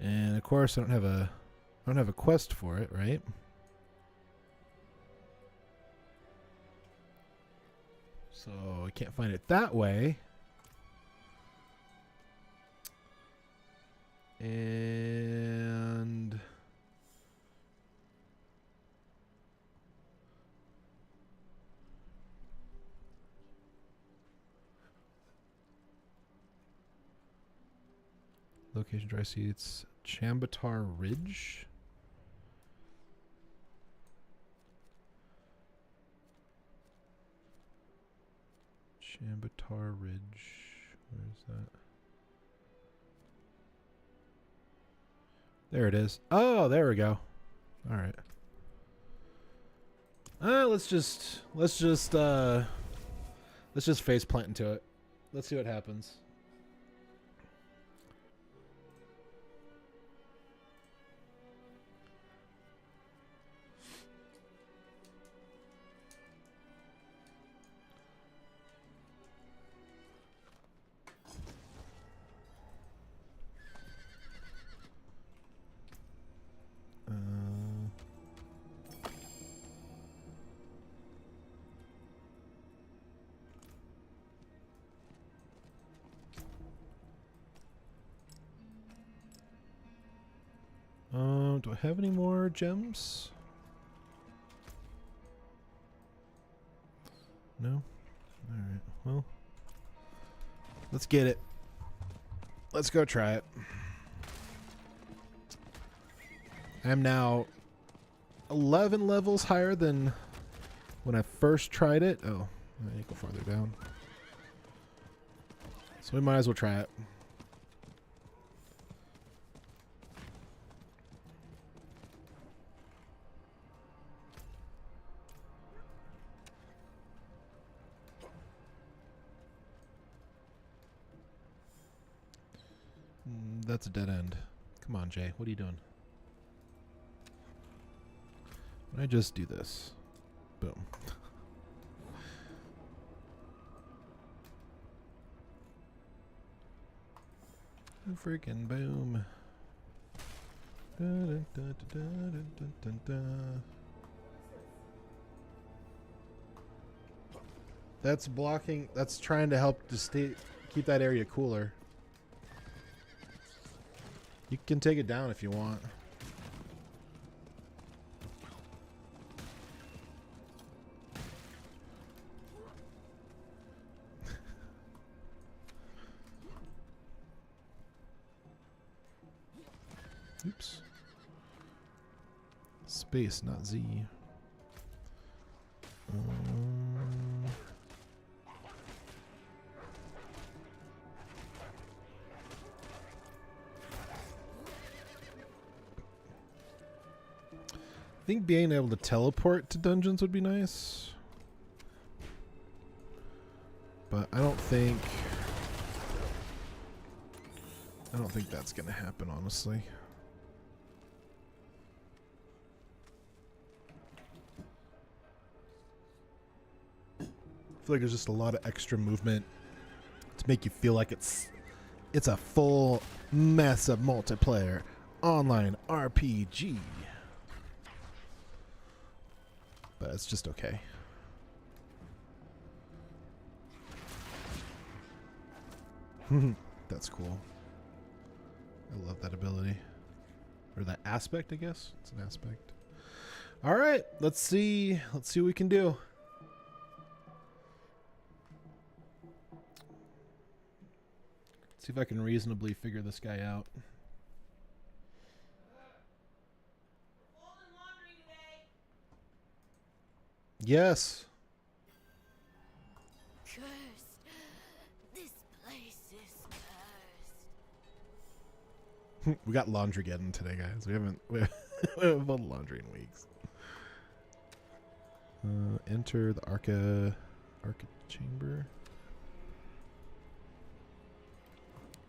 And of course, I don't have a quest for it, right? So I can't find it that way. And location dry seats, Chambatar Ridge. Chambatar Ridge. Where is that? There it is. Oh, there we go. All right. Let's just face plant into it. Let's see what happens. Do I have any more gems? No? Alright, well. Let's get it. Let's go try it. I'm now 11 levels higher than when I first tried it. Oh, I need to go farther down. So we might as well try it. That's a dead end. Come on, Jay. What are you doing? I just do this. Boom. Freaking boom. Dun, dun, dun, dun, dun, dun. That's blocking. That's trying to help to keep that area cooler. You can take it down if you want. Oops. Space, not Z. I think being able to teleport to dungeons would be nice. But I don't think that's gonna happen, honestly. I feel like there's just a lot of extra movement to make you feel like it's a full massive multiplayer online RPG. But it's just okay. That's cool. I love that ability. Or that aspect, I guess. It's an aspect. All right, let's see what we can do. See if I can reasonably figure this guy out. Yes. Cursed. This place is cursed. We got laundry getting today, guys. We haven't done laundry in weeks. Enter the Arca chamber.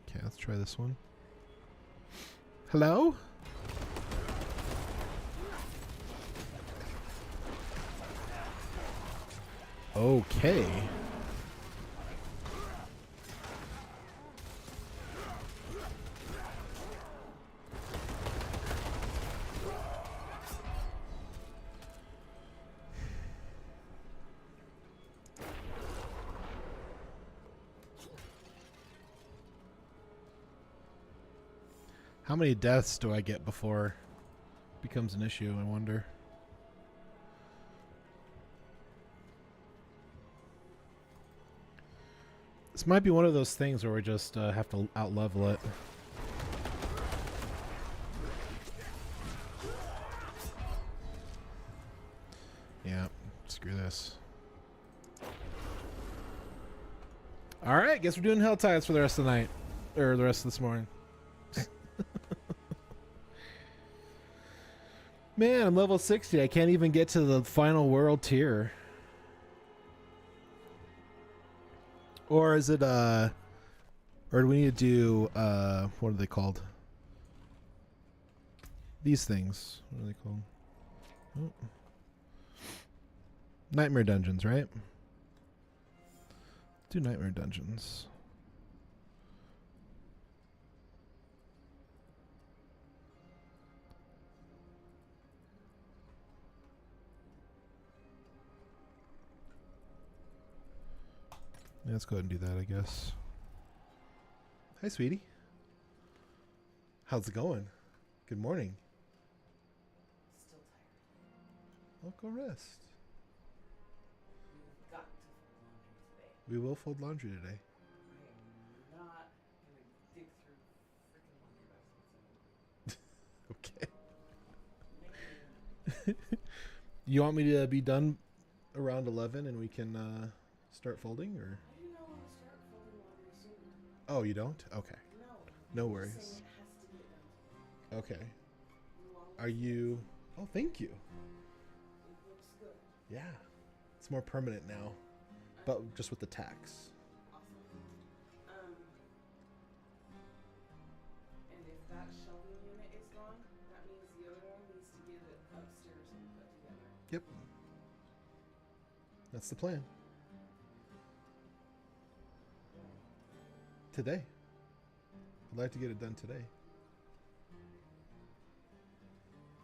Okay, let's try this one. Hello? Okay. How many deaths do I get before it becomes an issue, I wonder? This might be one of those things where we just have to out-level it. Yeah, screw this. Alright, guess we're doing Hell Tides for the rest of the night. Or the rest of this morning. Man, I'm level 60. I can't even get to the final world tier. Or is it, or do we need to do, what are they called? These things. What are they called? Oh. Nightmare dungeons, right? Do nightmare dungeons. Yeah, let's go ahead and do that, I guess. Hi, sweetie. How's it going? Good morning. Still tired. Well, go rest. We've got to fold laundry today. We will fold laundry today. I am not gonna dig through freaking laundry baskets anymore. Okay. You want me to be done around 11 and we can start folding, or? I do not want to start folding laundry sooner. Oh, you don't? Okay. No. No I'm worries. just saying it has to get done today. Okay. Long Are you? Oh, thank you. It looks good. Yeah. It's more permanent now, but just with the tax. Awesome. And if that shelving unit is gone, that means the other one needs to get it upstairs and put together. Yep. That's the plan. Today. I'd like to get it done today.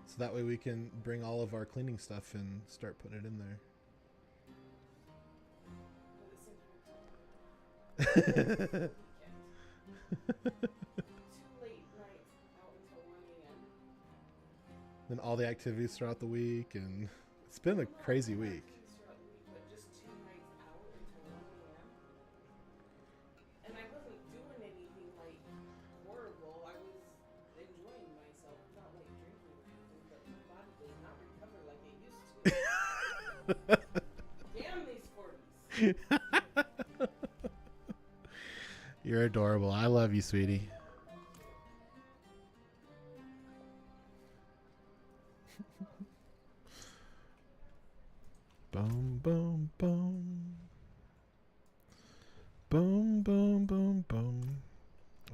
So that way we can bring all of our cleaning stuff and start putting it in there. But at the same time, weekend. 2 late nights out until 1 a.m. Then all the activities throughout the week, and it's been a crazy week. Throughout the week, but just 2 nights out until 1 a.m. And I wasn't doing anything like horrible. I was enjoying myself, not like drinking or anything, but my body does not recover like it used to. Damn these 40s. You're adorable. I love you, sweetie. Boom, boom, boom. Boom, boom, boom, boom.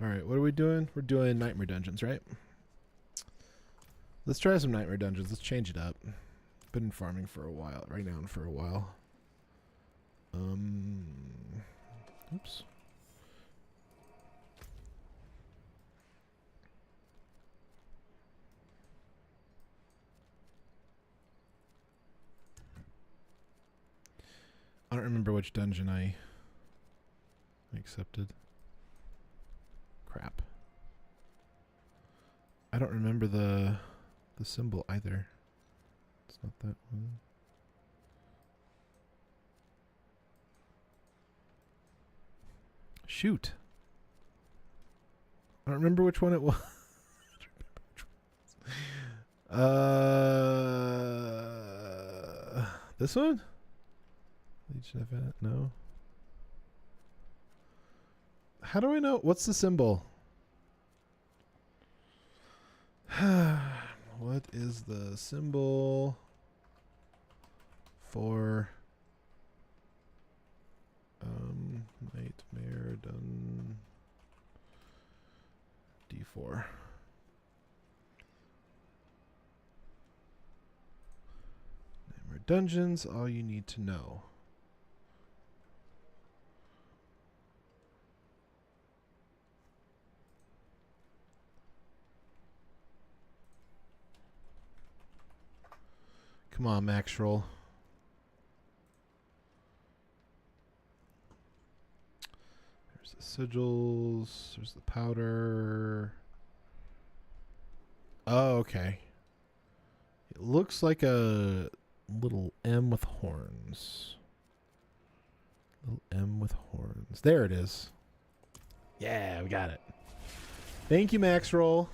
All right, what are we doing? We're doing Nightmare Dungeons, right? Let's try some Nightmare Dungeons. Let's change it up. Been farming for a while, right now and for a while. Oops. I don't remember which dungeon I accepted. Crap. I don't remember the symbol either. It's not that one. Shoot. I don't remember which one it was. This one? Legion event? No. How do I know? What's the symbol? What is the symbol for Nightmare Dun D4? Nightmare Dungeons, all you need to know. Come on, Max Roll. There's the sigils. There's the powder. Oh, okay. It looks like a little M with horns. Little M with horns. There it is. Yeah, we got it. Thank you, Max Roll.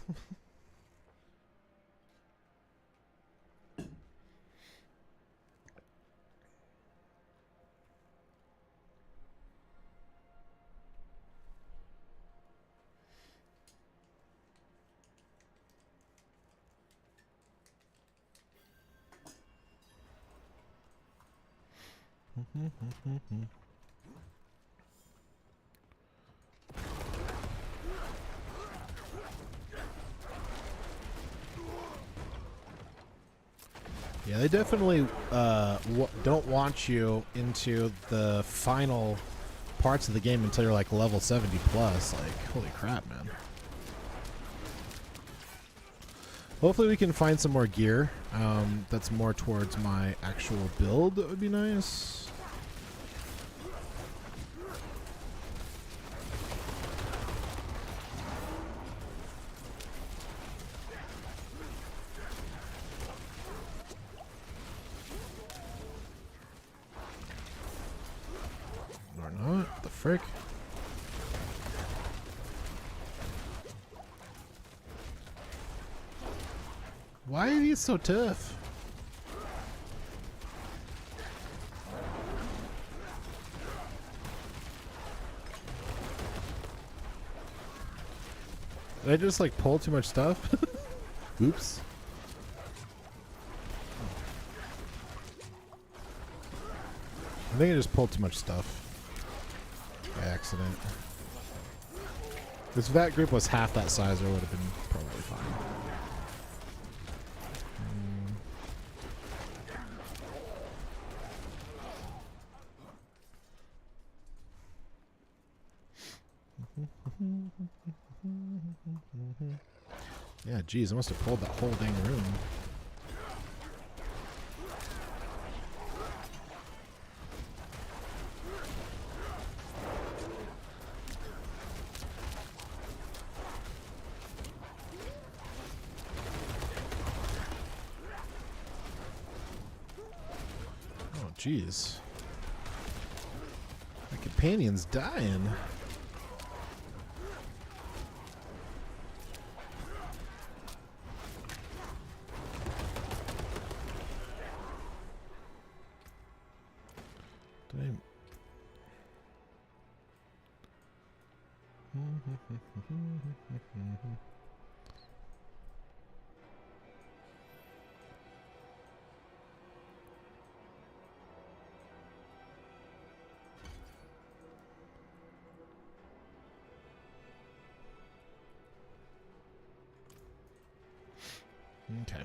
Yeah, they definitely don't want you into the final parts of the game until you're like level 70 plus. Like, holy crap, man. Hopefully we can find some more gear that's more towards my actual build. That would be nice. Or not. What the frick? Why are these so tough? Did I just like pull too much stuff? Oops. I think I just pulled too much stuff by accident. If that group was half that size, it would have been probably fine. Yeah, geez, I must have pulled that whole dang room. Oh, geez. My companion's dying. Okay.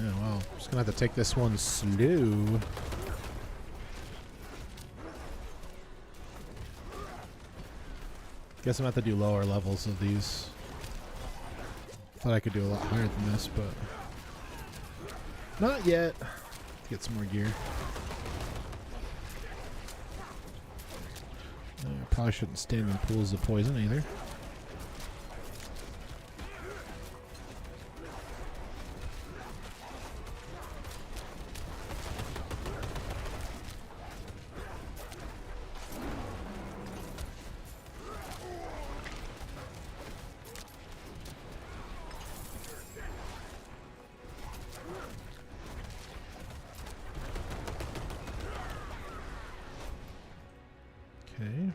Yeah, well, just gonna have to take this one slow. Guess I'm gonna have to do lower levels of these. Thought I could do a lot higher than this, but not yet. Get some more gear. Probably shouldn't stand in pools of poison either. Okay.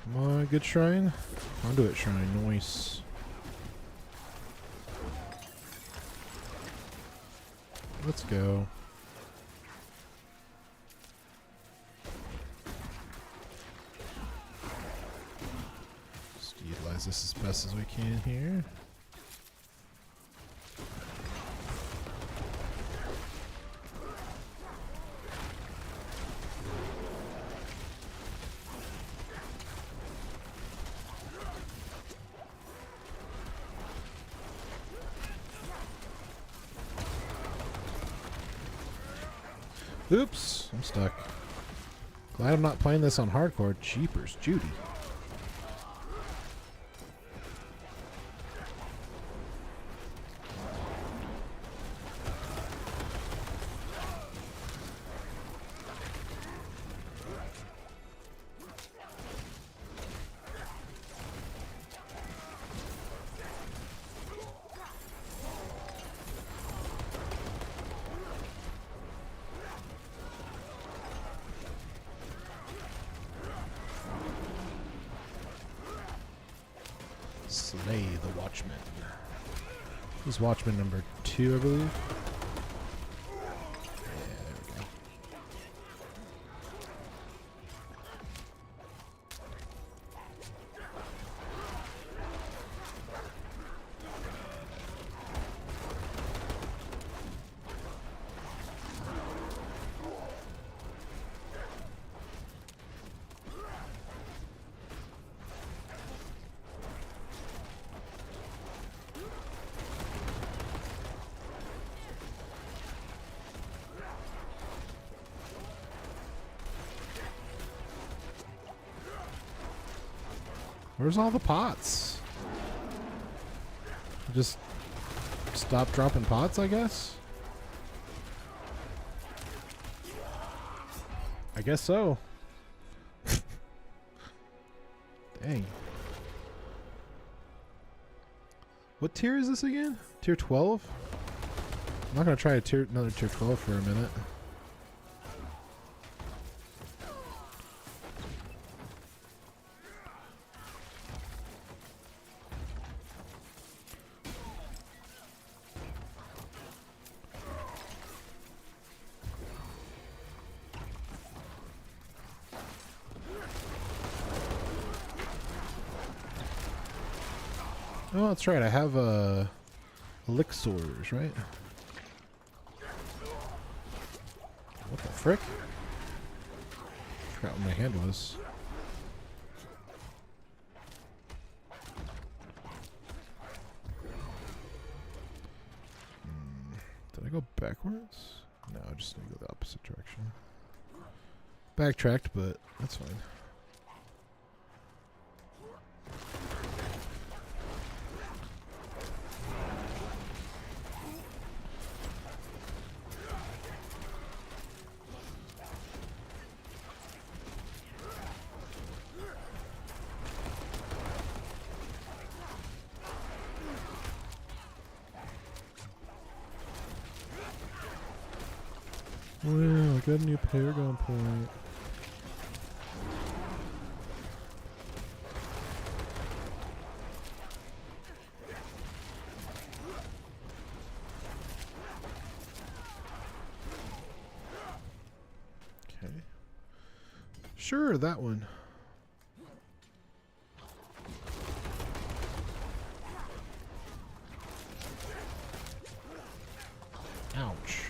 Come on, good shrine. Conduit shrine, nice. Let's go. Just utilize this as best as we can here. Oops, I'm stuck. Glad I'm not playing this on hardcore. Jeepers, Judy. Slay the Watchman. He's Watchman number 2, I believe. Yeah, there we go. Where's all the pots? Just stop dropping pots, I guess? I guess so. Dang. What tier is this again? Tier 12? I'm not gonna try another tier 12 for a minute. Oh, that's right. I have elixirs, right? What the frick? Forgot what my hand was. Did I go backwards? No, I just need to go the opposite direction. Backtracked, but that's fine. Well, I got a new Paragon point. Okay. Sure, that one. Ouch.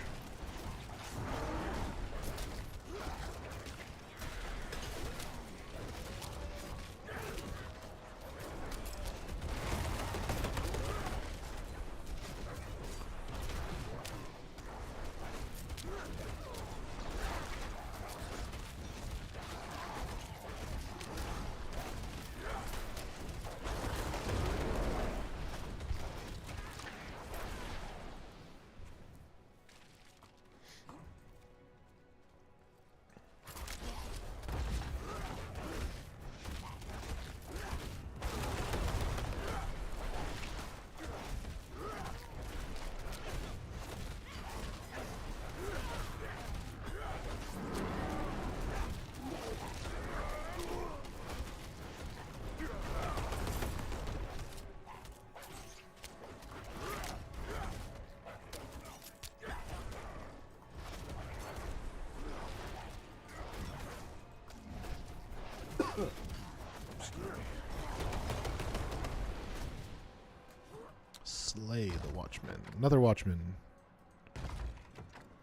Slay the Watchman. Another Watchman.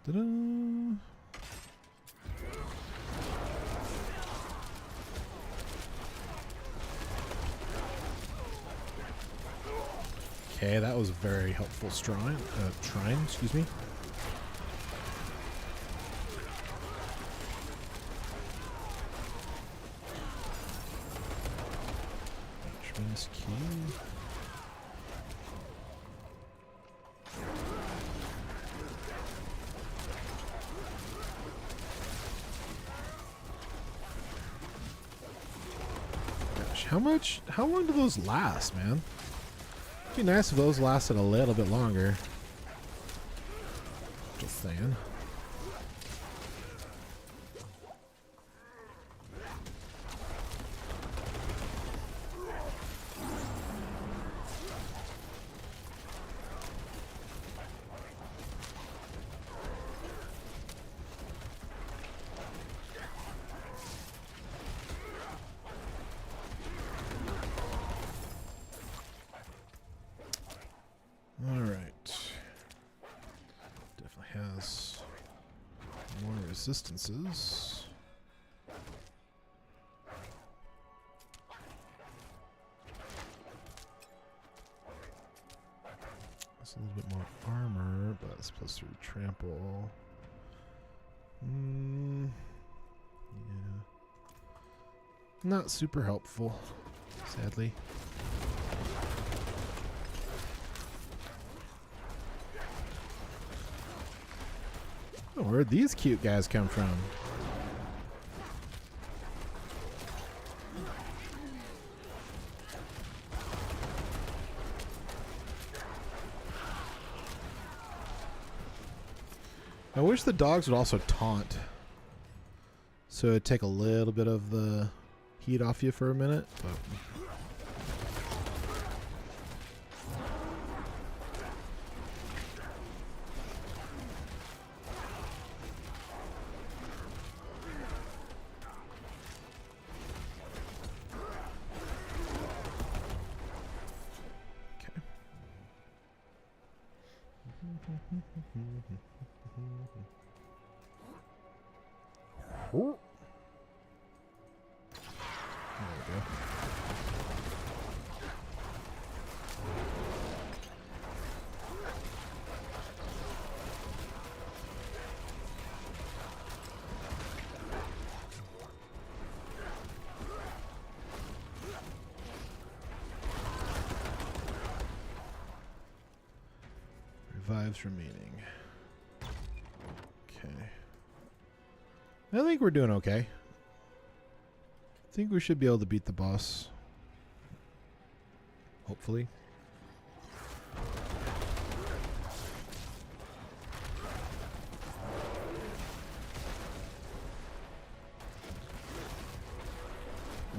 Ta-da! Okay, that was a very helpful shrine. Excuse me. Watchman's key. Gosh, how long do those last, man? It'd be nice if those lasted a little bit longer. Just saying. Resistances. That's a little bit more armor, but it's +3 trample. Yeah. Not super helpful, sadly. Oh, where'd these cute guys come from? I wish the dogs would also taunt. So it'd take a little bit of the heat off you for a minute. But there we go. Revives remaining. Okay. I think we're doing okay. I think we should be able to beat the boss. Hopefully.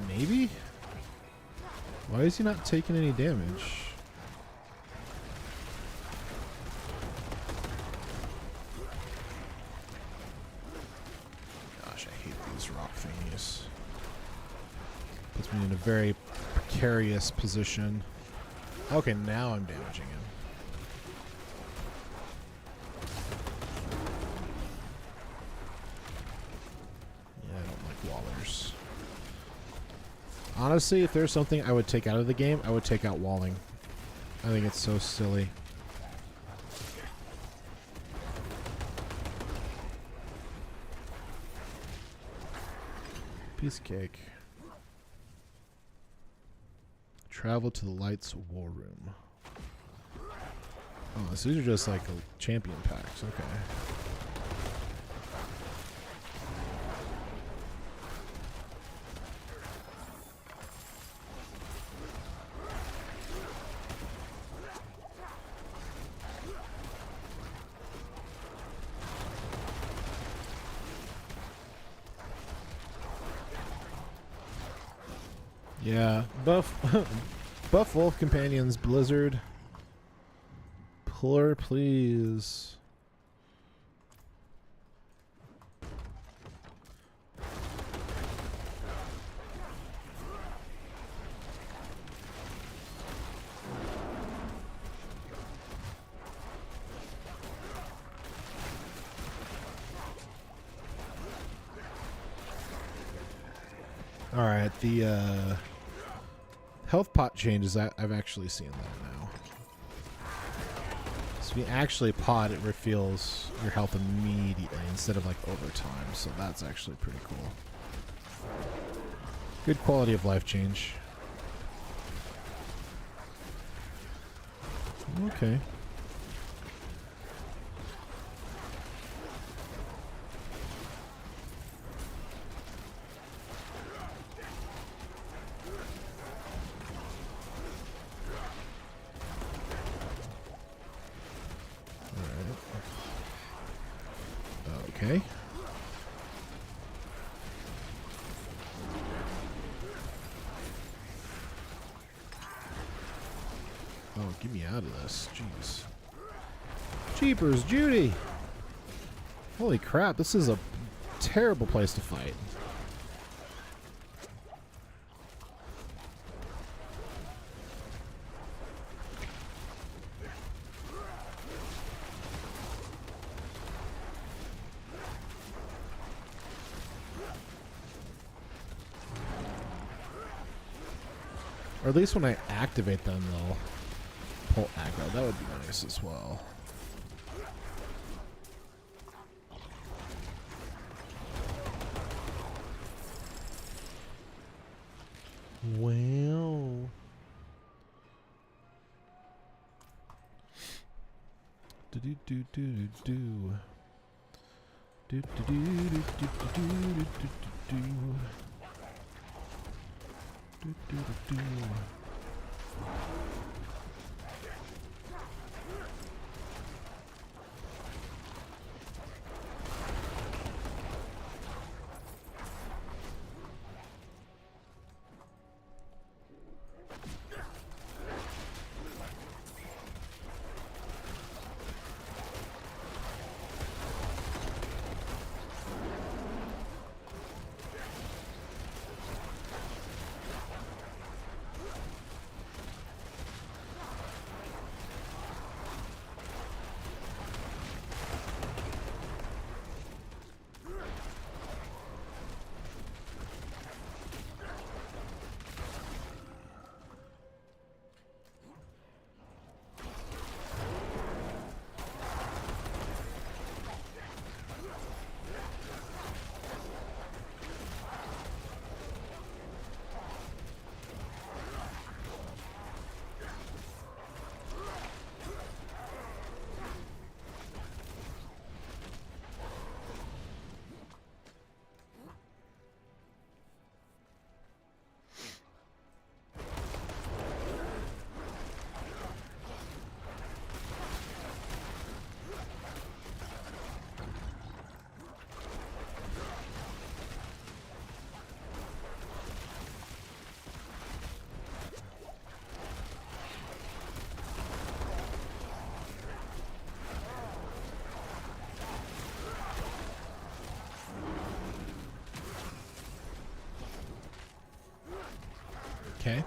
Maybe? Why is he not taking any damage? Gosh, I hate these rock thingies. Puts me in a very precarious position. Okay, now I'm damaging him. Yeah, I don't like wallers. Honestly, if there's something I would take out of the game, I would take out walling. I think it's so silly. Piece of cake. Travel to the Lights War Room. Oh, so these are just like champion packs. Okay. Yeah, buff wolf companions, Blizzard. Puller, please. All right, the health pot changes. I've actually seen that now. So if you actually pot, it refills your health immediately instead of like over time. So that's actually pretty cool. Good quality of life change. Okay. Okay. Oh, get me out of this. Jeez. Jeepers, Judy! Holy crap, this is a terrible place to fight. Or at least when I activate them, they'll pull aggro. That would be nice as well. Well. Do do do do do. Do do do do do do do do do. Do, do, do, do. Okay.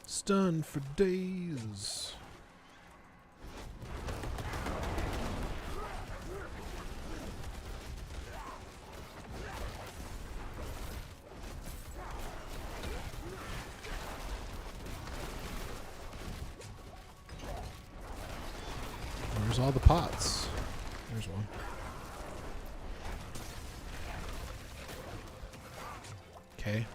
Stunned for days. Where's all the pots? There's one. Okay.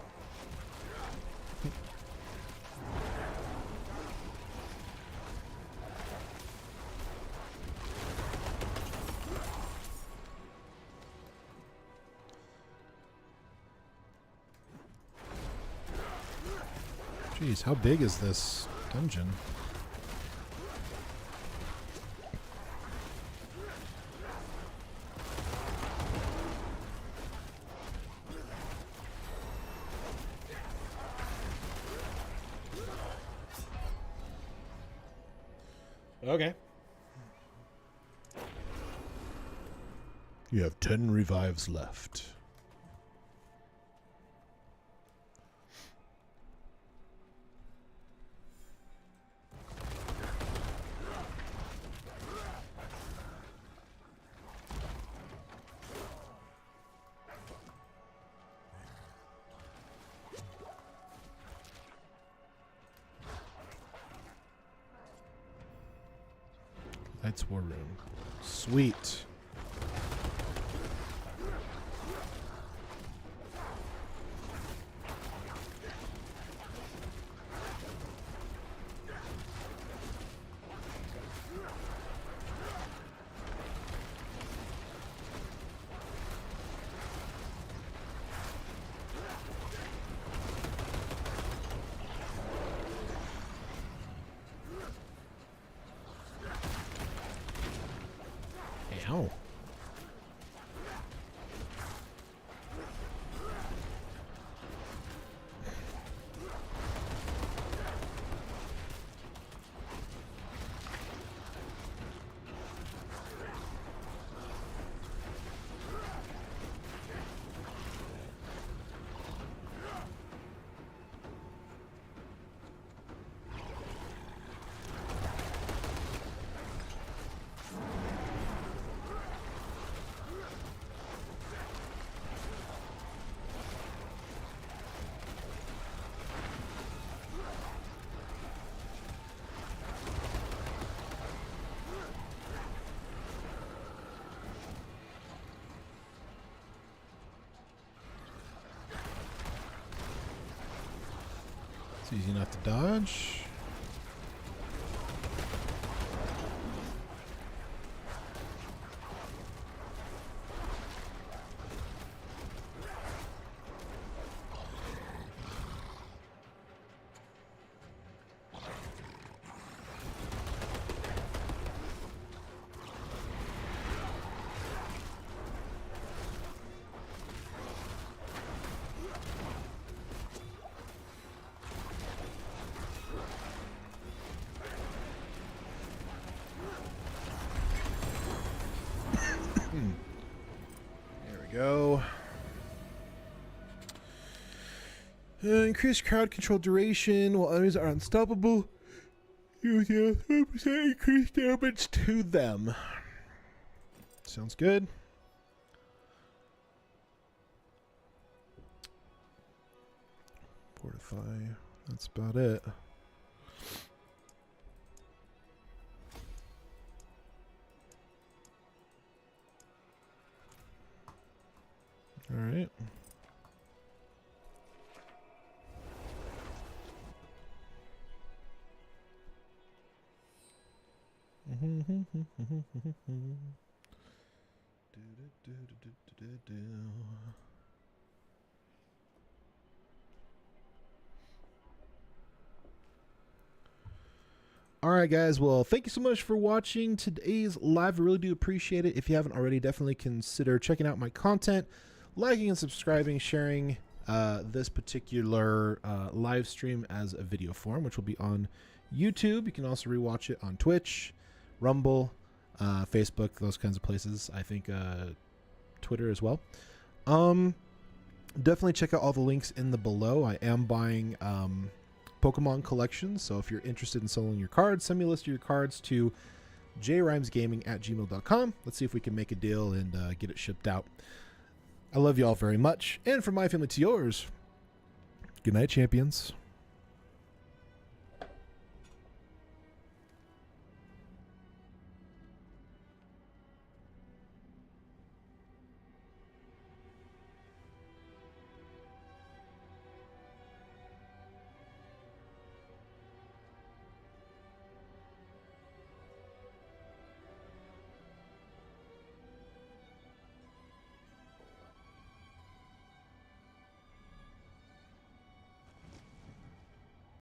Jeez, how big is this dungeon? Okay. You have 10 revives left. Knights War Room. Sweet. Ow. It's easy enough to dodge. There we go. Increased crowd control duration while enemies are unstoppable. Use a 3% increased damage to them. Sounds good. Fortify. That's about it. All right. All right, guys. Well, thank you so much for watching today's live. I really do appreciate it. If you haven't already, definitely consider checking out my content, liking and subscribing, sharing this particular live stream as a video form, which will be on YouTube. You can also rewatch it on Twitch, Rumble, Facebook, those kinds of places. I think Twitter as well. Definitely check out all the links in the below. I am buying Pokemon collections, so if you're interested in selling your cards, send me a list of your cards to JayReimsGaming@gmail.com. Let's see if we can make a deal and get it shipped out. I love you all very much, and from my family to yours, good night, champions.